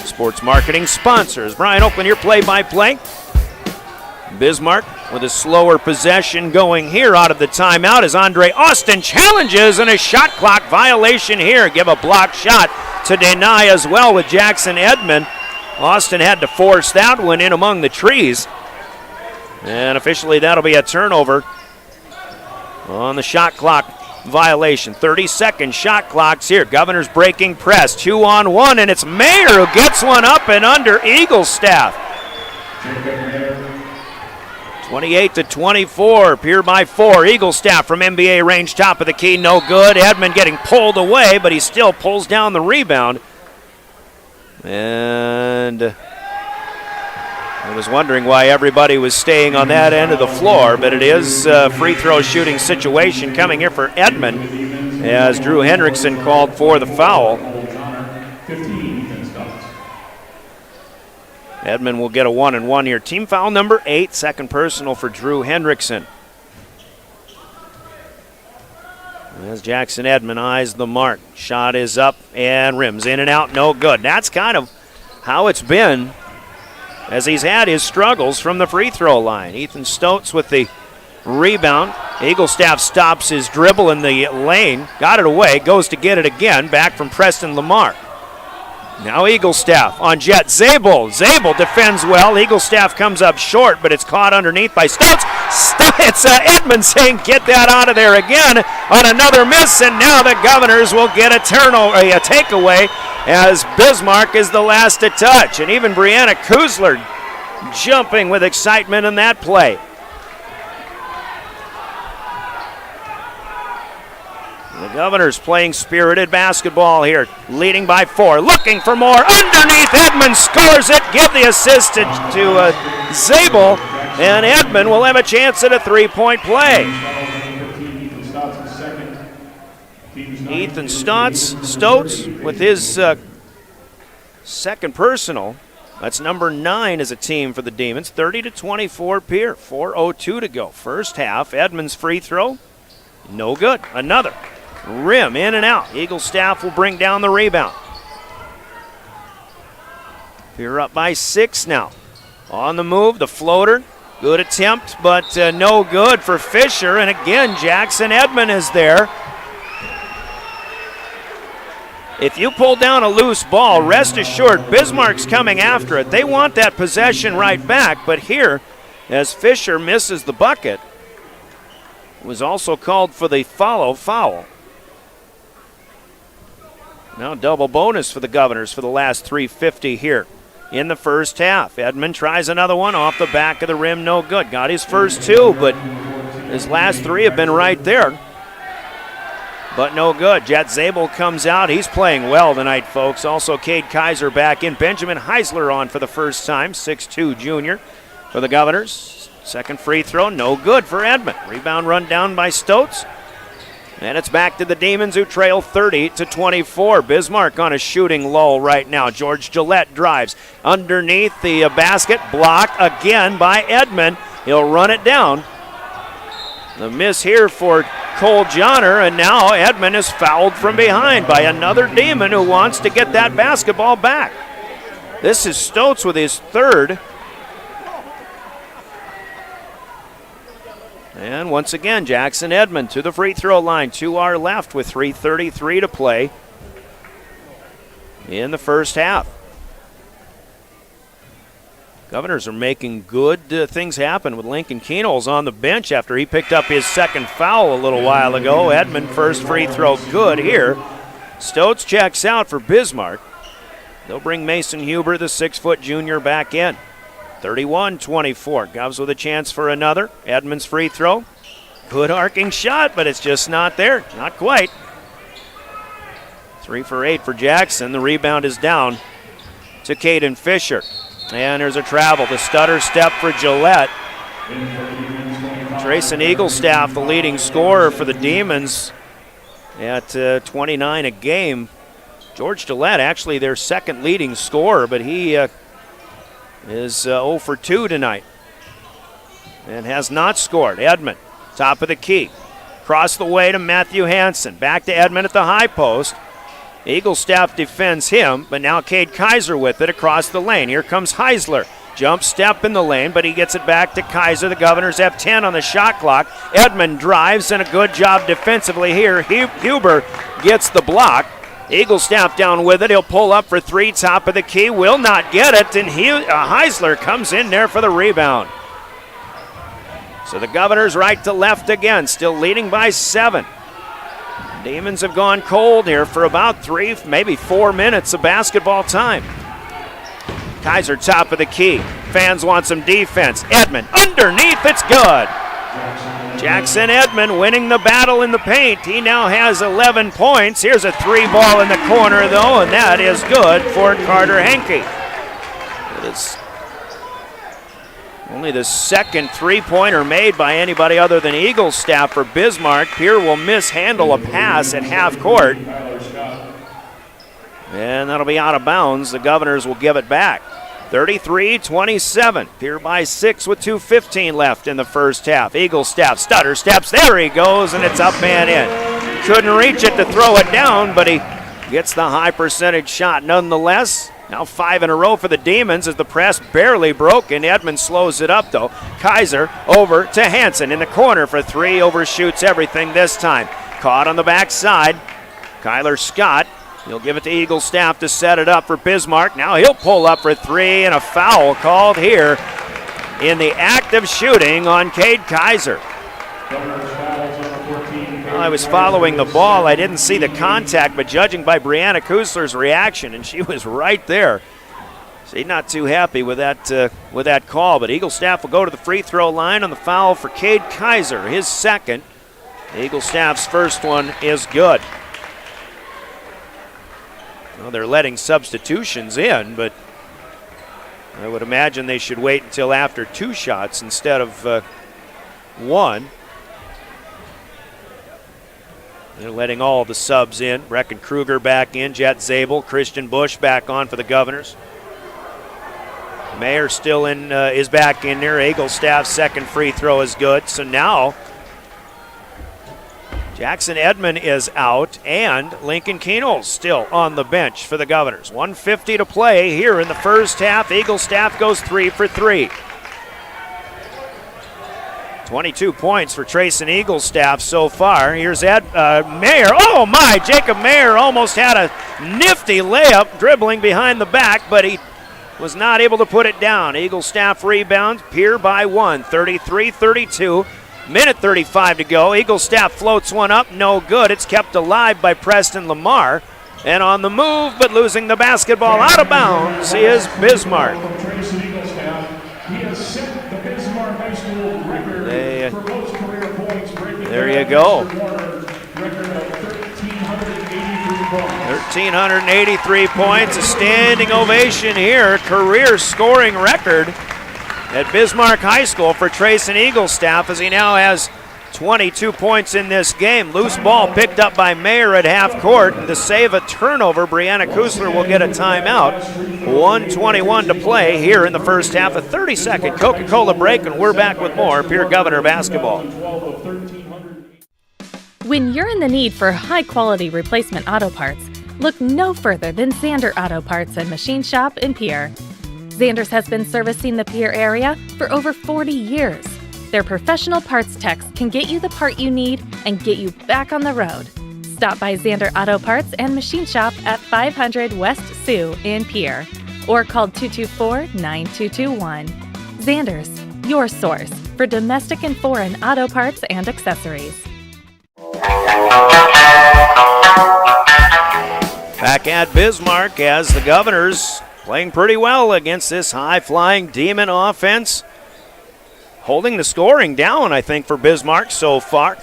Sports marketing sponsors. Brian Oakland, your play-by-play. Bismarck with a slower possession going here out of the timeout as Andre Austin challenges, and a shot clock violation here. Give a block shot to deny as well with Jackson Edmond. Austin had to force that one in among the trees. And officially that'll be a turnover on the shot clock violation. 30-second shot clocks here. Governors breaking press. 2-on-1, and it's Mayer who gets one up and under Eaglestaff. 28-24, Pierre by 4. Eaglestaff from NBA range, top of the key, no good. Edmond getting pulled away, but he still pulls down the rebound. And I was wondering why everybody was staying on that end of the floor, but it is a free throw shooting situation coming here for Edmond as Drew Hendrickson called for the foul. Edmond will get a 1-and-1 here. Team foul number 8, second personal for Drew Hendrickson. As Jackson Edmond eyes the mark. Shot is up and rims in and out, no good. That's kind of how it's been as he's had his struggles from the free throw line. Ethan Stotz with the rebound. Eaglestaff stops his dribble in the lane. Got it away, goes to get it again. Back from Preston Lamar. Now Eaglestaff on Jet Zabel. Zabel defends well. Eaglestaff comes up short, but it's caught underneath by Stotz. It's Edmond saying, get that out of there again on another miss, and now the Governors will get a turnover, a takeaway, as Bismarck is the last to touch. And even Brianna Kuzler jumping with excitement in that play. The Governors playing spirited basketball here, leading by 4, looking for more. Underneath, Edmond scores it. Give the assist to Zabel, and Edmond will have a chance at a three-point play. Ethan Stotts with his second personal. That's number 9 as a team for the Demons. 30-24 Pierre. 4:02 to go. First half. Edmonds free throw. No good. Another. Rim in and out. Eagle staff will bring down the rebound. Pierre up by 6 now. On the move, the floater. Good attempt, but no good for Fisher. And again, Jackson Edmond is there. If you pull down a loose ball, rest assured Bismarck's coming after it. They want that possession right back, but here, as Fisher misses the bucket, was also called for the foul. Now double bonus for the Governors for the last 3:50 here in the first half. Edmond tries another one off the back of the rim, no good. Got his first 2, but his last 3 have been right there. But no good. Jet Zabel comes out. He's playing well tonight, folks. Also, Cade Kaiser back in. Benjamin Heisler on for the first time, 6'2 junior for the Governors. Second free throw, no good for Edmond. Rebound run down by Stotts. And it's back to the Demons, who trail 30-24. Bismarck on a shooting lull right now. George Gillette drives underneath the basket. Blocked again by Edmond. He'll run it down. The miss here for Cole Johnner, and now Edmond is fouled from behind by another Demon who wants to get that basketball back. This is Stotts with his third. And once again, Jackson Edmond to the free throw line. To our left with 3:33 to play in the first half. Governors are making good things happen with Lincoln Kenols on the bench after he picked up his second foul a little while ago. Edmond first free throw good here. Stotts checks out for Bismarck. They'll bring Mason Huber, the 6-foot junior, back in. 31-24. Govs with a chance for another. Edmonds free throw. Good arcing shot, but it's just not there. Not quite. 3 for 8 for Jackson. The rebound is down to Caden Fisher. And there's a travel. The stutter step for Gillette. Trayson Eaglestaff, the leading scorer for the Demons at 29 a game. George Gillette, actually their second leading scorer, but he is 0 for 2 tonight and has not scored. Edmond, top of the key. Cross the way to Matthew Hansen. Back to Edmond at the high post. Eaglestaff defends him, but now Cade Kaiser with it across the lane. Here comes Heisler. Jump step in the lane, but he gets it back to Kaiser. The Governors have 10 on the shot clock. Edmond drives, and a good job defensively here. Huber gets the block. Eaglestaff down with it. He'll pull up for 3, top of the key. Will not get it, and Heisler comes in there for the rebound. So the Governors right to left again, still leading by 7. Demons have gone cold here for about 3, maybe 4 minutes of basketball time. Kaiser top of the key. Fans want some defense. Edmond underneath, it's good. Jackson Edmond winning the battle in the paint. He now has 11 points. Here's a 3 ball in the corner though, and that is good for Carter Henke. It is only the second 3-pointer made by anybody other than Eaglestaff for Bismarck. Pierre will mishandle a pass at half court. And that'll be out of bounds. The Governors will give it back. 33-27. Pierre by 6 with 2:15 left in the first half. Eaglestaff stutter steps. There he goes, and it's up and in. Couldn't reach it to throw it down, but he gets the high percentage shot nonetheless. Now 5 in a row for the Demons as the press barely broken. Edmond slows it up though. Kaiser over to Hansen in the corner for 3. Overshoots everything this time. Caught on the backside. Kyler Scott. He'll give it to Eaglestaff to set it up for Bismarck. Now he'll pull up for 3, and a foul called here in the act of shooting on Cade Kaiser. Well, I was following the ball. I didn't see the contact, but judging by Brianna Kusler's reaction, and she was right there, she's not too happy with that call. But Eaglestaff will go to the free throw line on the foul for Cade Kaiser, his second. Eagle Staff's first one is good. Well, they're letting substitutions in, but I would imagine they should wait until after 2 shots instead of 1. They're letting all the subs in. Brecken Kruger back in, Jet Zabel, Christian Busch back on for the Governors. Mayer still in, is back in there. Eaglestaff's second free throw is good. So now Jackson Edmond is out, and Lincoln Keenholz still on the bench for the Governors. 1:50 to play here in the first half. Eaglestaff goes 3 for 3. 22 points for Trayson Eaglestaff so far. Here's Mayer. Oh my, Jacob Mayer almost had a nifty layup dribbling behind the back, but he was not able to put it down. Eaglestaff rebounds, Pierre by 1, 33-32. Minute 35 to go. Eaglestaff floats one up, no good. It's kept alive by Preston Lamar. And on the move, but losing the basketball out of bounds, is Bismarck. There you go. 1,383 points, a standing ovation here. Career scoring record at Bismarck High School for Trayson Eaglestaff, as he now has 22 points in this game. Loose ball picked up by Mayer at half court. And to save a turnover, Brianna Kusler will get a timeout. 1:21 to play here in the first half. A 30-second Coca-Cola break, and we're back with more Pierre Governor basketball. When you're in the need for high-quality replacement auto parts, look no further than Zander Auto Parts and Machine Shop in Pierre. Zander's has been servicing the Pierre area for over 40 years. Their professional parts techs can get you the part you need and get you back on the road. Stop by Zander Auto Parts and Machine Shop at 500 West Sioux in Pierre or call 224-9221. Zander's, your source for domestic and foreign auto parts and accessories. Back at Bismarck as the Governors playing pretty well against this high-flying Demon offense. Holding the scoring down, I think, for Bismarck so far.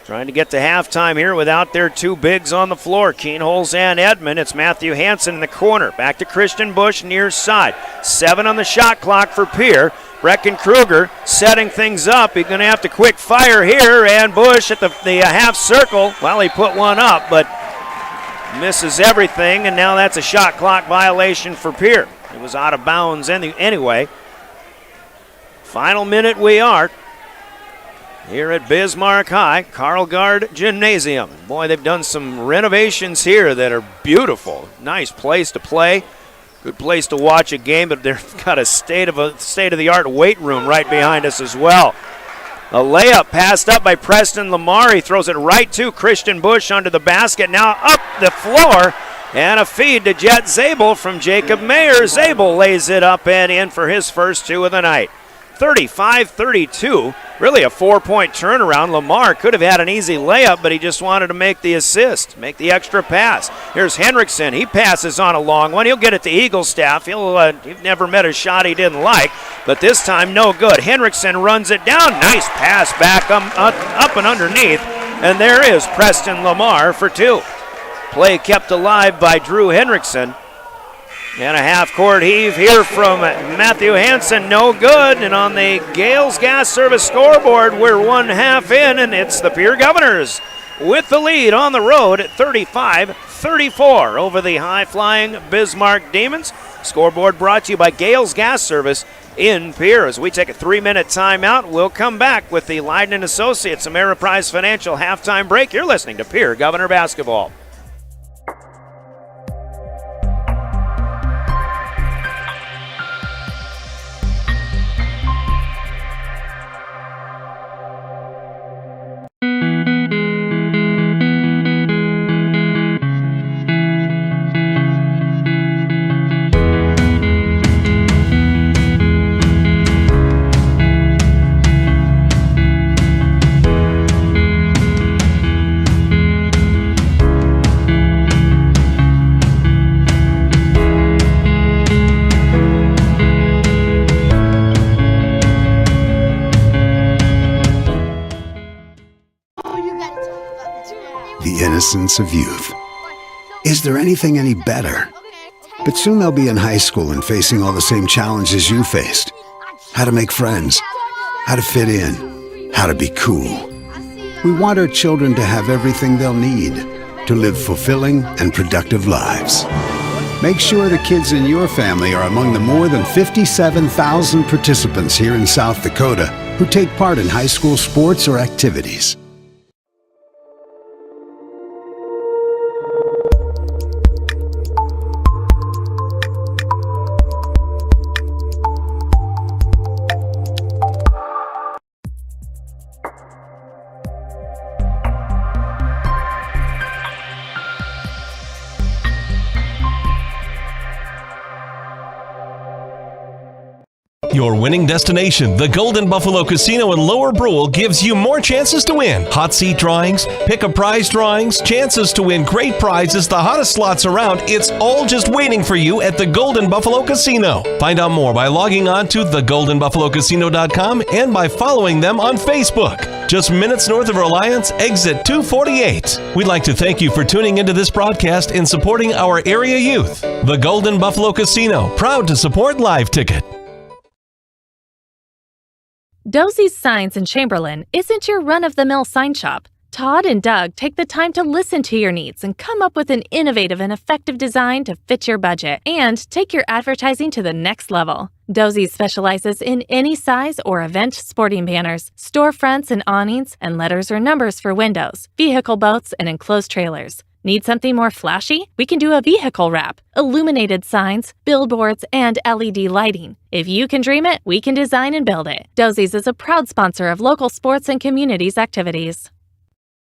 Trying to get to halftime here without their 2 bigs on the floor, Keenholz and Edmond. It's Matthew Hansen in the corner. Back to Christian Busch near side. 7 on the shot clock for Pierre. Brecken Kruger setting things up. He's going to have to quick fire here, and Busch at the half circle. Well, he put one up, but misses everything, and now that's a shot clock violation for Pierre. It was out of bounds anyway. Final minute we are here at Bismarck High, Carl Gard Gymnasium. Boy, they've done some renovations here that are beautiful. Nice place to play. Good place to watch a game, but they've got a state-of-the-art weight room right behind us as well. A layup passed up by Preston Lamar. He throws it right to Christian Busch under the basket. Now up the floor, and a feed to Jet Zabel from Jacob Mayer. Zabel lays it up and in for his first 2 of the night. 35-32, really a 4-point turnaround. Lamar could have had an easy layup, but he just wanted to make the assist, make the extra pass. Here's Henriksen. He passes on a long one. He'll get it to Eaglestaff. He've never met a shot he didn't like, but this time no good. Henriksen runs it down. Nice pass back up and underneath, and there is Preston Lamar for 2. Play kept alive by Drew Henriksen. And a half-court heave here from Matthew Hansen, no good. And on the Gales Gas Service scoreboard, we're 1 half in, and it's the Pierre Governors with the lead on the road at 35-34 over the high-flying Bismarck Demons. Scoreboard brought to you by Gales Gas Service in Pierre. As we take a 3-minute timeout, we'll come back with the Leiden & Associates Ameriprise Financial halftime break. You're listening to Pierre Governor Basketball. innocence of youth. Is there anything any better? But soon they'll be in high school and facing all the same challenges you faced. How to make friends, how to fit in, how to be cool. We want our children to have everything they'll need to live fulfilling and productive lives. Make sure the kids in your family are among the more than 57,000 participants here in South Dakota who take part in high school sports or activities. Your winning destination, the Golden Buffalo Casino in Lower Brule, gives you more chances to win. Hot seat drawings, pick a prize drawings, chances to win great prizes, the hottest slots around. It's all just waiting for you at the Golden Buffalo Casino. Find out more by logging on to thegoldenbuffalocasino.com and by following them on Facebook. Just minutes north of Reliance, exit 248. We'd like to thank you for tuning into this broadcast and supporting our area youth. The Golden Buffalo Casino, proud to support Live Ticket. Dosey's Signs in Chamberlain isn't your run-of-the-mill sign shop. Todd and Doug take the time to listen to your needs and come up with an innovative and effective design to fit your budget and take your advertising to the next level. Dosey's specializes in any size or event sporting banners, storefronts and awnings, and letters or numbers for windows, vehicle boats, and enclosed trailers. Need something more flashy? We can do a vehicle wrap, illuminated signs, billboards, and LED lighting. If you can dream it, we can design and build it. Dosey's is a proud sponsor of local sports and communities activities.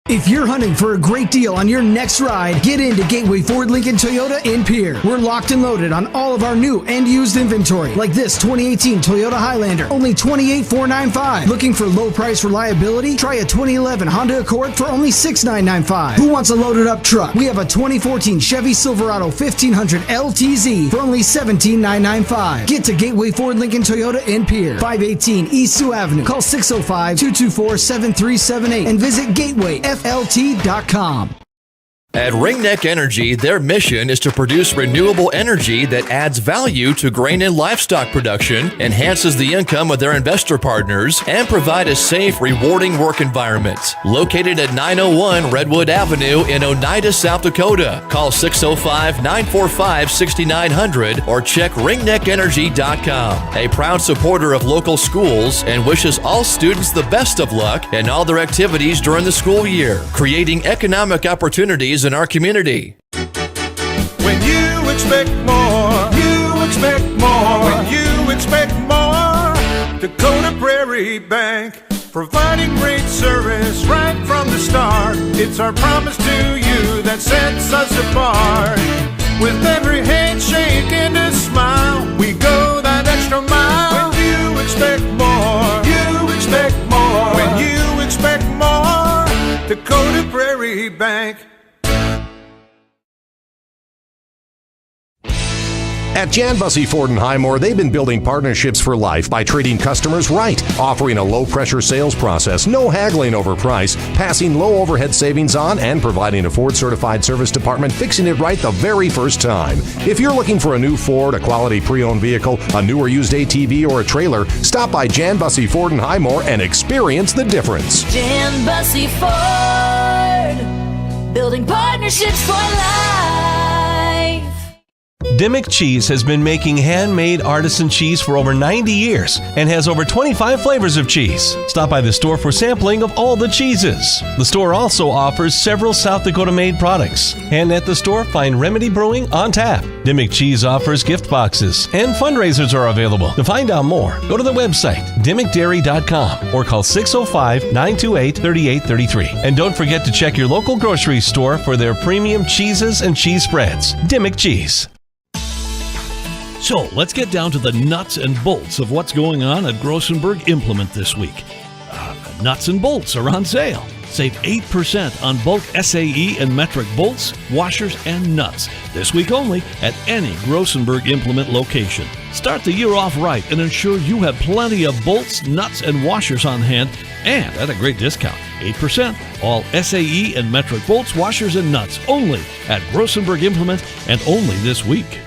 If you're hunting for a great deal on your next ride, get into Gateway Ford Lincoln Toyota in Pierre. We're locked and loaded on all of our new and used inventory, like this 2018 Toyota Highlander, only $28,495. Looking for low price reliability? Try a 2011 Honda Accord for only $6,995. Who wants a loaded up truck? We have a 2014 Chevy Silverado 1500 LTZ for only $17,995. Get to Gateway Ford Lincoln Toyota in Pierre, 518 East Sioux Avenue. Call 605-224-7378 and visit GatewayFLT.com. At Ringneck Energy, their mission is to produce renewable energy that adds value to grain and livestock production, enhances the income of their investor partners, and provide a safe, rewarding work environment. Located at 901 Redwood Avenue in Oneida, South Dakota. Call 605-945-6900 or check ringneckenergy.com. A proud supporter of local schools and wishes all students the best of luck in all their activities during the school year, creating economic opportunities in our community. When you expect more, you expect more. When you expect more, Dakota Prairie Bank, providing great service right from the start. It's our promise to you that sets us apart. With every handshake and a smile, we go that extra mile. When you expect more, you expect more. When you expect more, Dakota Prairie Bank. At Jan Bussey Ford & Highmore, they've been building partnerships for life by treating customers right, offering a low-pressure sales process, no haggling over price, passing low overhead savings on, and providing a Ford-certified service department fixing it right the very first time. If you're looking for a new Ford, a quality pre-owned vehicle, a new or used ATV, or a trailer, stop by Jan Bussey Ford & Highmore and experience the difference. Jan Bussey Ford, building partnerships for life. Dimmick Cheese has been making handmade artisan cheese for over 90 years and has over 25 flavors of cheese. Stop by the store for sampling of all the cheeses. The store also offers several South Dakota-made products. And at the store, find Remedy Brewing on tap. Dimmick Cheese offers gift boxes, and fundraisers are available. To find out more, go to the website, dimmickdairy.com, or call 605-928-3833. And don't forget to check your local grocery store for their premium cheeses and cheese spreads. Dimmick Cheese. So let's get down to the nuts and bolts of what's going on at Grossenberg Implement this week. Nuts and bolts are on sale. Save 8% on bulk SAE and metric bolts, washers, and nuts. This week only at any Grossenberg Implement location. Start the year off right and ensure you have plenty of bolts, nuts, and washers on hand, and at a great discount. 8% all SAE and metric bolts, washers, and nuts only at Grossenberg Implement, and only this week.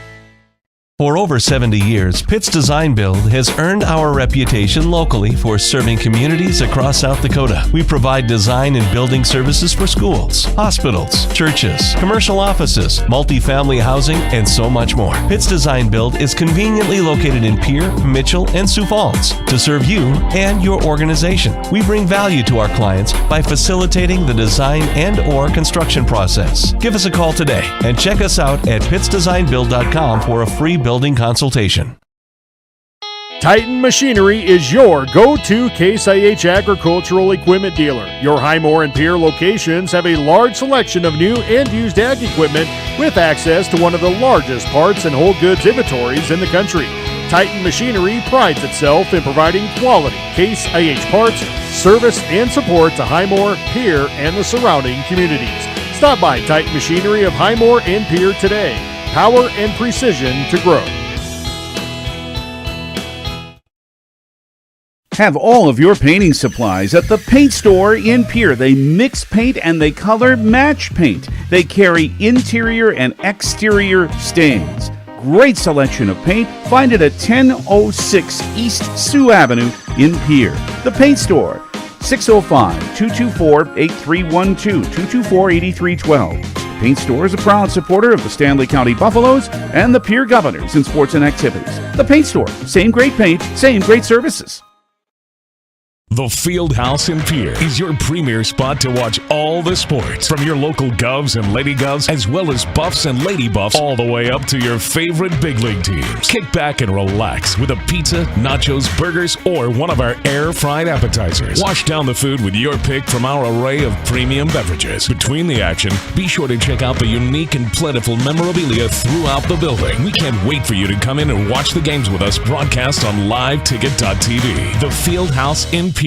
For over 70 years, Pitt's Design Build has earned our reputation locally for serving communities across South Dakota. We provide design and building services for schools, hospitals, churches, commercial offices, multifamily housing, and so much more. Pitt's Design Build is conveniently located in Pierre, Mitchell, and Sioux Falls to serve you and your organization. We bring value to our clients by facilitating the design and/or construction process. Give us a call today and check us out at pittsdesignbuild.com for a free building consultation. Titan Machinery is your go-to Case IH agricultural equipment dealer. Your Highmore and Pierre locations have a large selection of new and used ag equipment with access to one of the largest parts and whole goods inventories in the country. Titan Machinery prides itself in providing quality Case IH parts, service, and support to Highmore, Pierre, and the surrounding communities. Stop by Titan Machinery of Highmore and Pierre today. Power and precision to grow. Have all of your painting supplies at the paint store in Pierre. They mix paint and they color match paint. They carry interior and exterior stains. Great selection of paint. Find it at 1006 East Sioux Avenue in Pierre. The Paint Store, 605-224-8312, 224-8312. Paint Store is a proud supporter of the Stanley County Buffaloes and the Pierre Governors in sports and activities. The Paint Store, same great paint, same great services. The Field House in Pierre is your premier spot to watch all the sports, from your local Govs and Lady Govs, as well as Buffs and Lady Buffs, all the way up to your favorite big league teams. Kick back and relax with a pizza, nachos, burgers, or one of our air-fried appetizers. Wash down the food with your pick from our array of premium beverages. Between the action, be sure to check out the unique and plentiful memorabilia throughout the building. We can't wait for you to come in and watch the games with us broadcast on liveticket.tv. The Field House in Pierre.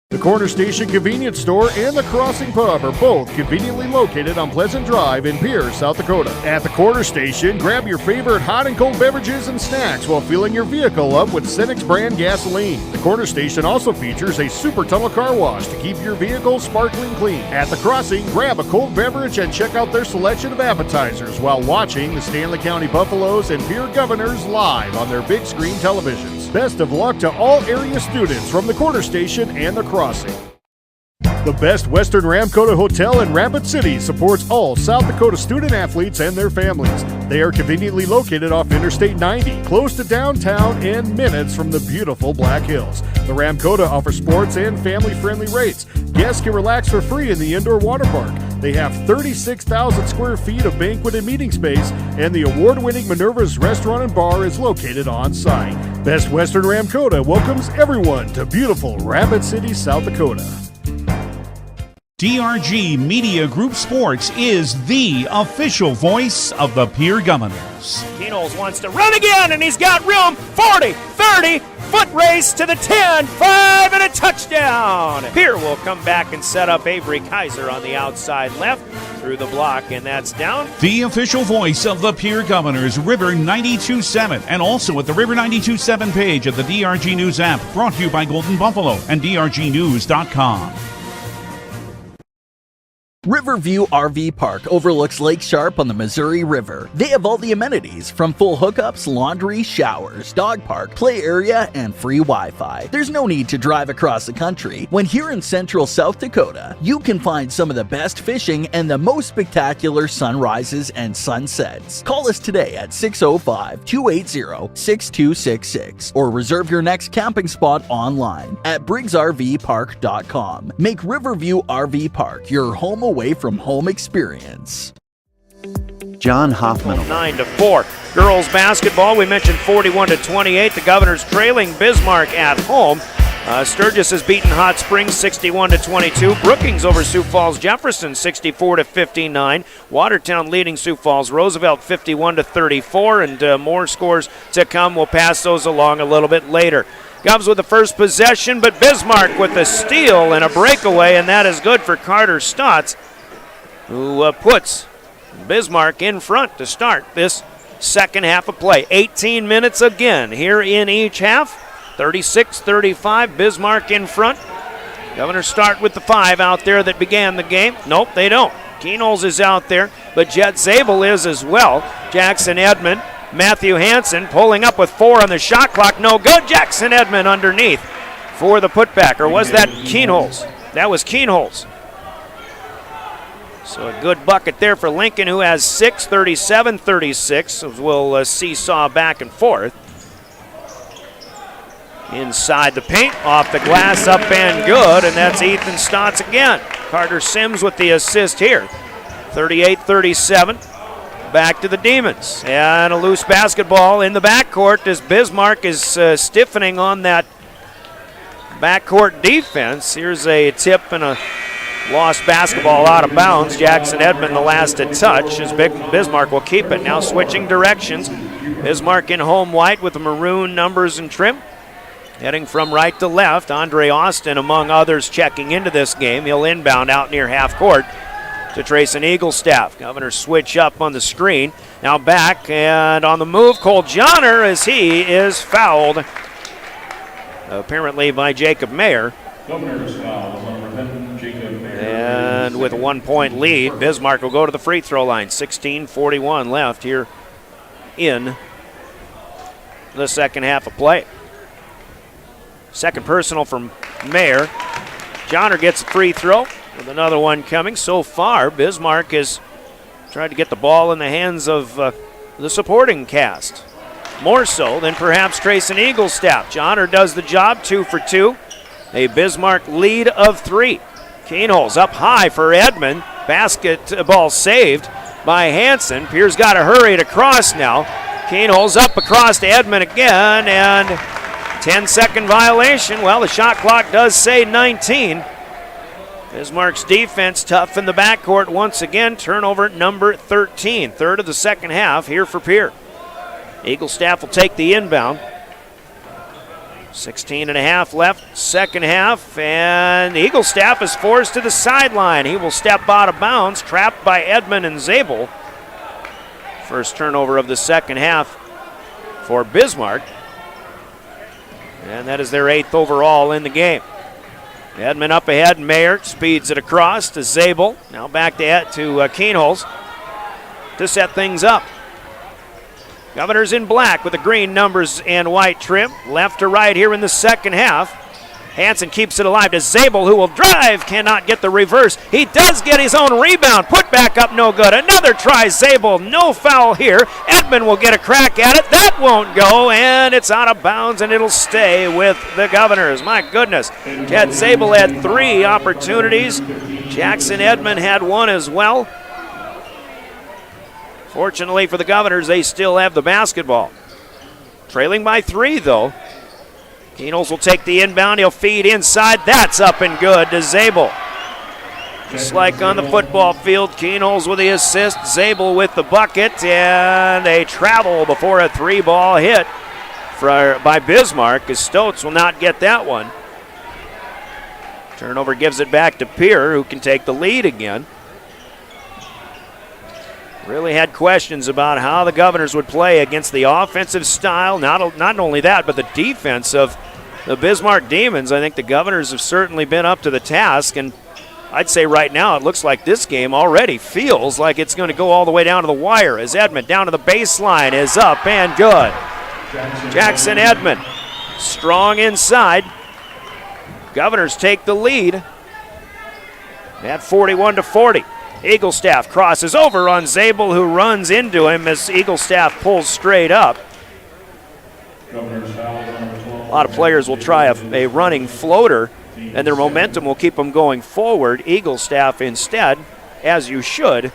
The Corner Station Convenience Store and the Crossing Pub are both conveniently located on Pleasant Drive in Pierre, South Dakota. At the Corner Station, grab your favorite hot and cold beverages and snacks while filling your vehicle up with Cenex brand gasoline. The Corner Station also features a super tunnel car wash to keep your vehicle sparkling clean. At the Crossing, grab a cold beverage and check out their selection of appetizers while watching the Stanley County Buffaloes and Pierre Governors live on their big screen televisions. Best of luck to all area students from the Corner Station and the Crossing. The Best Western Ramkota Hotel in Rapid City supports all South Dakota student athletes and their families. They are conveniently located off Interstate 90, close to downtown and minutes from the beautiful Black Hills. The Ramkota offers sports and family-friendly rates. Guests can relax for free in the indoor water park. They have 36,000 square feet of banquet and meeting space, and the award-winning Minerva's Restaurant and Bar is located on site. Best Western Ramkota welcomes everyone to beautiful Rapid City, South Dakota. DRG Media Group Sports is the official voice of the Pierre Governors. Kenols wants to run again, and he's got room. 40, 30, foot race to the 10, 5, and a touchdown. Pierre will come back and set up Avery Kaiser on the outside left through the block, and that's down. The official voice of the Pierre Governors, River 92.7, and also at the River 92.7 page of the DRG News app, brought to you by Golden Buffalo and DRGnews.com. Riverview RV Park overlooks Lake Sharp on the Missouri River. They have all the amenities from full hookups, laundry, showers, dog park, play area, and free Wi-Fi. There's no need to drive across the country. When here in central South Dakota, you can find some of the best fishing and the most spectacular sunrises and sunsets. Call us today at 605-280-6266 or reserve your next camping spot online at briggsrvpark.com. Make Riverview RV Park your home away from home experience. John Hoffman. 9-4. Girls basketball, we mentioned 41-28. The Governors trailing Bismarck at home. Sturgis has beaten Hot Springs 61-22. Brookings over Sioux Falls Jefferson 64-59. Watertown leading Sioux Falls Roosevelt 51-34, and more scores to come. We'll pass those along a little bit later. Govs with the first possession, but Bismarck with the steal and a breakaway, and that is good for Carter Stotts, who puts Bismarck in front to start this second half of play. 18 minutes again here in each half. 36-35, Bismarck in front. Governors start with the 5 out there that began the game. Nope, they don't. Keenholz is out there, but Jet Zabel is as well. Jackson Edmond, Matthew Hansen pulling up with 4 on the shot clock. No good. Jackson Edmond underneath for the putback. Or was that Keenholz? That was Keenholz. So a good bucket there for Lincoln, who has 6, 37-36. As we'll seesaw back and forth. Inside the paint, off the glass, up and good, and that's Ethan Stotts again. Carter Sims with the assist here. 38-37. Back to the Demons. And a loose basketball in the backcourt as Bismarck is stiffening on that backcourt defense. Here's a tip and a lost basketball out of bounds. Jackson Edmond the last to touch as Bismarck will keep it. Now switching directions. Bismarck in home white with the maroon numbers and trim. Heading from right to left, Andre Austin, among others, checking into this game. He'll inbound out near half court to Trayson Eaglestaff. Governors switch up on the screen. Now back and on the move, Cole Johnner as he is fouled, apparently by Jacob Mayer. Governors foul, number 10, Jacob Mayer. And with a 1-point lead, Bismarck will go to the free throw line. 16:41 left here in the second half of play. Second personal from Mayer. Johnner gets a free throw with another one coming. So far, Bismarck has tried to get the ball in the hands of the supporting cast. More so than perhaps Trayson Eaglestaff. Johnner does the job, 2 for 2. A Bismarck lead of 3. Keenholz up high for Edmond. Basketball saved by Hansen. Pierre's got to hurry it across now. Keenholz up across to Edmond again, and 10-second violation. Well, the shot clock does say 19. Bismarck's defense tough in the backcourt once again. Turnover number 13. Third of the second half here for Pierre. Eaglestaff will take the inbound. 16.5 left, second half, and Eaglestaff is forced to the sideline. He will step out of bounds, trapped by Edmond and Zabel. First turnover of the second half for Bismarck. And that is their 8th overall in the game. Edmond up ahead, Mayer speeds it across to Zabel. Now back to Keenholz to set things up. Governors in black with the green numbers and white trim. Left to right here in the second half. Hansen keeps it alive to Zabel, who will drive, cannot get the reverse. He does get his own rebound. Put back up, no good. Another try, Zabel, no foul here. Edmond will get a crack at it. That won't go, and it's out of bounds, and it'll stay with the Governors. My goodness. Ted Zabel had 3 opportunities. Jackson Edmond had 1 as well. Fortunately for the Governors, they still have the basketball. Trailing by 3, though. Keenholz will take the inbound. He'll feed inside. That's up and good to Zabel. Just like on the football field, Keenholz with the assist, Zabel with the bucket, and a travel before a 3-ball hit by Bismarck, as Stotts will not get that one. Turnover gives it back to Pierre, who can take the lead again. Really had questions about how the Governors would play against the offensive style, not only that, but the defense of the Bismarck Demons. I think the Governors have certainly been up to the task, and I'd say right now it looks like this game already feels like it's going to go all the way down to the wire as Edmond down to the baseline is up and good. Jackson Edmond strong inside. Governors take the lead at 41-40. Eaglestaff crosses over on Zabel, who runs into him as Eaglestaff pulls straight up. A lot of players will try a running floater, and their momentum will keep them going forward. Eaglestaff instead, as you should,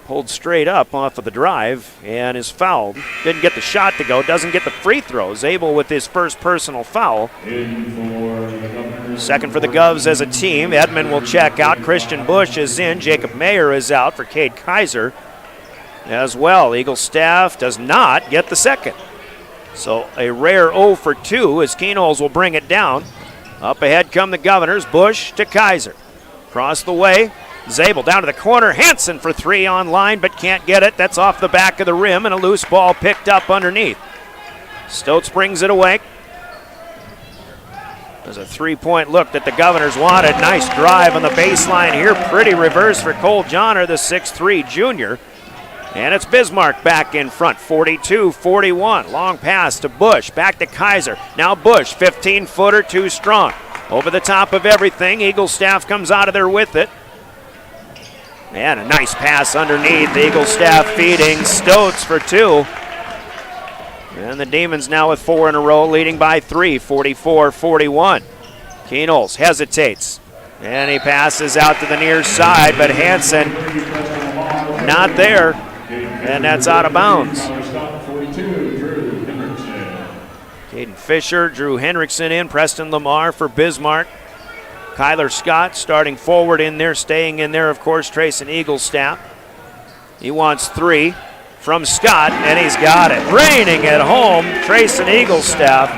pulled straight up off of the drive and is fouled. Didn't get the shot to go, doesn't get the free throw. Zabel with his first personal foul. Second for the Govs as a team. Edmond will check out. Christian Bush is in. Jacob Mayer is out for Cade Kaiser as well. Eaglestaff does not get the second. So a rare 0 for 2 as Keenholz will bring it down. Up ahead come the Governors. Bush to Kaiser. Across the way, Zabel down to the corner. Hansen for 3 on line, but can't get it. That's off the back of the rim, and a loose ball picked up underneath. Stotz brings it away. There's a 3-point look that the Governors wanted. Nice drive on the baseline here. Pretty reverse for Cole Johnner, the 6'3 junior. And it's Bismarck back in front, 42-41. Long pass to Bush, back to Kaiser. Now Bush, 15-footer, too strong. Over the top of everything, Eagle staff comes out of there with it. And a nice pass underneath. The Eagle staff feeding Stotz for 2. And the Demons now with 4 in a row, leading by 3, 44-41. Keenholz hesitates, and he passes out to the near side, but Hansen not there, and that's out of bounds. Caden Fisher, Drew Hendrickson in, Preston Lamar for Bismarck. Kyler Scott starting forward in there, staying in there, of course, Trayson Eaglestaff. He wants 3. From Scott, and he's got it. Raining at home, Trayson Eaglestaff.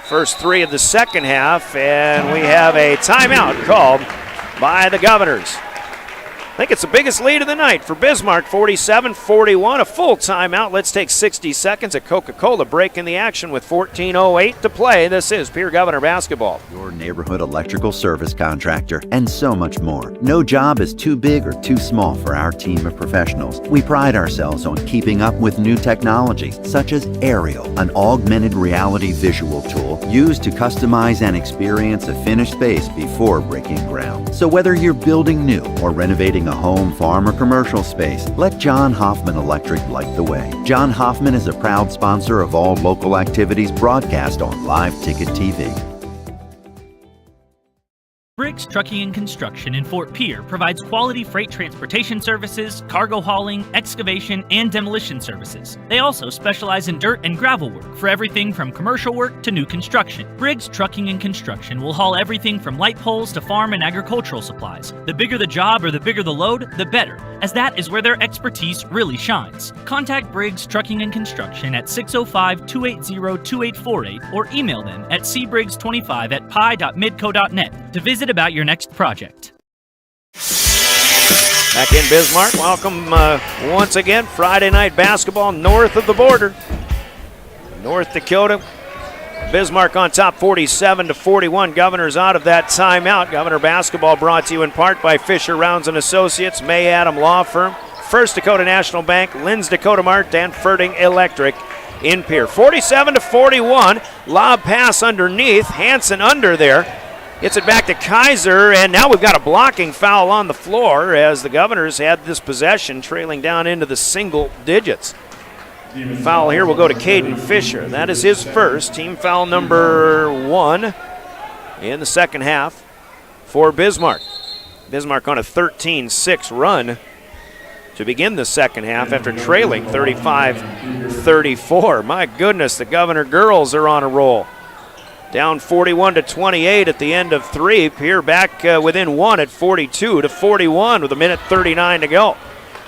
First 3 of the second half, and we have a timeout called by the Governors. I think it's the biggest lead of the night for Bismarck, 47-41, a full timeout. Let's take 60 seconds at Coca-Cola, breaking the action with 14:08 to play. This is Pierre Governor basketball. Your neighborhood electrical service contractor, and so much more. No job is too big or too small for our team of professionals. We pride ourselves on keeping up with new technologies, such as Aerial, an augmented reality visual tool used to customize and experience a finished space before breaking ground. So whether you're building new or renovating a home, farm, or commercial space, let John Hoffman Electric light the way. John Hoffman is a proud sponsor of all local activities broadcast on Live Ticket TV. Briggs Trucking and Construction in Fort Pierre provides quality freight transportation services, cargo hauling, excavation, and demolition services. They also specialize in dirt and gravel work for everything from commercial work to new construction. Briggs Trucking and Construction will haul everything from light poles to farm and agricultural supplies. The bigger the job or the bigger the load, the better, as that is where their expertise really shines. Contact Briggs Trucking and Construction at 605-280-2848 or email them at cbriggs25@pi.midco.net to visit about your next project. Back in Bismarck, welcome once again. Friday night basketball north of the border. North Dakota, Bismarck on top 47-41. Governors out of that timeout. Governor basketball brought to you in part by Fisher Rounds and Associates, May Adam Law Firm, First Dakota National Bank, Lynn's Dakota Mart, and Ferding Electric in Pierre. 47-41. Lob pass underneath. Hansen under there. Gets it back to Kaiser, and now we've got a blocking foul on the floor as the Governors had this possession trailing down into the single digits. Foul here will go to Caden Fisher. That is his first, team foul number 1 in the second half for Bismarck. Bismarck on a 13-6 run to begin the second half after trailing 35-34. My goodness, the Governor girls are on a roll. Down 41-28 at the end of 3. Pierre back within 1 at 42-41 with a minute 39 to go.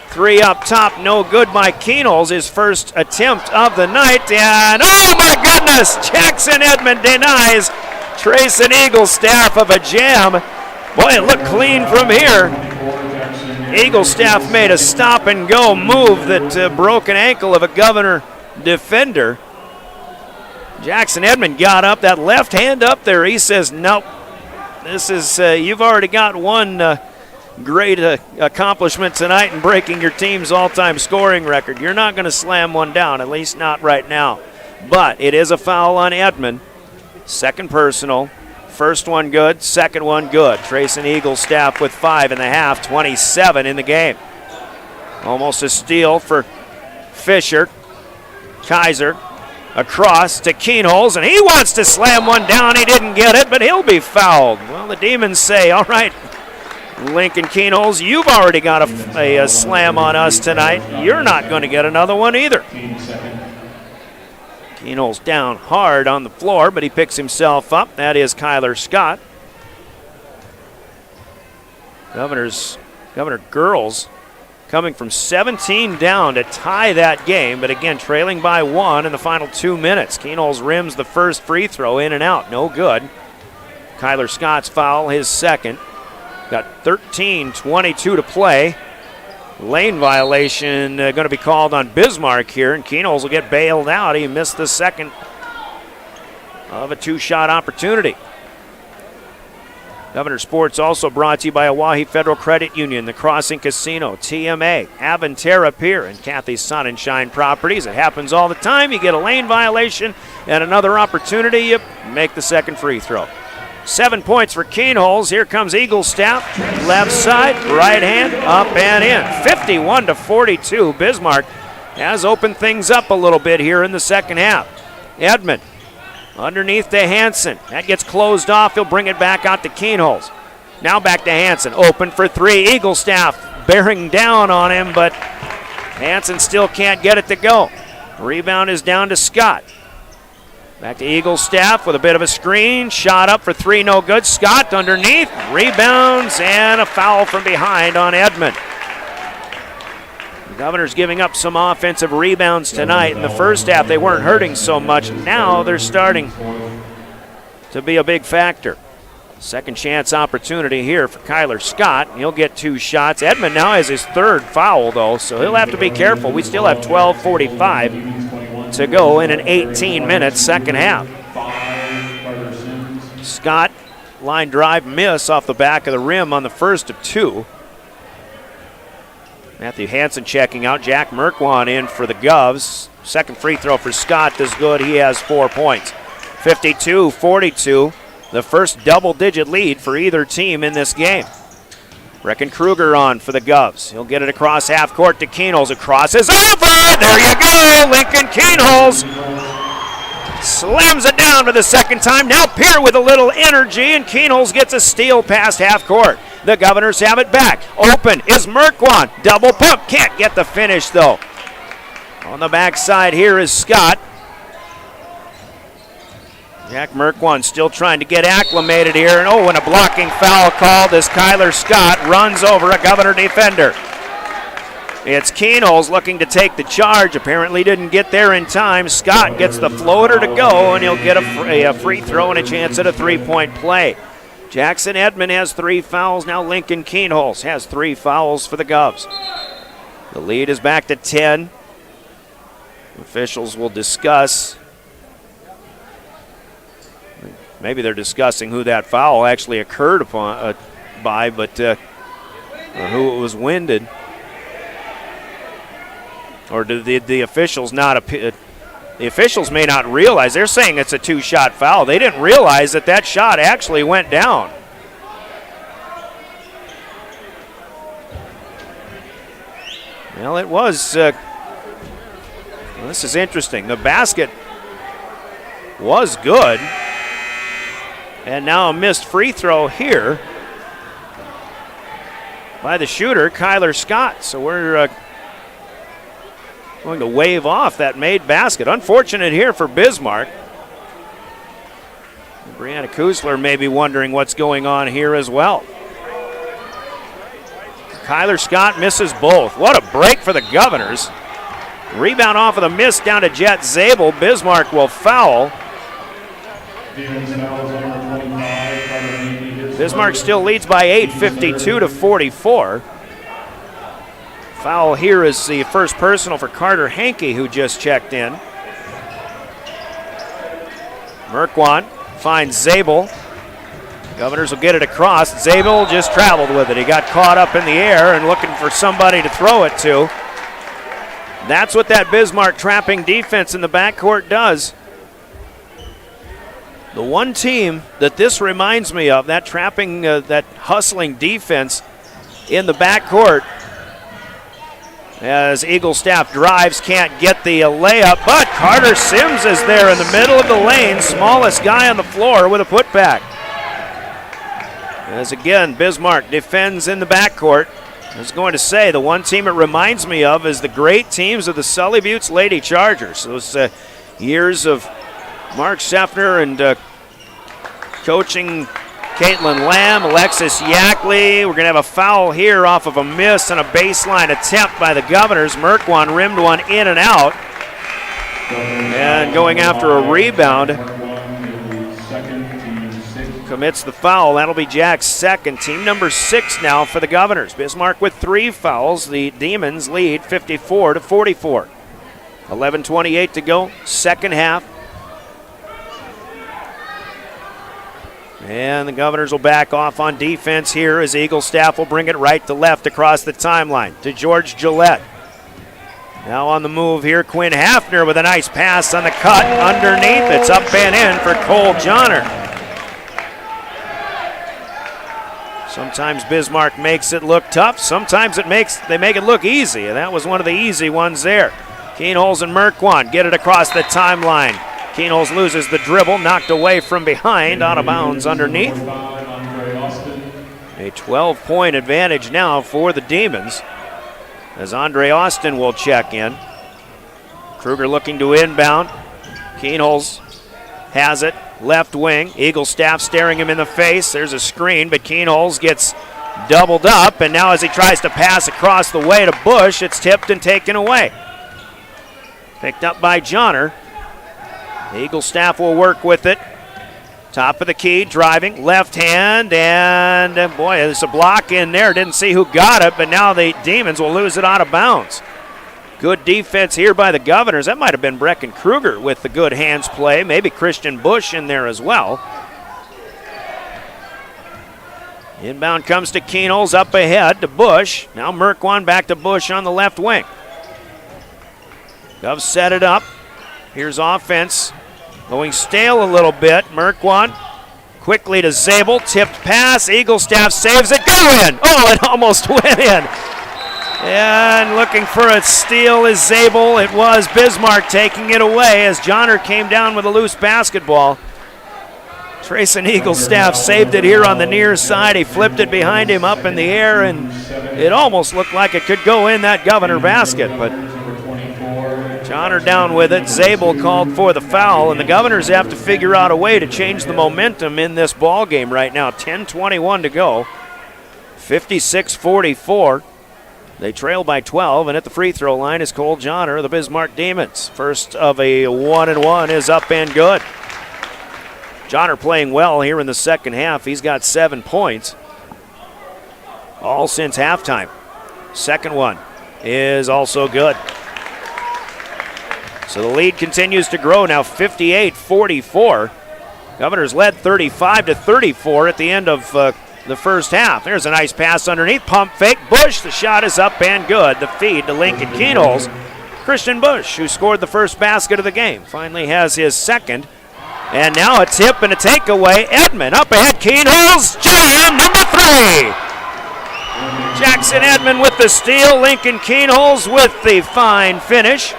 3 up top, no good by Keenholz, his first attempt of the night. And oh my goodness, Jackson Edmond denies Trayson Eaglestaff of a jam. Boy, it looked clean from here. Eaglestaff made a stop and go move that broke an ankle of a Governor defender. Jackson Edmond got up, that left hand up there. He says, nope, this is, you've already got one great accomplishment tonight in breaking your team's all-time scoring record. You're not going to slam one down, at least not right now. But it is a foul on Edmond. Second personal. First one good, second one good. Trayson Eaglestaff with 5 in the half, 27 in the game. Almost a steal for Fisher. Kaiser. Across to Keenholz, and he wants to slam one down. He didn't get it, but he'll be fouled. Well, the Demons say, all right, Lincoln Keenholz, you've already got a slam on us tonight. You're not going to get another one either. Keenholz down hard on the floor, but he picks himself up. That is Kyler Scott. Governor girls coming from 17 down to tie that game, but again, trailing by 1 in the final 2 minutes. Keenholz rims the first free throw, in and out, no good. Kyler Scott's foul, his second. Got 13:22 to play. Lane violation going to be called on Bismarck here, and Keenholz will get bailed out. He missed the second of a 2-shot opportunity. Governor Sports also brought to you by Oahe Federal Credit Union, the Crossing Casino, TMA, Aventura Pier, and Kathy's Sun and Shine Properties. It happens all the time. You get a lane violation and another opportunity, you make the second free throw. 7 points for Keenholz. Here comes Eaglestaff, left side, right hand, up and in. 51-42. Bismarck has opened things up a little bit here in the second half. Edmond underneath to Hansen. That gets closed off. He'll bring it back out to Keenholz. Now back to Hansen. Open for three. Eaglestaff bearing down on him, but Hansen still can't get it to go. Rebound is down to Scott. Back to Eaglestaff with a bit of a screen. Shot up for three, no good. Scott underneath. Rebounds and a foul from behind on Edmond. The Governors giving up some offensive rebounds tonight. In the first half, they weren't hurting so much. Now they're starting to be a big factor. Second chance opportunity here for Kyler Scott. He'll get 2 shots. Edmond now has his 3rd foul, though, so he'll have to be careful. We still have 12:45 to go in an 18-minute second half. Scott, line drive miss off the back of the rim on the first of 2. Matthew Hansen checking out. Jack Merkwan in for the Govs. Second free throw for Scott is good. He has 4 points. 52-42. The first double-digit lead for either team in this game. Brecken Kruger on for the Govs. He'll get it across half court to Keenholz. Across is over. There you go. Lincoln Keenholz slams it down for the second time. Now Pierre with a little energy, and Keenholz gets a steal past half court. The Governors have it back. Open is Merkwan. Double pump. Can't get the finish, though. On the backside here is Scott. Jack Merkwan still trying to get acclimated here. And and a blocking foul called as Kyler Scott runs over a Governor defender. It's Keenholz looking to take the charge. Apparently didn't get there in time. Scott gets the floater to go, and he'll get a free throw and a chance at a 3-point play. Jackson Edmond has 3 fouls. Now Lincoln Keenholz has 3 fouls for the Govs. The lead is back to 10. Officials will discuss. Maybe they're discussing who that foul actually occurred by, but who it was winded. Or did the officials not the officials may not realize. They're saying it's a 2-shot foul. They didn't realize that shot actually went down. Well, it was. This is interesting. The basket was good. And now a missed free throw here by the shooter, Kyler Scott. So we're going to wave off that made basket. Unfortunate here for Bismarck. Brianna Kusler may be wondering what's going on here as well. Kyler Scott misses both. What a break for the Governors. Rebound off of the miss down to Jet Zabel. Bismarck will foul. Bismarck still leads by 8, 52-44. Foul here is the first personal for Carter Hankey, who just checked in. Merkwan finds Zabel. Governors will get it across. Zabel just traveled with it. He got caught up in the air and looking for somebody to throw it to. That's what that Bismarck trapping defense in the backcourt does. The one team that this reminds me of, that trapping, that hustling defense in the backcourt, as Eaglestaff drives, can't get the layup, but Carter Sims is there in the middle of the lane, smallest guy on the floor with a putback. As again, Bismarck defends in the backcourt. I was going to say, the one team it reminds me of is the great teams of the Sully Buttes Lady Chargers. Those years of Mark Seffner and coaching Caitlin Lamb, Alexis Yackley. We're going to have a foul here off of a miss and a baseline attempt by the Governors. Merkwan rimmed one in and out. And going after a rebound, commits the foul. That'll be Jack's second. Team number 6 now for the Governors. Bismarck with 3 fouls. The Demons lead 54-44. 11:28 to go, second half. And the Governors will back off on defense here as Eagle staff will bring it right to left across the timeline to George Gillette. Now on the move here, Quinn Hafner with a nice pass on the cut underneath. It's up and in for Cole Johnner. Sometimes Bismarck makes it look tough. Sometimes they make it look easy, and that was one of the easy ones there. Keenholz and Merkwan get it across the timeline. Keenholz loses the dribble, knocked away from behind, out of bounds underneath. A 12-point advantage now for the Demons as Andre Austin will check in. Kruger looking to inbound. Keenholz has it, left wing. Eagle staff staring him in the face. There's a screen, but Keenholz gets doubled up, and now as he tries to pass across the way to Bush, it's tipped and taken away. Picked up by Johnner. The Eagle staff will work with it. Top of the key, driving, left hand, and boy, there's a block in there. Didn't see who got it, but now the Demons will lose it out of bounds. Good defense here by the Governors. That might have been Brecken Kruger with the good hands play. Maybe Christian Bush in there as well. Inbound comes to Keenholz, up ahead to Bush. Now Merkwan back to Bush on the left wing. Govs set it up. Here's offense. Going stale a little bit. Merkwan quickly to Zabel. Tipped pass. Eagle staff saves it. Go in! Oh, it almost went in. And looking for a steal is Zabel. It was Bismarck taking it away as Johnner came down with a loose basketball. Trayson Eagle staff saved it here on the near side. He flipped it behind him up in the air, and it almost looked like it could go in that Governor basket, but Johnner down with it. Zabel called for the foul, and the Governors have to figure out a way to change the momentum in this ball game right now. 10:21 to go. 56-44. They trail by 12, and at the free throw line is Cole Johnner of the Bismarck Demons. First of a 1-and-1 is up and good. Johnner playing well here in the second half. He's got 7 points, all since halftime. Second one is also good. So the lead continues to grow now, 58-44. Governors led 35-34 at the end of the first half. There's a nice pass underneath, pump fake, Bush. The shot is up and good. The feed to Lincoln Keenholz. Christian Bush, who scored the first basket of the game, finally has his second. And now a tip and a takeaway. Edmond up ahead, Keenholz, jam number 3. Jackson Edmond with the steal, Lincoln Keenholz with the fine finish.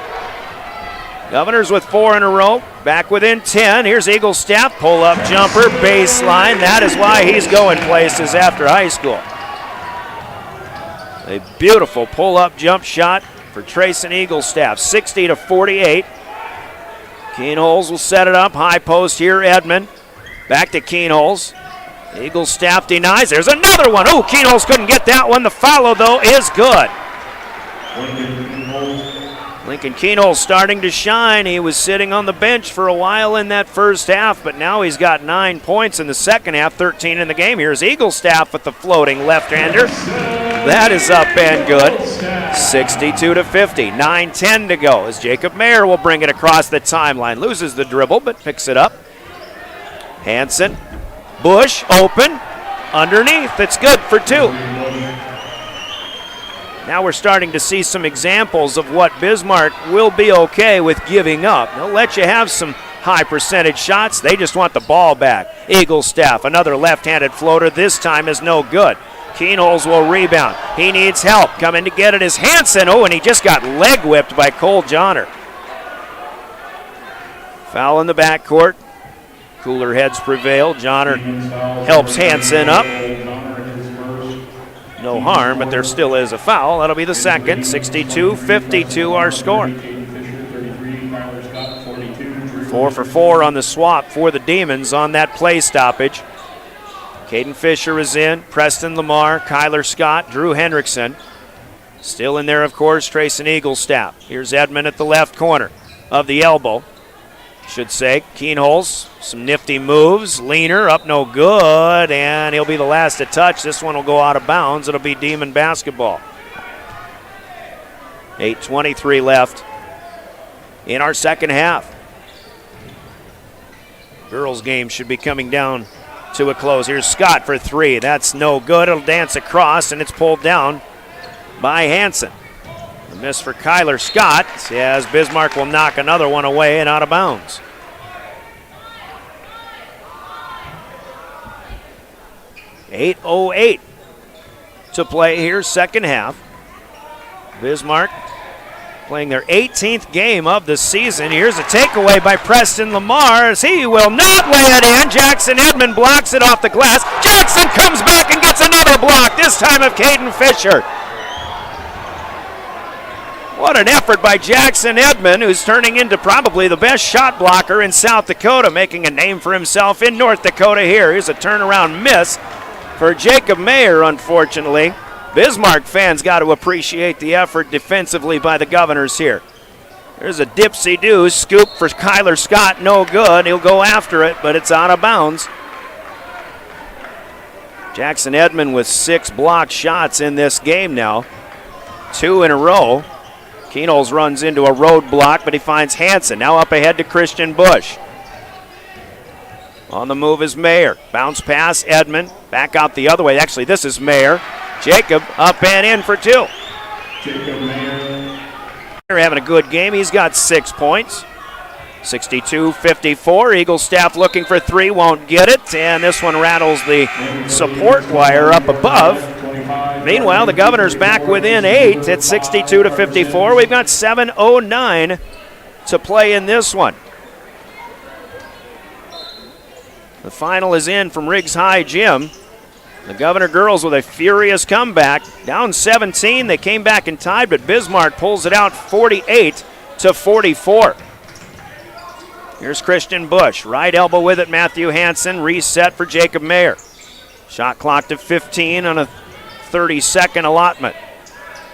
Governors with 4 in a row, back within 10. Here's Eagle staff, pull-up jumper, baseline. That is why he's going places after high school. A beautiful pull-up jump shot for Trayson Eagle staff, 60-48. Keenholz will set it up, high post here, Edmond. Back to Keenholz. Eagle staff denies. There's another one. Oh, Keenholz couldn't get that one. The follow, though, is good. Lincoln Keenholz starting to shine. He was sitting on the bench for a while in that first half, but now he's got 9 points in the second half, 13 in the game. Here's Eagle staff with the floating left-hander. That is up and good. 62-50. 9:10 to go as Jacob Mayer will bring it across the timeline. Loses the dribble, but picks it up. Hansen. Bush open. Underneath. It's good for 2. Now we're starting to see some examples of what Bismarck will be okay with giving up. They'll let you have some high percentage shots. They just want the ball back. Eagle staff, another left-handed floater. This time is no good. Keenholz will rebound. He needs help. Coming to get it is Hansen. Oh, and he just got leg whipped by Cole Johnner. Foul in the backcourt. Cooler heads prevail. Johnner helps Hansen up. No harm, but there still is a foul. That'll be the second. 62-52 our score. 4 for 4 on the swap for the Demons on that play stoppage. Caden Fisher is in, Preston Lamar, Kyler Scott, Drew Hendrickson. Still in there, of course, Trayson Eaglestaff. Here's Edmond at the left corner of the elbow. Should say, Keenholz, some nifty moves. Leaner, up no good, and he'll be the last to touch. This one will go out of bounds. It'll be Demon basketball. 8:23 left in our second half. Girls' game should be coming down to a close. Here's Scott for three. That's no good. It'll dance across, and it's pulled down by Hansen. A miss for Kyler Scott as Bismarck will knock another one away and out of bounds. .08 to play here, second half. Bismarck playing their 18th game of the season. Here's a takeaway by Preston Lamar as he will not lay it in. Jackson Edmond blocks it off the glass. Jackson comes back and gets another block, this time of Caden Fisher. What an effort by Jackson Edmond, who's turning into probably the best shot blocker in South Dakota, making a name for himself in North Dakota here. Here's a turnaround miss for Jacob Mayer, unfortunately. Bismarck fans got to appreciate the effort defensively by the Governors here. There's a dipsy-do scoop for Kyler Scott, no good. He'll go after it, but it's out of bounds. Jackson Edmond with 6 blocked shots in this game now, 2 in a row. Keenholz runs into a roadblock, but he finds Hansen. Now up ahead to Christian Bush. On the move is Mayer. Bounce pass, Edmond. Back out the other way. Actually, this is Mayer. Jacob up and in for 2. Jacob Mayer having a good game. He's got 6 points. 62-54. Eaglestaff looking for 3, won't get it. And this one rattles the support wire up above. Meanwhile, the Governors back within 8 at 62-54. We've got 7:09 to play in this one. The final is in from Riggs High Gym. The Governor girls with a furious comeback. Down 17, they came back and tied, but Bismarck pulls it out 48-44. Here's Christian Bush. Right elbow with it, Matthew Hansen. Reset for Jacob Mayer. Shot clock to 15 on a 30-second allotment.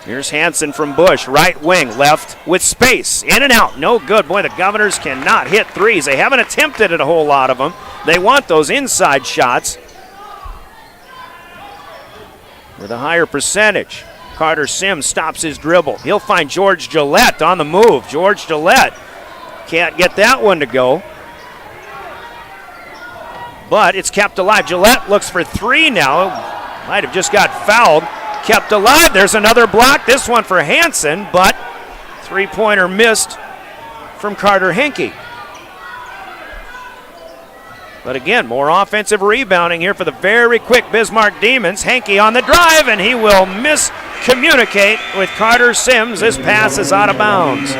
Here's Hansen from Bush, right wing, left with space. In and out, no good. Boy, the Governors cannot hit threes. They haven't attempted it, a whole lot of them. They want those inside shots with a higher percentage. Carter Sims stops his dribble. He'll find George Gillette on the move. George Gillette can't get that one to go, but it's kept alive. Gillette looks for 3 now. Might have just got fouled. Kept alive. There's another block. This one for Hansen, but three-pointer missed from Carter Henke. But again, more offensive rebounding here for the very quick Bismarck Demons. Henke on the drive, and he will miscommunicate with Carter Sims. This pass is out of bounds.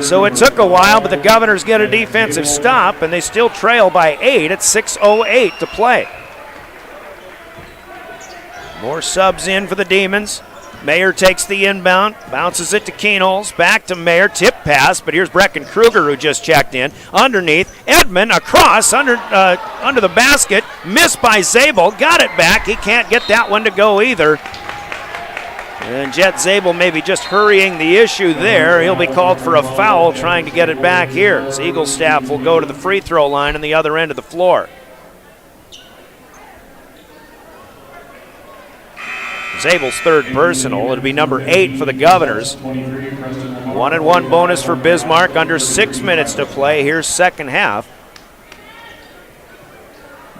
So it took a while, but the Governors get a defensive stop, and they still trail by 8 at 6:08 to play. More subs in for the Demons. Mayer takes the inbound, bounces it to Keenholz, back to Mayer, tip pass, but here's Brecken Kruger who just checked in. Underneath, Edmond across under the basket, missed by Zabel, got it back. He can't get that one to go either. And Jet Zabel maybe just hurrying the issue there. He'll be called for a foul trying to get it back here. As Eaglestaff will go to the free throw line on the other end of the floor. Zabel's third personal. It'll be number 8 for the Governors. 1-and-1 bonus for Bismarck. Under 6 minutes to play. Here's second half.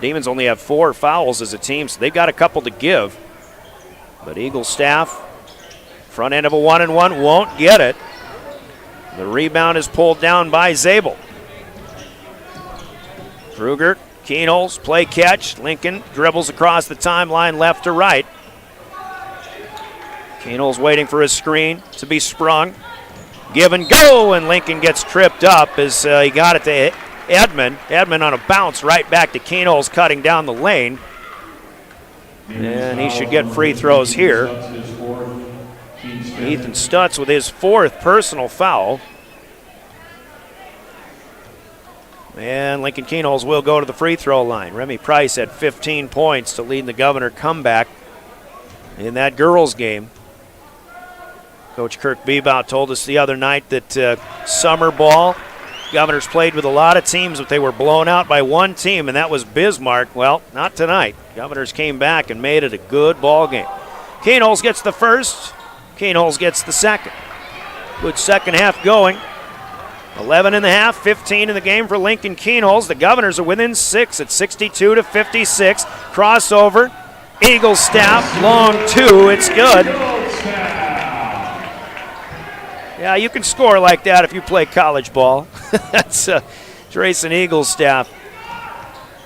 Demons only have 4 fouls as a team, so they've got a couple to give. But Eaglestaff, front end of a 1-and-1, won't get it. The rebound is pulled down by Zabel. Kruger, Keenholz, play catch. Lincoln dribbles across the timeline left to right. Keenholz waiting for his screen to be sprung. Give and go, and Lincoln gets tripped up as he got it to Edmond. Edmond on a bounce right back to Keenholz cutting down the lane. And he should get free throws here. Ethan Stutz with his 4th personal foul. And Lincoln Keenholz will go to the free throw line. Remy Price had 15 points to lead the Governor comeback in that girls game. Coach Kirk Bebout told us the other night that summer ball, Governors played with a lot of teams, but they were blown out by one team, and that was Bismarck. Well, not tonight. Governors came back and made it a good ball game. Keenholz gets the first. Keenholz gets the second. Good second half going. 11 in the half, 15 in the game for Lincoln Keenholz. The Governors are within 6 at 62-56. Crossover. Eagle staff, long 2. It's good. Yeah, you can score like that if you play college ball. That's Drayson Eaglestaff.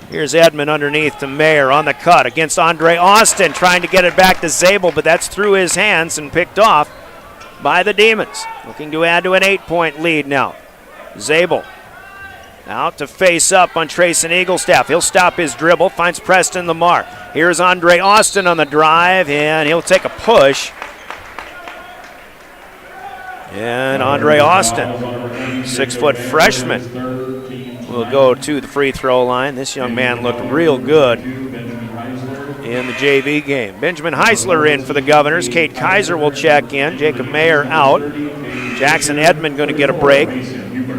Here's Edmond underneath to Mayer on the cut against Andre Austin, trying to get it back to Zabel, but that's through his hands and picked off by the Demons. Looking to add to an 8-point lead now. Zabel out to face up on Trayson Eaglestaff. He'll stop his dribble, finds Preston Lamar. Here's Andre Austin on the drive, and he'll take a push. And Andre Austin, 6-foot freshman, will go to the free throw line. This young man looked real good in the JV game. Benjamin Heisler in for the Governors. Kate Kaiser will check in. Jacob Mayer out. Jackson Edmond going to get a break.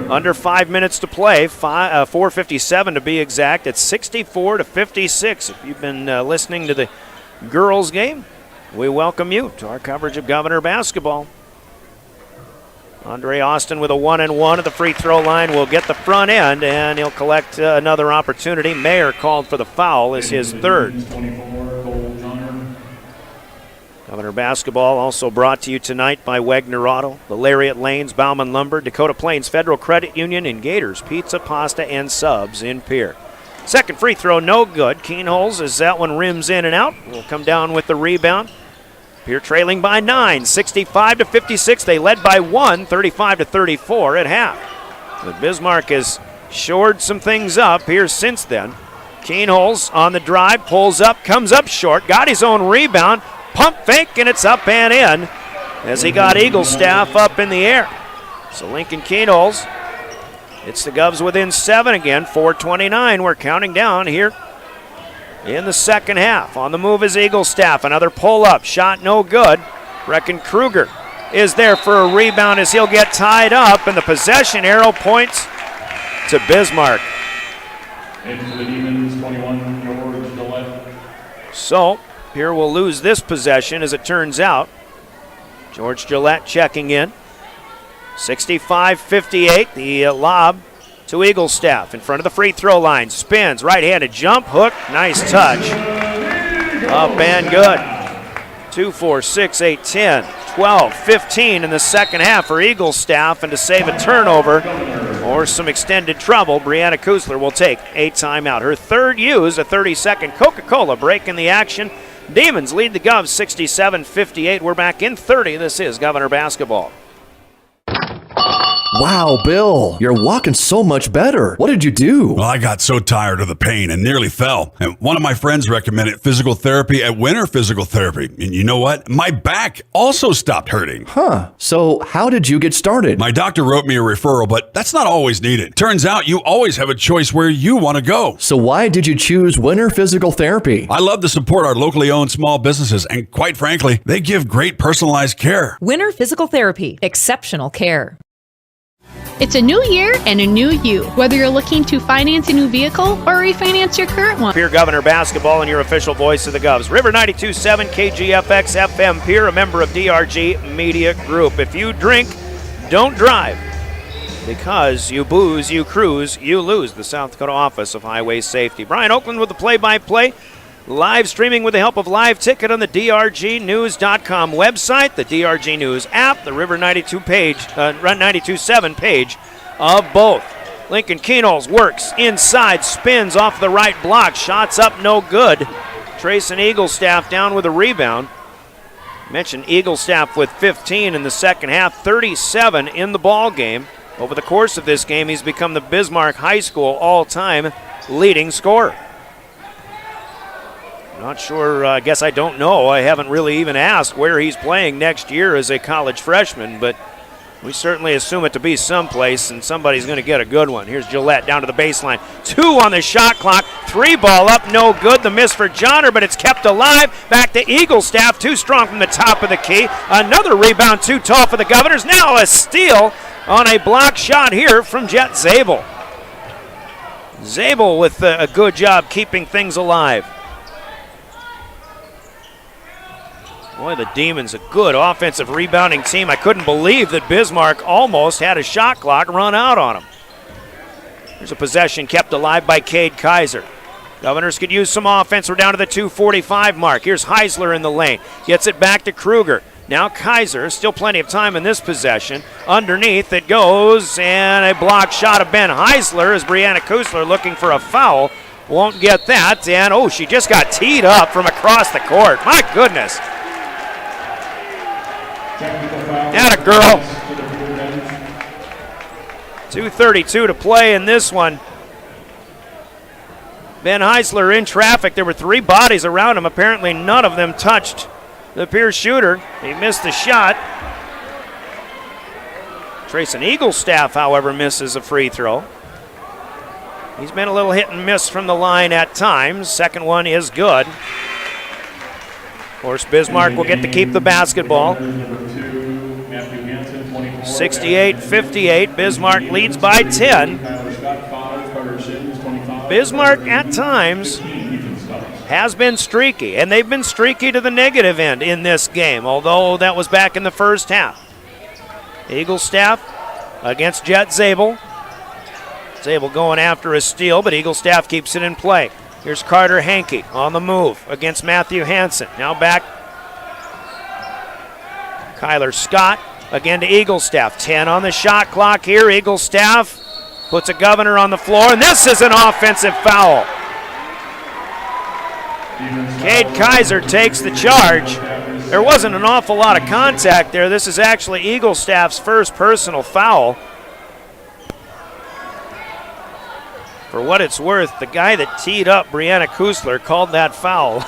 Under 5 minutes to play, 4:57 to be exact. It's 64-56. If you've been listening to the girls game, we welcome you to our coverage of Governor basketball. Andre Austin with a 1-and-1 at the free throw line will get the front end, and he'll collect another opportunity. Mayer called for the foul as his third. Governor basketball also brought to you tonight by Wegner Auto, the Lariat Lanes, Bauman Lumber, Dakota Plains Federal Credit Union, and Gators Pizza, Pasta, and Subs in Pierre. Second free throw, no good. Keenholz, as that one rims in and out, will come down with the rebound. Pierre trailing by 9, 65-56. They led by 1, 35-34 at half. But Bismarck has shored some things up here since then. Keenholz on the drive, pulls up, comes up short, got his own rebound, pump fake, and it's up and in as he got Eaglestaff up in the air. So Lincoln Keenholz, it's the Govs within 7 again, 4:29. We're counting down here in the second half. On the move is Eaglestaff. Another pull-up. Shot no good. Brecken Kruger is there for a rebound as he'll get tied up, and the possession arrow points to Bismarck. So Pierre will lose this possession as it turns out. George Gillette checking in. 65-58. The lob to Eaglestaff in front of the free throw line. Spins, right-handed jump, hook, nice touch. Up and good. 2, 4, 6, 8, 10, 12, 15 in the second half for Eaglestaff, and to save a turnover or some extended trouble, Brianna Kusler will take a timeout. Her third use, a 30-second Coca-Cola break in the action. Demons lead the Govs 67-58. We're back in 30. This is Governor basketball. Wow, Bill, you're walking so much better. What did you do? Well, I got so tired of the pain and nearly fell. And one of my friends recommended physical therapy at Winter Physical Therapy. And you know what? My back also stopped hurting. Huh. So how did you get started? My doctor wrote me a referral, but that's not always needed. Turns out you always have a choice where you want to go. So why did you choose Winter Physical Therapy? I love to support our locally owned small businesses, and quite frankly, they give great personalized care. Winter Physical Therapy. Exceptional care. It's a new year and a new you. Whether you're looking to finance a new vehicle or refinance your current one. Pierre Governor basketball and your official voice of the Govs. River 92.7 KGFX FM Pierre, a member of DRG Media Group. If you drink, don't drive. Because you booze, you cruise, you lose. The South Dakota Office of Highway Safety. Brian Oakland with the play-by-play. Live streaming with the help of Live Ticket on the DRGnews.com website, the DRG News app, the River 92.7 page of both. Lincoln Keenholz works inside, spins off the right block, shots up no good. Trayson Eaglestaff down with a rebound. Mentioned Eaglestaff with 15 in the second half, 37 in the ball game. Over the course of this game, he's become the Bismarck High School all-time leading scorer. Not sure, I guess I don't know. I haven't really even asked where he's playing next year as a college freshman, but We certainly assume it to be someplace, and somebody's going to get a good one. Here's Gillette down to the baseline. 2 on the shot clock. 3 ball up, no good. The miss for Johnner, but it's kept alive. Back to Eaglestaff, too strong from the top of the key. Another rebound, too tall for the Governors. Now a steal on a block shot here from Jet Zabel. Zabel with a good job keeping things alive. Boy, the Demons, a good offensive rebounding team. I couldn't believe that Bismarck almost had a shot clock run out on him. There's a possession kept alive by Cade Kaiser. Governors could use some offense. We're down to the 2:45 mark. Here's Heisler in the lane. Gets it back to Kruger. Now Kaiser, still plenty of time in this possession. Underneath it goes, and a block shot of Ben Heisler as Brianna Kusler looking for a foul. Won't get that, and she just got teed up from across the court. My goodness. Atta girl. 2:32 to play in this one. Ben Heisler in traffic. There were 3 bodies around him. Apparently none of them touched the Pierce shooter. He missed the shot. Trayson Eaglestaff, however, misses a free throw. He's been a little hit and miss from the line at times. Second one is good. Of course, Bismarck will get to keep the basketball. 68-58, Bismarck leads by 10. Bismarck at times has been streaky, and they've been streaky to the negative end in this game, although that was back in the first half. Eaglestaff against Jet Zabel. Zabel going after a steal, but Eaglestaff keeps it in play. Here's Carter Hankey on the move against Matthew Hansen. Now back Kyler Scott again to Eaglestaff. 10 on the shot clock here. Eaglestaff puts a Governor on the floor, and this is an offensive foul. Cade Kaiser takes the charge. There wasn't an awful lot of contact there. This is actually Eaglestaff's first personal foul. For what it's worth, the guy that teed up Brianna Kusler called that foul.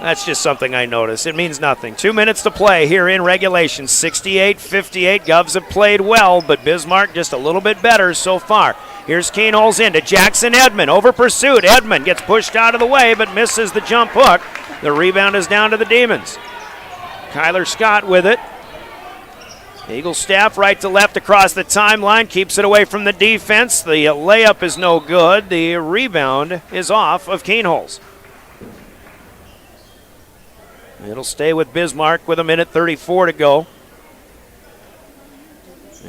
That's just something I noticed. It means nothing. 2 minutes to play here in regulation. 68-58. Govs have played well, but Bismarck just a little bit better so far. Here's Keenholz into Jackson Edmond. Over pursuit. Edmond gets pushed out of the way, but misses the jump hook. The rebound is down to the Demons. Kyler Scott with it. Eaglestaff right to left across the timeline. Keeps it away from the defense. The layup is no good. The rebound is off of Keenholz. It'll stay with Bismarck with 1:34 to go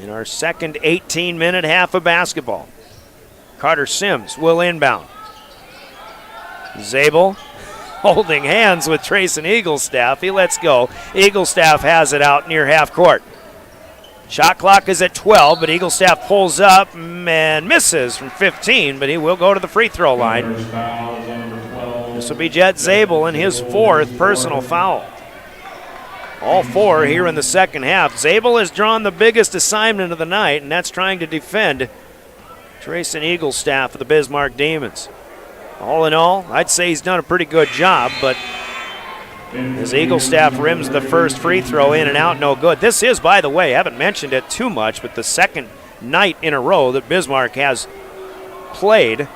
in our second 18-minute half of basketball. Carter Sims will inbound. Zabel holding hands with Trayson Eaglestaff. He lets go. Eaglestaff has it out near half court. Shot clock is at 12, but Eaglestaff pulls up and misses from 15, but he will go to the free throw line. This will be Jet Zabel in his 4th personal foul. All 4 here in the second half. Zabel has drawn the biggest assignment of the night, and that's trying to defend Trayson Eaglestaff of the Bismarck Demons. All in all, I'd say he's done a pretty good job, but as Eaglestaff rims the first free throw in and out, no good. This is, by the way, I haven't mentioned it too much, but the second night in a row that Bismarck has played.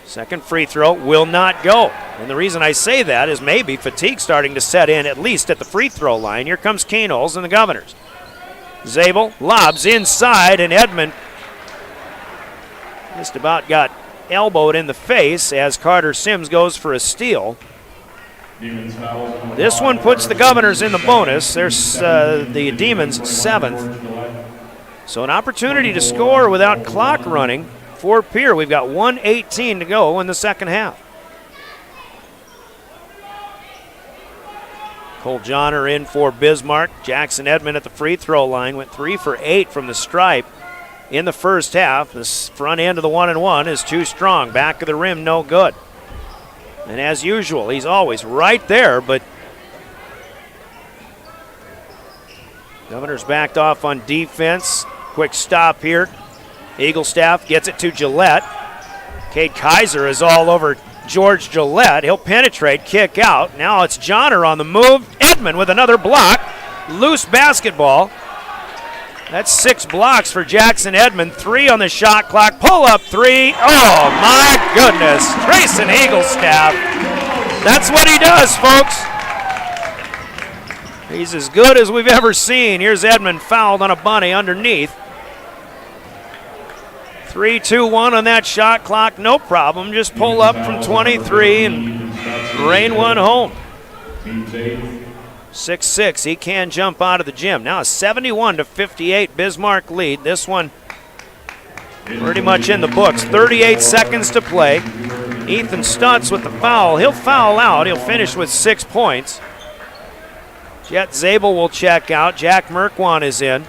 Second free throw will not go. And the reason I say that is maybe fatigue starting to set in, at least at the free throw line. Here comes Keenholz and the Governors. Zabel lobs inside, and Edmond just about got elbowed in the face as Carter Sims goes for a steal. This one puts the Governors in the bonus. There's the Demons 7th. So an opportunity to score without clock running for Pierre. We've got 1:18 to go in the second half. Cole Johnner in for Bismarck. Jackson Edmond at the free throw line went 3 for 8 from the stripe in the first half. This front end of the 1-and-1 is too strong. Back of the rim, no good. And as usual, he's always right there, but Governors backed off on defense. Quick stop here. Eaglestaff gets it to Gillette. Cade Kaiser is all over George Gillette. He'll penetrate, kick out. Now it's Johnner on the move. Edmond with another block. loose basketball. That's 6 blocks for Jackson Edmond. 3 on the shot clock. Pull up 3. Oh, my goodness. Grayson Eaglestaff. That's what he does, folks. He's as good as we've ever seen. Here's Edmond fouled on a bunny underneath. 3-2-1 on that shot clock. No problem. Just pull up from 23 and rain one home. 6-6. He can jump out of the gym. Now a 71-58 Bismarck lead. This one pretty much in the books. 38 seconds to play. Ethan Stutz with the foul. He'll foul out. He'll finish with 6 points. Jet Zabel will check out. Jack Merkwan is in.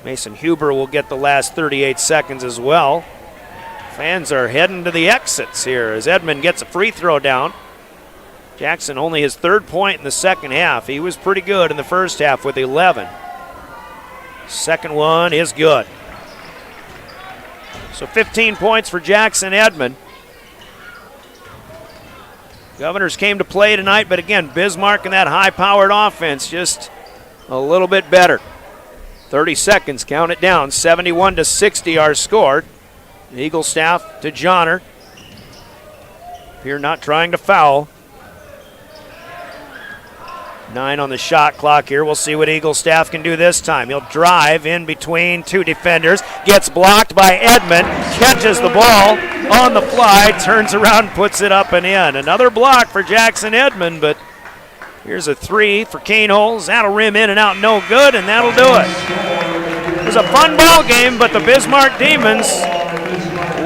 Mason Huber will get the last 38 seconds as well. Fans are heading to the exits here as Edmond gets a free throw down. Jackson only his 3rd point in the second half. He was pretty good in the first half with 11. Second one is good. So 15 points for Jackson Edmond. Governors came to play tonight, but again, Bismarck and that high-powered offense just a little bit better. 30 seconds, count it down. 71-60 our score. Eaglestaff to Johnner. Pierre not trying to foul. 9 on the shot clock here. We'll see what Eaglestaff can do this time. He'll drive in between 2 defenders. Gets blocked by Edmond. Catches the ball on the fly. Turns around, puts it up and in. Another block for Jackson Edmond, but here's a 3 for Kane Holes. That'll rim in and out, no good, and that'll do it. It was a fun ball game, but the Bismarck Demons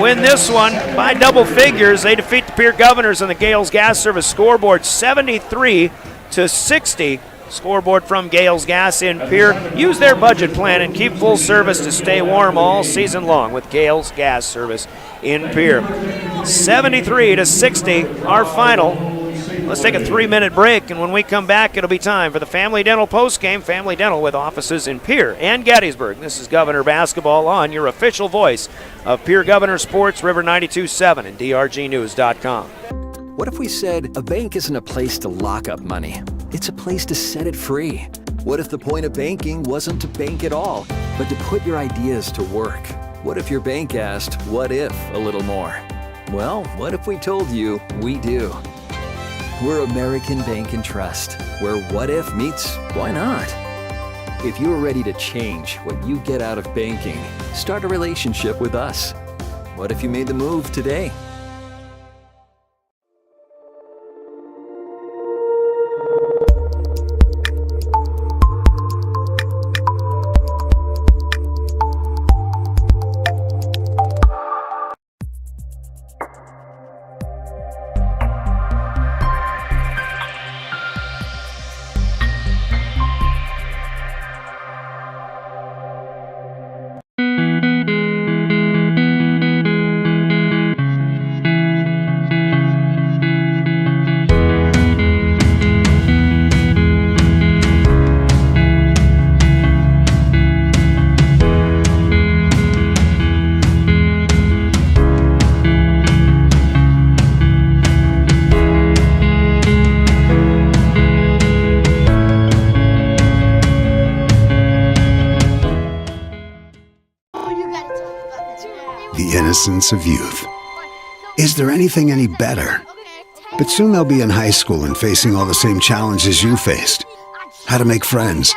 win this one by double figures. They defeat the Pierre Governors on the Gales Gas Service scoreboard 73-60. Scoreboard from Gales Gas in Pierre. Use their budget plan and keep full service to stay warm all season long with Gales Gas Service in Pierre. 73-60, our final. Let's take a 3-minute break, and when we come back, it'll be time for the Family Dental postgame. Family Dental with offices in Pierre and Gettysburg. This is Governor Basketball on your official voice of Pierre Governor Sports, River 92.7 and DRGnews.com. What if we said a bank isn't a place to lock up money? It's a place to set it free. What if the point of banking wasn't to bank at all, but to put your ideas to work? What if your bank asked, what if, a little more? Well, what if we told you we do? We're American Bank and Trust, where what if meets why not? If you're ready to change what you get out of banking, start a relationship with us. What if you made the move today? Innocence of youth. Is there anything any better? But soon they'll be in high school and facing all the same challenges you faced. How to make friends,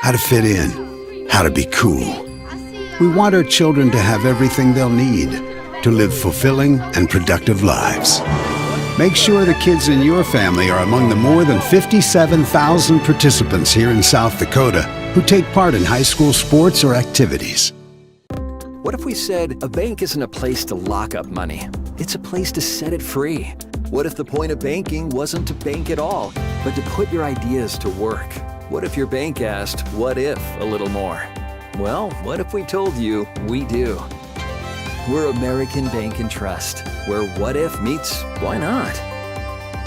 how to fit in, how to be cool. We want our children to have everything they'll need to live fulfilling and productive lives. Make sure the kids in your family are among the more than 57,000 participants here in South Dakota who take part in high school sports or activities. What if we said a bank isn't a place to lock up money? It's a place to set it free. What if the point of banking wasn't to bank at all, but to put your ideas to work? What if your bank asked, what if, a little more? Well, what if we told you we do? We're American Bank and Trust, where what if meets why not?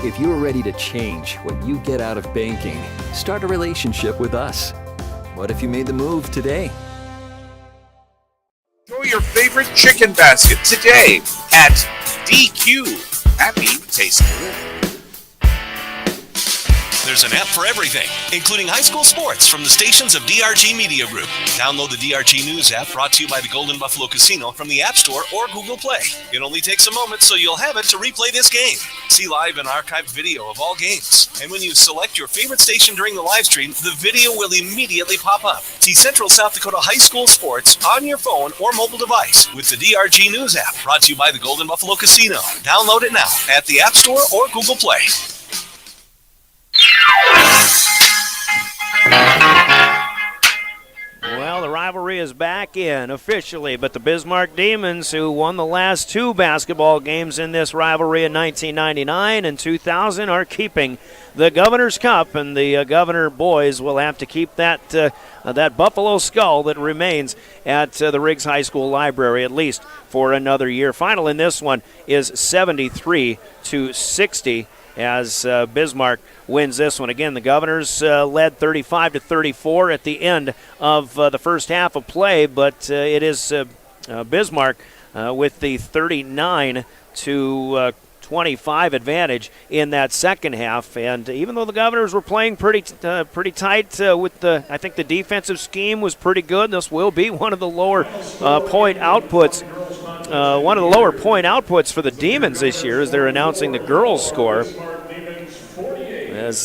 If you're ready to change what you get out of banking, start a relationship with us. What if you made the move today? Enjoy your favorite chicken basket today at DQ. Happy tasting. there's an app for everything, including high school sports from the stations of DRG Media Group. Download the DRG News app, brought to you by the Golden Buffalo Casino from the App Store or Google Play. It only takes a moment, so you'll have it to replay this game. See live and archived video of all games. And when you select your favorite station during the live stream, the video will immediately pop up. See Central South Dakota high school sports on your phone or mobile device with the DRG News app, brought to you by the Golden Buffalo Casino. Download it now at the App Store or Google Play. Well, the rivalry is back in officially, but the Bismarck Demons, who won the last two basketball games in this rivalry in 1999 and 2000, are keeping the Governor's Cup, and the Governor boys will have to keep that Buffalo skull that remains at the Riggs High School Library at least for another year. Final in this one is 73-60. As Bismarck wins this one. Again, the Governors led 35-34 at the end of the first half of play, but it is Bismarck with the 39-25 advantage in that second half. And even though the Governors were playing pretty tight with I think the defensive scheme was pretty good. This will be one of the lower point outputs. One of the lower point outputs for the Demons this year as they're announcing the girls' score as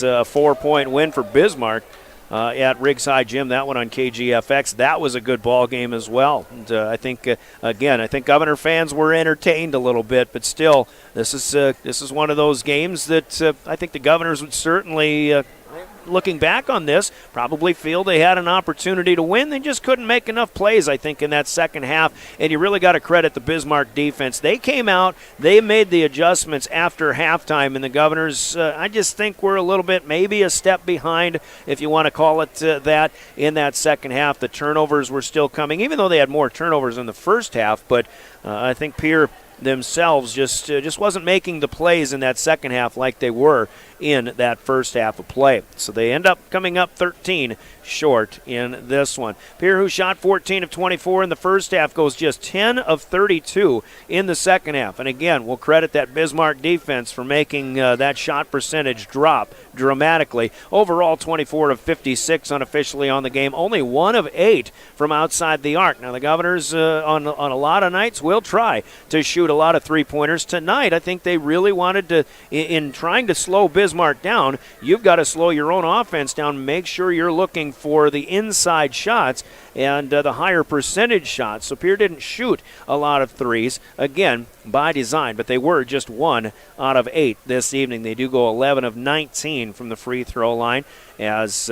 a 4-point win for Bismarck at Riggs High Gym. That one on KGFX. That was a good ball game as well. And I think Governor fans were entertained a little bit, but still, this is one of those games that I think the Governors would certainly. Looking back on this, probably feel they had an opportunity to win. They just couldn't make enough plays, I think, in that second half. And you really got to credit the Bismarck defense. They came out, they made the adjustments after halftime, and the Governors, I just think, were a little bit, maybe a step behind, if you want to call it that, in that second half. The turnovers were still coming, even though they had more turnovers in the first half. But I think Pierre themselves just wasn't making the plays in that second half like they were in that first half of play. So they end up coming up 13 short in this one. Pierre, who shot 14 of 24 in the first half, goes just 10 of 32 in the second half. And again, we'll credit that Bismarck defense for making that shot percentage drop dramatically. Overall, 24 of 56 unofficially on the game. Only 1 of 8 from outside the arc. Now, the Governors on a lot of nights will try to shoot a lot of three-pointers. Tonight, I think they really wanted to, in trying to slow Bismarck down, you've got to slow your own offense down. Make sure you're looking for the inside shots and the higher percentage shots. So Pierre didn't shoot a lot of threes, again, by design, but they were just 1 out of 8 this evening. They do go 11 of 19 from the free throw line as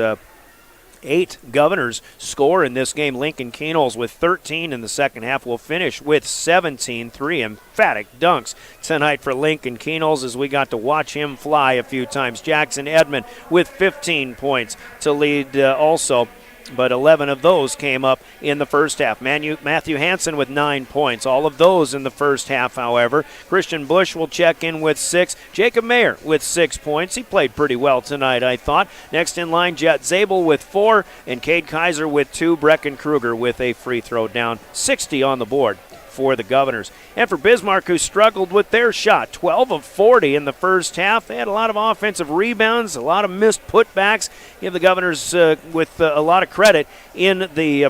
8 Governors score in this game. Lincoln Keenholz with 13 in the second half will finish with 17. 3 emphatic dunks tonight for Lincoln Keenholz as we got to watch him fly a few times. Jackson Edmond with 15 points to lead also. But 11 of those came up in the first half. Matthew Hansen with 9 points. All of those in the first half, however. Christian Bush will check in with 6. Jacob Mayer with 6 points. He played pretty well tonight, I thought. Next in line, Jet Zabel with 4. And Cade Kaiser with 2. Brecken Kruger with a free throw down. 60 on the board for the Governors. And for Bismarck, who struggled with their shot, 12 of 40 in the first half. They had a lot of offensive rebounds, a lot of missed putbacks. Give the Governors with a lot of credit in the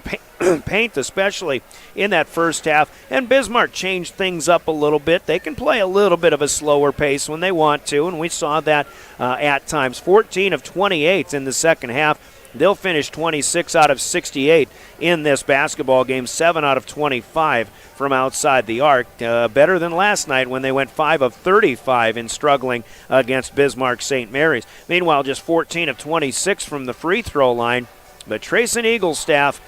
paint, especially in that first half. And Bismarck changed things up a little bit. They can play a little bit of a slower pace when they want to, and we saw that at times. 14 of 28 in the second half. They'll finish 26 out of 68 in this basketball game, 7 out of 25 from outside the arc. Better than last night when they went 5 of 35 in struggling against Bismarck St. Mary's. Meanwhile, just 14 of 26 from the free throw line. But Trayson Eaglestaff,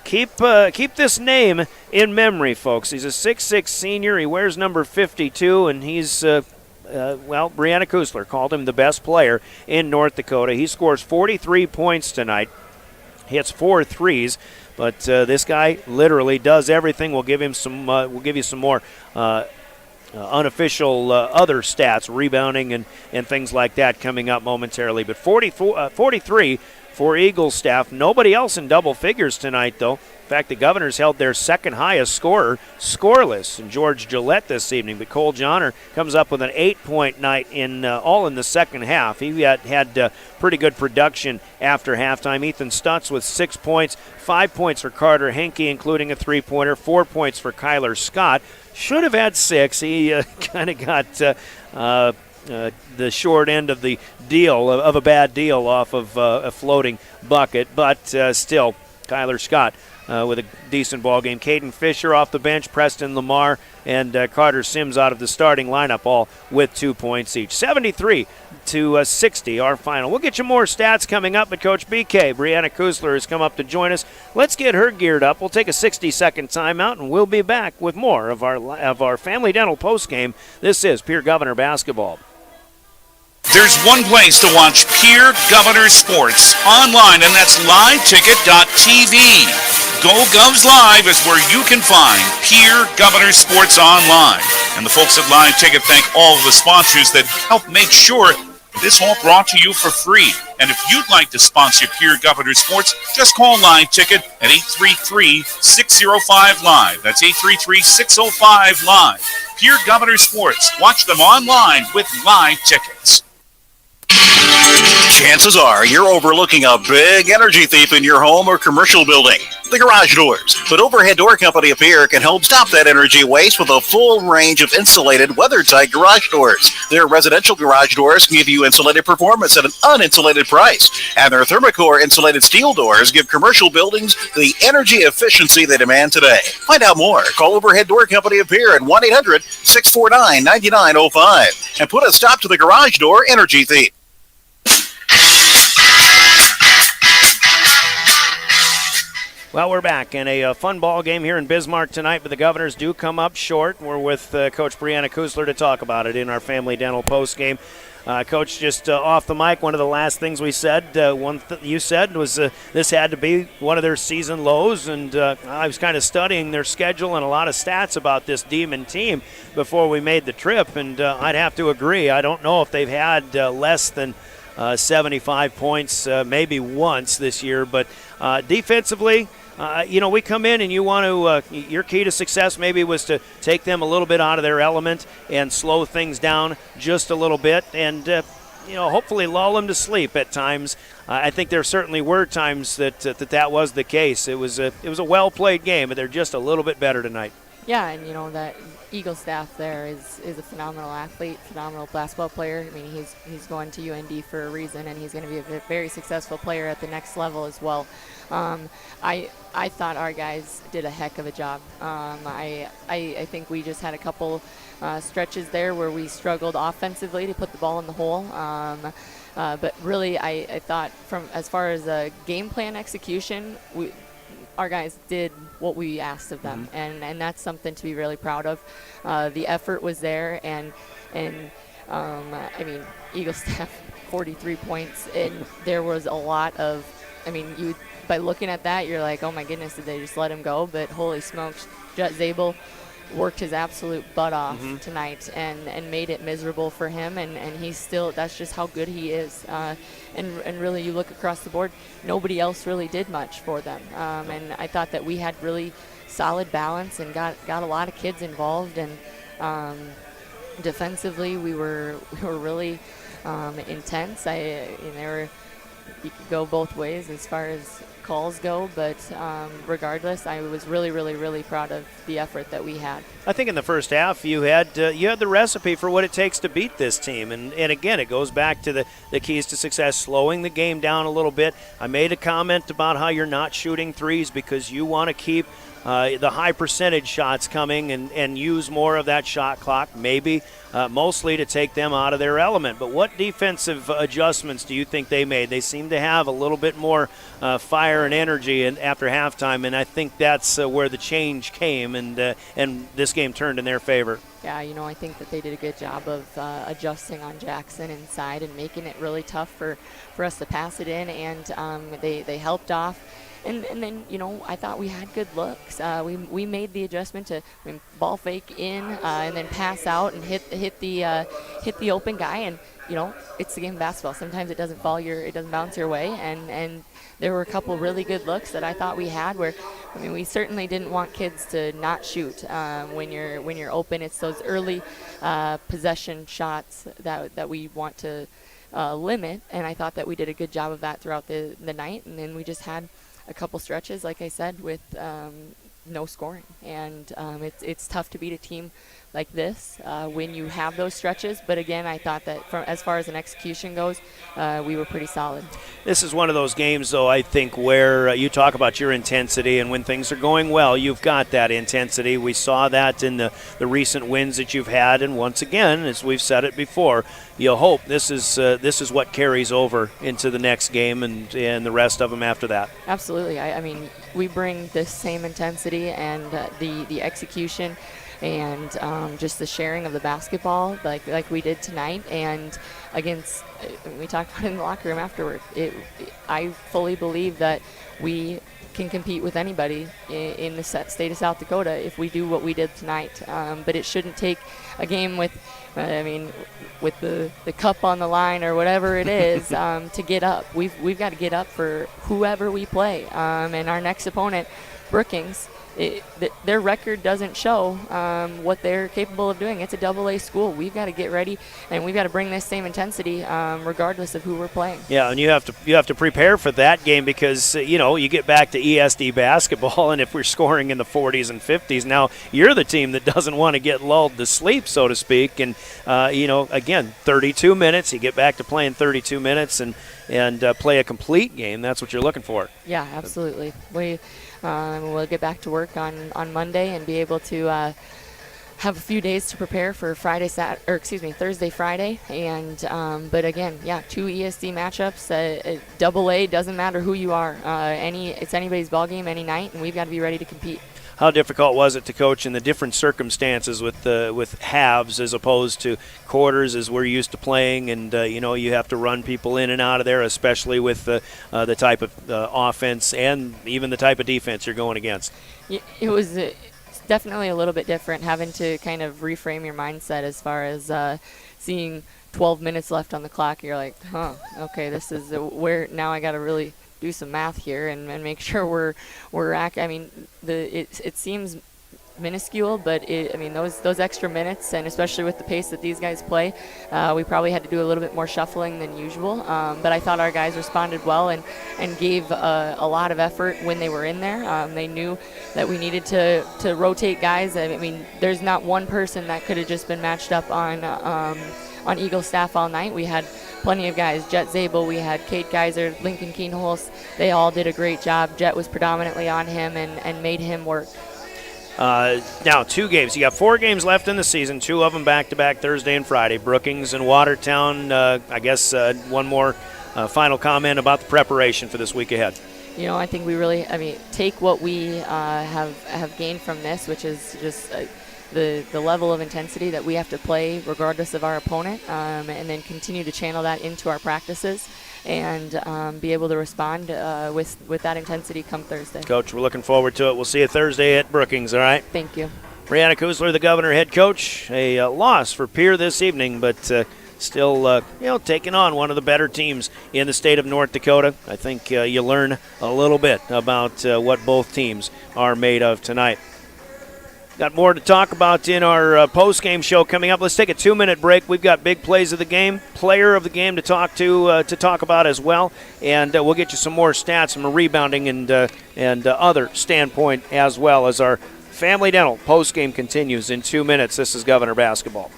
keep this name in memory, folks. He's a 6'6 senior. He wears number 52, and he's Brianna Kusler called him the best player in North Dakota. He scores 43 points tonight, hits 4 threes, but this guy literally does everything. We'll give him some. We'll give you some more unofficial other stats, rebounding and things like that coming up momentarily. But 43 for Eagles staff. Nobody else in double figures tonight, though. In fact, the Governors held their second highest scorer scoreless in George Gillette this evening, but Cole Johnner comes up with an 8-point night all in the second half. He had pretty good production after halftime. Ethan Stutz with 6 points, 5 points for Carter Henke, including a 3-pointer, 4 points for Kyler Scott. Should have had 6. He kind of got the short end of the deal, of a bad deal off of a floating bucket, but still, Kyler Scott with a decent ball game. Caden Fisher off the bench, Preston Lamar, and Carter Sims out of the starting lineup, all with 2 points each. 73-60, our final. We'll get you more stats coming up, but Coach BK, Brianna Kusler, has come up to join us. Let's get her geared up. We'll take a 60-second timeout, and we'll be back with more of our Family Dental postgame. This is Pierre Governor Basketball. There's one place to watch Pierre Governors sports online, and that's liveticket.tv. GoGovs Live is where you can find Pierre Governors sports online. And the folks at Live Ticket thank all of the sponsors that help make sure this all brought to you for free. And if you'd like to sponsor Pierre Governors sports, just call Live Ticket at 833-605-LIVE. That's 833-605-LIVE. Pierre Governors sports. Watch them online with Live Tickets. Chances are you're overlooking a big energy thief in your home or commercial building. The Garage Doors. But Overhead Door Company of Pierre can help stop that energy waste with a full range of insulated, weather-tight garage doors. Their residential garage doors give you insulated performance at an uninsulated price. And their Thermocore insulated steel doors give commercial buildings the energy efficiency they demand today. Find out more. Call Overhead Door Company of Pierre at 1-800-649-9905 and put a stop to the garage door energy thief. Well, we're back in a fun ball game here in Bismarck tonight, but the Governors do come up short. We're with Coach Brianna Kusler to talk about it in our Family Dental post game. Coach, just off the mic, one of the last things we said, you said was this had to be one of their season lows, and I was kind of studying their schedule and a lot of stats about this Demon team before we made the trip, and I'd have to agree. I don't know if they've had less than 75 points maybe once this year, but defensively, we come in and you want to, your key to success maybe was to take them a little bit out of their element and slow things down just a little bit and, hopefully lull them to sleep at times. I think there certainly were times that was the case. It was a well-played game, but they're just a little bit better tonight. Yeah, and that Eagle staff there is a phenomenal athlete, phenomenal basketball player. I mean, he's going to UND for a reason, and he's going to be a very successful player at the next level as well. I thought our guys did a heck of a job. I think we just had a couple stretches there where we struggled offensively to put the ball in the hole. But really, I thought from as far as game plan execution, our guys did what we asked of them, and that's something to be really proud of. The effort was there, and Eagle staff 43 points, and there was a lot of, by looking at that, you're like, oh my goodness, did they just let him go? But holy smokes, Jet Zabel worked his absolute butt off tonight and made it miserable for him, and he's still, that's just how good he is. And really, you look across the board, nobody else really did much for them. And I thought that we had really solid balance and got a lot of kids involved, and defensively we were really intense. You could go both ways as far as calls go, but regardless, I was really proud of the effort that we had. I think in the first half you had the recipe for what it takes to beat this team, and again, it goes back to the keys to success, slowing the game down a little bit. I made a comment about how you're not shooting threes because you want to keep the high percentage shots coming and use more of that shot clock, maybe mostly to take them out of their element. But what defensive adjustments do you think they made? They seem to have a little bit more fire and energy after halftime, and I think that's where the change came, and this game turned in their favor. Yeah, I think that they did a good job of adjusting on Jackson inside and making it really tough for us to pass it in, and they helped off. And then, I thought we had good looks. We made the adjustment to ball fake in and then pass out and hit the open guy. And, it's the game of basketball. Sometimes it doesn't bounce your way, and there were a couple really good looks that I thought we had where, we certainly didn't want kids to not shoot. When you're open, it's those early possession shots that we want to limit, and I thought that we did a good job of that throughout the night. And then we just had a couple stretches, like I said, with no scoring, and it's tough to beat a team like this when you have those stretches. But again, I thought that as far as an execution goes, we were pretty solid. This is one of those games, though, I think, where you talk about your intensity, and when things are going well, you've got that intensity. We saw that in the recent wins that you've had, and once again, as we've said it before, you'll hope this is what carries over into the next game and the rest of them after that. Absolutely. I mean, we bring this same intensity and the execution and just the sharing of the basketball like we did tonight. And against, we talked about it in the locker room afterward, I fully believe that we can compete with anybody in the state of South Dakota if we do what we did tonight. But it shouldn't take a game with the cup on the line or whatever it is to get up. We've got to get up for whoever we play. And our next opponent, Brookings, their record doesn't show what they're capable of doing. It's a AA school. We've got to get ready, and we've got to bring this same intensity regardless of who we're playing. Yeah, and you have to prepare for that game because you get back to ESD basketball, and if we're scoring in the 40s and 50s, now you're the team that doesn't want to get lulled to sleep, so to speak. And again, 32 minutes. You get back to playing 32 minutes and play a complete game. That's what you're looking for. Yeah, absolutely. We'll get back to work on Monday and be able to have a few days to prepare for Thursday, Friday. And but again, two ESD matchups. AA doesn't matter who you are. It's anybody's ball game any night, and we've got to be ready to compete. How difficult was it to coach in the different circumstances with halves as opposed to quarters as we're used to playing, and you have to run people in and out of there, especially with the type of offense and even the type of defense you're going against? It was definitely a little bit different, having to kind of reframe your mindset as far as seeing 12 minutes left on the clock. You're like, okay, this is where now I got to really do some math here and make sure we're it seems minuscule, but those extra minutes, and especially with the pace that these guys play, we probably had to do a little bit more shuffling than usual. But I thought our guys responded well and gave a lot of effort when they were in there. They knew that we needed to rotate guys. There's not one person that could have just been matched up on Eagle staff all night. We had plenty of guys. Jet Zabel, we had Kate Geiser, Lincoln Keenholz. They all did a great job. Jet was predominantly on him and made him work. Now, 2 games. You got 4 games left in the season, 2 of them back-to-back Thursday and Friday. Brookings and Watertown. I guess one more final comment about the preparation for this week ahead. I think we really, take what we have gained from this, which is just the level of intensity that we have to play regardless of our opponent, and then continue to channel that into our practices and be able to respond with that intensity come Thursday. Coach, we're looking forward to it. We'll see you Thursday at Brookings, all right? Thank you. Brianna Kuzler, the Governor head coach. A loss for Pierre this evening, but still taking on one of the better teams in the state of North Dakota. I think you learn a little bit about what both teams are made of tonight. Got more to talk about in our post-game show coming up. Let's take a 2-minute break. We've got big plays of the game, player of the game to talk about as well, and we'll get you some more stats from a rebounding and other standpoint as well as our Family Dental post-game continues in 2 minutes. This is Governor Basketball.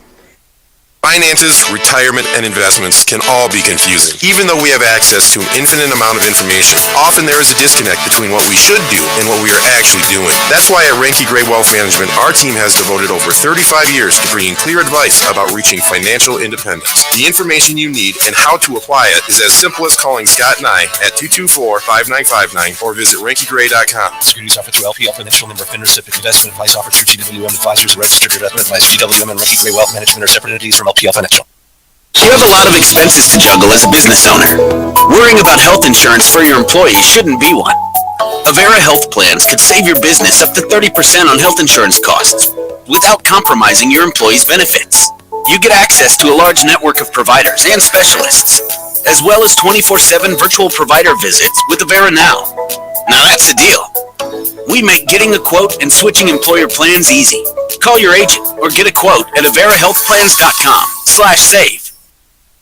Finances, retirement, and investments can all be confusing. Even though we have access to an infinite amount of information, often there is a disconnect between what we should do and what we are actually doing. That's why at Renke Gray Wealth Management, our team has devoted over 35 years to bringing clear advice about reaching financial independence. The information you need and how to apply it is as simple as calling Scott and I at 224-5959 or visit RenkeGray.com. Securities offered through LPL Financial Member FINRA SIPC. Investment advice offered through GWM Advisors, a registered investment advisor. GWM and Renke Gray Wealth Management are separate entities from LPL Financial. You have a lot of expenses to juggle as a business owner. Worrying about health insurance for your employees shouldn't be one. Avera Health Plans could save your business up to 30% on health insurance costs without compromising your employees' benefits. You get access to a large network of providers and specialists, as well as 24/7 virtual provider visits with Avera Now. Now that's the deal. We make getting a quote and switching employer plans easy. Call your agent or get a quote at averahealthplans.com/save.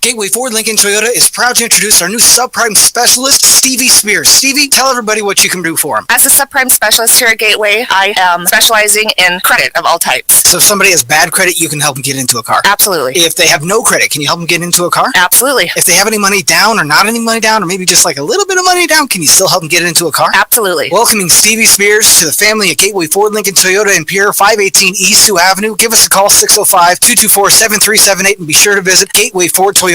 Gateway Ford Lincoln Toyota is proud to introduce our new subprime specialist, Stevie Spears. Stevie, tell everybody what you can do for them. As a subprime specialist here at Gateway, I am specializing in credit of all types. So if somebody has bad credit, you can help them get into a car. Absolutely. If they have no credit, can you help them get into a car? Absolutely. If they have any money down or not any money down, or maybe just like a little bit of money down, can you still help them get into a car? Absolutely. Welcoming Stevie Spears to the family at Gateway Ford Lincoln Toyota in Pierre, 518 East Sioux Avenue. Give us a call, 605-224-7378, and be sure to visit gatewayfordtoyota.com.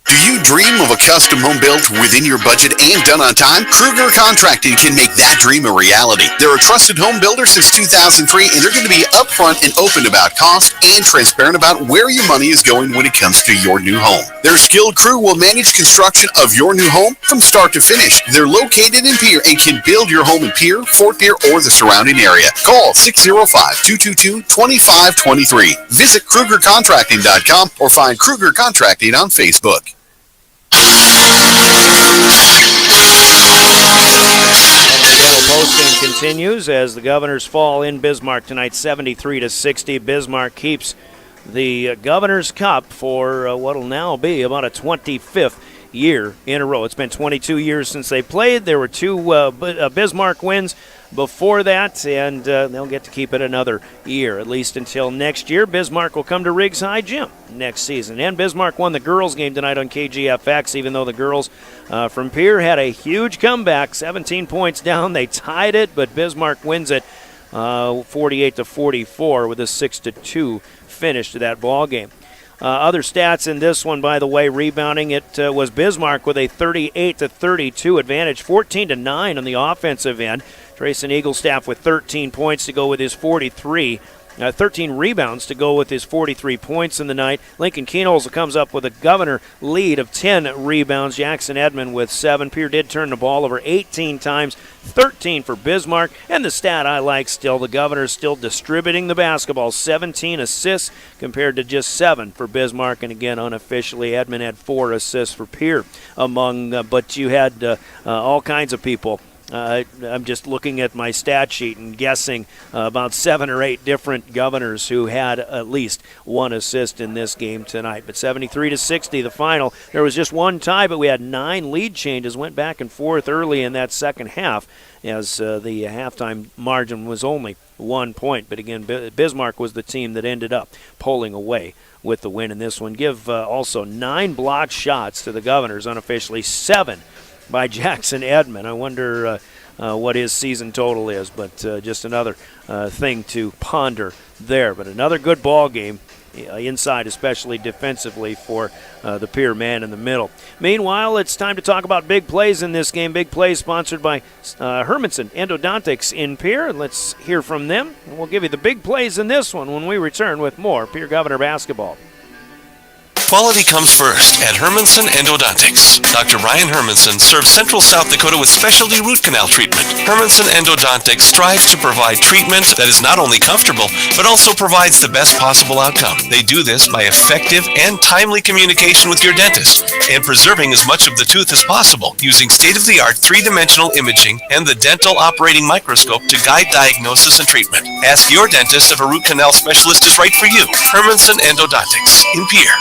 Do you dream of a custom home built within your budget and done on time? Kruger Contracting can make that dream a reality. They're a trusted home builder since 2003, and they're going to be upfront and open about cost and transparent about where your money is going when it comes to your new home. Their skilled crew will manage construction of your new home from start to finish. They're located in Pierre and can build your home in Pierre, Fort Pierre, or the surrounding area. Call 605-222-2523. Visit KrugerContracting.com or find Kruger Contracting on Facebook. Postgame continues as the Governors fall in Bismarck tonight, 73-60. Bismarck keeps the Governor's Cup for what will now be about a 25th year in a row. It's been 22 years since they played. There were two Bismarck wins before that, and they'll get to keep it another year, at least until next year. Bismarck will come to Riggs High Gym next season. And Bismarck won the girls' game tonight on KGFX, even though the girls from Pierre had a huge comeback, 17 points down. They tied it, but Bismarck wins it 48-44 with a 6-2 finish to that ball game. Other stats in this one, by the way, rebounding, it was Bismarck with a 38-32 advantage, 14-9 on the offensive end. Trayson Eaglestaff with 13 points to go with his 43. 13 rebounds to go with his 43 points in the night. Lincoln Keenholz comes up with a Governor lead of 10 rebounds. Jackson Edmond with 7. Pierre did turn the ball over 18 times, 13 for Bismarck. And the stat I like still, the Governors still distributing the basketball, 17 assists compared to just 7 for Bismarck. And again, unofficially, Edmond had 4 assists for Pierre but you had all kinds of people. I'm just looking at my stat sheet and guessing about 7 or 8 different Governors who had at least 1 assist in this game tonight. But 73-60, the final. There was just one tie, but we had 9 lead changes. Went back and forth early in that second half as the halftime margin was only 1 point. But again, Bismarck was the team that ended up pulling away with the win in this one. Give also 9 blocked shots to the Governors, unofficially 7 by Jackson Edmond. I wonder what his season total is, but just another thing to ponder there. But another good ball game inside, especially defensively for the Pierre man in the middle. Meanwhile, it's time to talk about big plays in this game. Big plays sponsored by Hermanson Endodontics in Pierre. Let's hear from them, and we'll give you the big plays in this one when we return with more Pierre Governor basketball. Quality comes first at Hermanson Endodontics. Dr. Ryan Hermanson serves Central South Dakota with specialty root canal treatment. Hermanson Endodontics strives to provide treatment that is not only comfortable, but also provides the best possible outcome. They do this by effective and timely communication with your dentist and preserving as much of the tooth as possible using state-of-the-art 3-dimensional imaging and the dental operating microscope to guide diagnosis and treatment. Ask your dentist if a root canal specialist is right for you. Hermanson Endodontics in Pierre.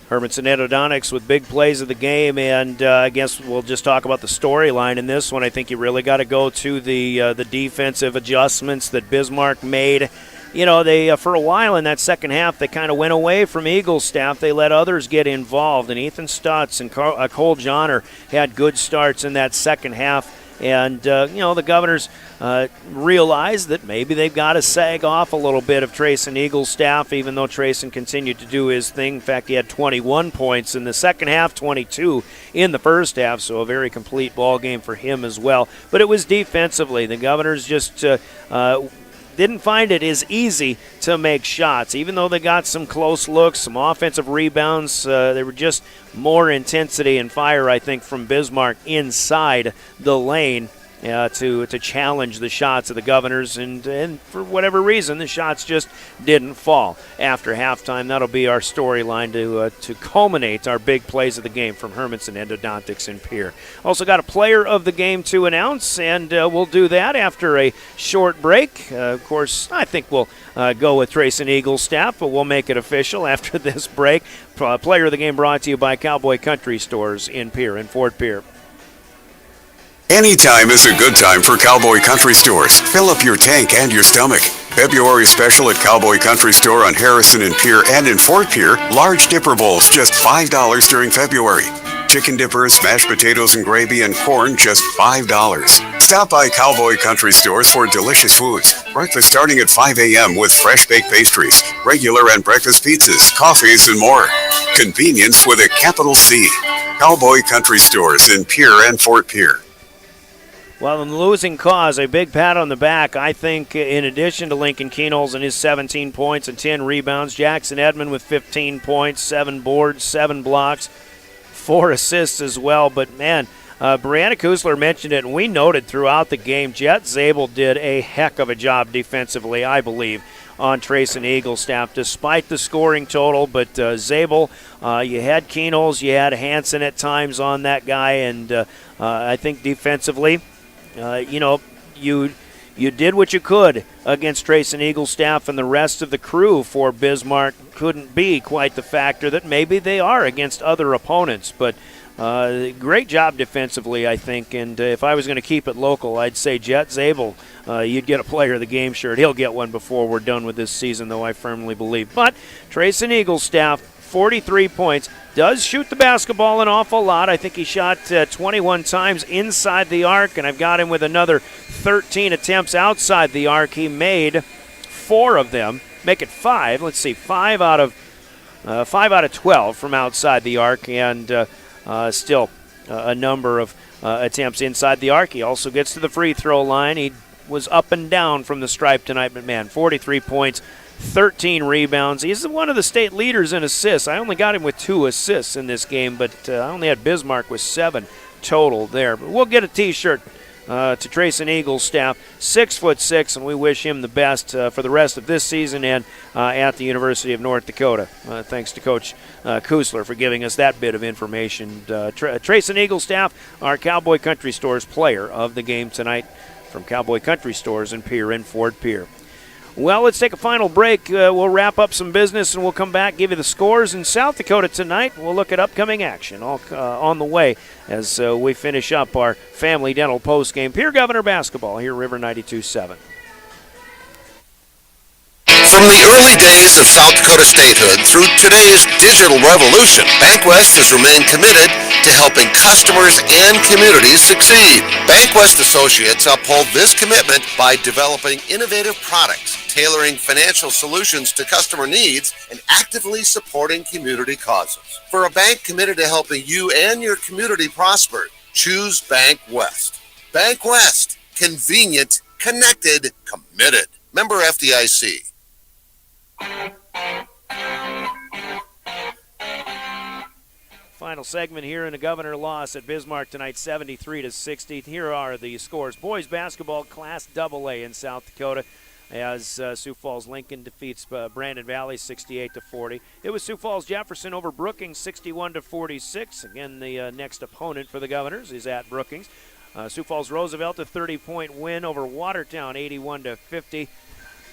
Hermanson Endodontics with big plays of the game, and I guess we'll just talk about the storyline in this one. I think you really got to go to the defensive adjustments that Bismarck made. You know, they for a while in that second half, they kind of went away from Eaglestaff. They let others get involved, and Ethan Stutz and Cole Johnner had good starts in that second half. And, the Governors realized that maybe they've got to sag off a little bit of Trayson Eaglestaff, even though Trayson continued to do his thing. In fact, he had 21 points in the second half, 22 in the first half, so a very complete ball game for him as well. But it was defensively. The Governors just didn't find it as easy to make shots. Even though they got some close looks, some offensive rebounds, there were just more intensity and fire, I think, from Bismarck inside the lane. to challenge the shots of the Governors, and for whatever reason, the shots just didn't fall. After halftime, that'll be our storyline to culminate our big plays of the game from Hermanson, Endodontics, and Pierre. Also got a player of the game to announce, and we'll do that after a short break. Of course, I think we'll go with Trace and Eagles staff, but we'll make it official after this break. Player of the game brought to you by Cowboy Country Stores in Pierre, in Fort Pierre. Anytime is a good time for Cowboy Country Stores. Fill up your tank and your stomach. February special at Cowboy Country Store on Harrison and Pierre and in Fort Pierre. Large dipper bowls, just $5 during February. Chicken dippers, mashed potatoes and gravy, and corn, just $5. Stop by Cowboy Country Stores for delicious foods. Breakfast starting at 5 a.m. with fresh baked pastries, regular and breakfast pizzas, coffees, and more. Convenience with a capital C. Cowboy Country Stores in Pierre and Fort Pierre. Well, in the losing cause, a big pat on the back. I think in addition to Lincoln Keenholz and his 17 points and 10 rebounds, Jackson Edmond with 15 points, 7 boards, 7 blocks, 4 assists as well. But, man, Brianna Kusler mentioned it, and we noted throughout the game, Jet Zabel did a heck of a job defensively, I believe, on Trace and Eagles staff, despite the scoring total. But Zabel, you had Keenholz, you had Hansen at times on that guy, and I think defensively, you did what you could against Trace and Eagles staff, and the rest of the crew for Bismarck couldn't be quite the factor that maybe they are against other opponents. But great job defensively, I think, and if I was going to keep it local, I'd say Jet Zabel, you'd get a player of the game shirt. He'll get one before we're done with this season, though, I firmly believe. But Trace and Eagles staff, 43 points, does shoot the basketball an awful lot. I think he shot 21 times inside the arc, and I've got him with another 13 attempts outside the arc. He made 4 of them, make it 5. Let's see, 5 out of 12 from outside the arc, and still a number of attempts inside the arc. He also gets to the free throw line. He was up and down from the stripe tonight, but man, 43 points, 13 rebounds. He's one of the state leaders in assists. I only got him with 2 assists in this game, but I only had Bismarck with 7 total there. But we'll get a T-shirt to Trace and Eagles staff, 6'6", and we wish him the best for the rest of this season and at the University of North Dakota. Thanks to Coach Kusler for giving us that bit of information. Trace and Eagles staff, our Cowboy Country Stores player of the game tonight from Cowboy Country Stores in Pierre and Fort Pierre. Well, let's take a final break. We'll wrap up some business, and we'll come back, give you the scores in South Dakota tonight. We'll look at upcoming action all on the way as we finish up our Family Dental postgame. Pierre Governor basketball here, River 92.7. From the early days of South Dakota statehood through today's digital revolution, BankWest has remained committed to helping customers and communities succeed. BankWest Associates uphold this commitment by developing innovative products, tailoring financial solutions to customer needs, and actively supporting community causes. For a bank committed to helping you and your community prosper, choose BankWest. BankWest. Convenient, connected, committed. Member FDIC. Final segment here in the Governor loss at Bismarck tonight, 73-60. Here are the scores. Boys basketball, Class AA in South Dakota, as Sioux Falls Lincoln defeats Brandon Valley 68-40. It was Sioux Falls Jefferson over Brookings 61-46. Again, the next opponent for the Governors is at Brookings. Sioux Falls Roosevelt a 30-point win over Watertown 81-50.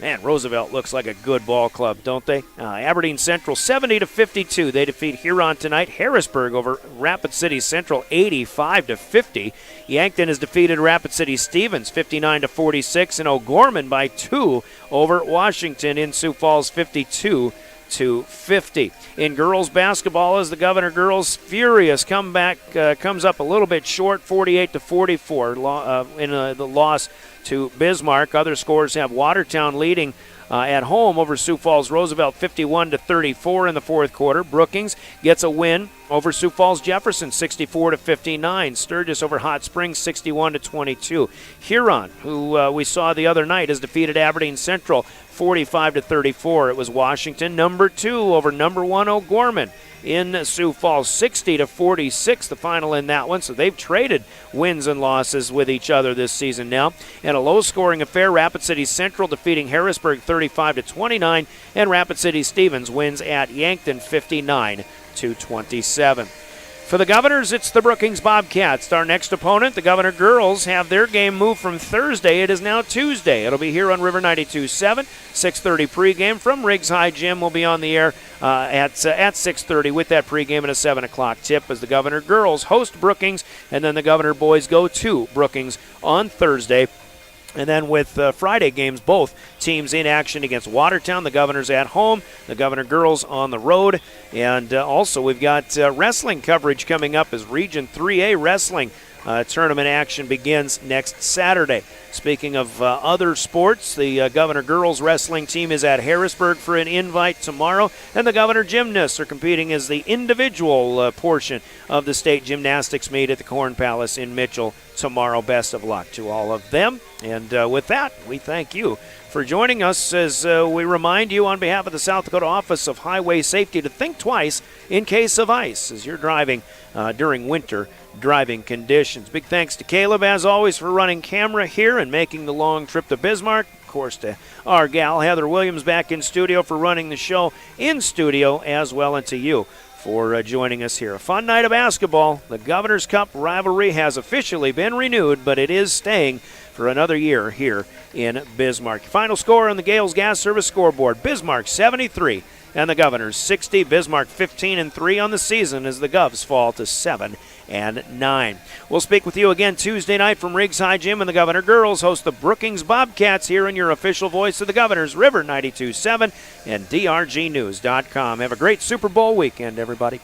Man, Roosevelt looks like a good ball club, don't they? Aberdeen Central 70-52. They defeat Huron tonight. Harrisburg over Rapid City Central 85-50. Yankton has defeated Rapid City Stevens 59-46, and O'Gorman by 2 over Washington in Sioux Falls 52-50. In girls basketball, as the Governor girls furious comeback comes up a little bit short, 48-44 in the loss to Bismarck. Other scores have Watertown leading at home over Sioux Falls Roosevelt 51-34 in the fourth quarter. Brookings gets a win over Sioux Falls Jefferson 64-59. Sturgis over Hot Springs 61-22. Huron, who we saw the other night, has defeated Aberdeen Central 45-34. It was Washington number 2 over number 1 O'Gorman in Sioux Falls, 60-46, the final in that one. So they've traded wins and losses with each other this season now. And a low-scoring affair, Rapid City Central defeating Harrisburg 35-29, and Rapid City Stevens wins at Yankton 59-27. For the Governors, it's the Brookings Bobcats. Our next opponent, the Governor Girls, have their game moved from Thursday. It is now Tuesday. It'll be here on River 92.7, 6:30 pregame from Riggs High Gym. We'll be on the air at 6:30 with that pregame and a 7 o'clock tip as the Governor Girls host Brookings, and then the Governor Boys go to Brookings on Thursday. And then with Friday games, both teams in action against Watertown. The Governors at home, the Governor Girls on the road. And also we've got wrestling coverage coming up as Region 3A Wrestling tournament action begins next Saturday. Speaking of other sports, the Governor Girls wrestling team is at Harrisburg for an invite tomorrow, and the Governor Gymnasts are competing as the individual portion of the state gymnastics meet at the Corn Palace in Mitchell tomorrow. Best of luck to all of them. And with that, we thank you for joining us as we remind you on behalf of the South Dakota Office of Highway Safety to think twice in case of ice as you're driving during winter driving conditions. Big thanks to Caleb, as always, for running camera here and making the long trip to Bismarck. Of course, to our gal, Heather Williams, back in studio for running the show in studio as well, and to you for joining us here. A fun night of basketball. The Governor's Cup rivalry has officially been renewed, but it is staying for another year here in Bismarck. Final score on the Gales Gas Service scoreboard: Bismarck 73 and the Governors 60. Bismarck 15-3 on the season as the Govs fall to 7-9. We'll speak with you again Tuesday night from Riggs High Gym, and the Governor Girls host the Brookings Bobcats here in your official voice of the Governors, River 92.7 and DRGnews.com. Have a great Super Bowl weekend, everybody.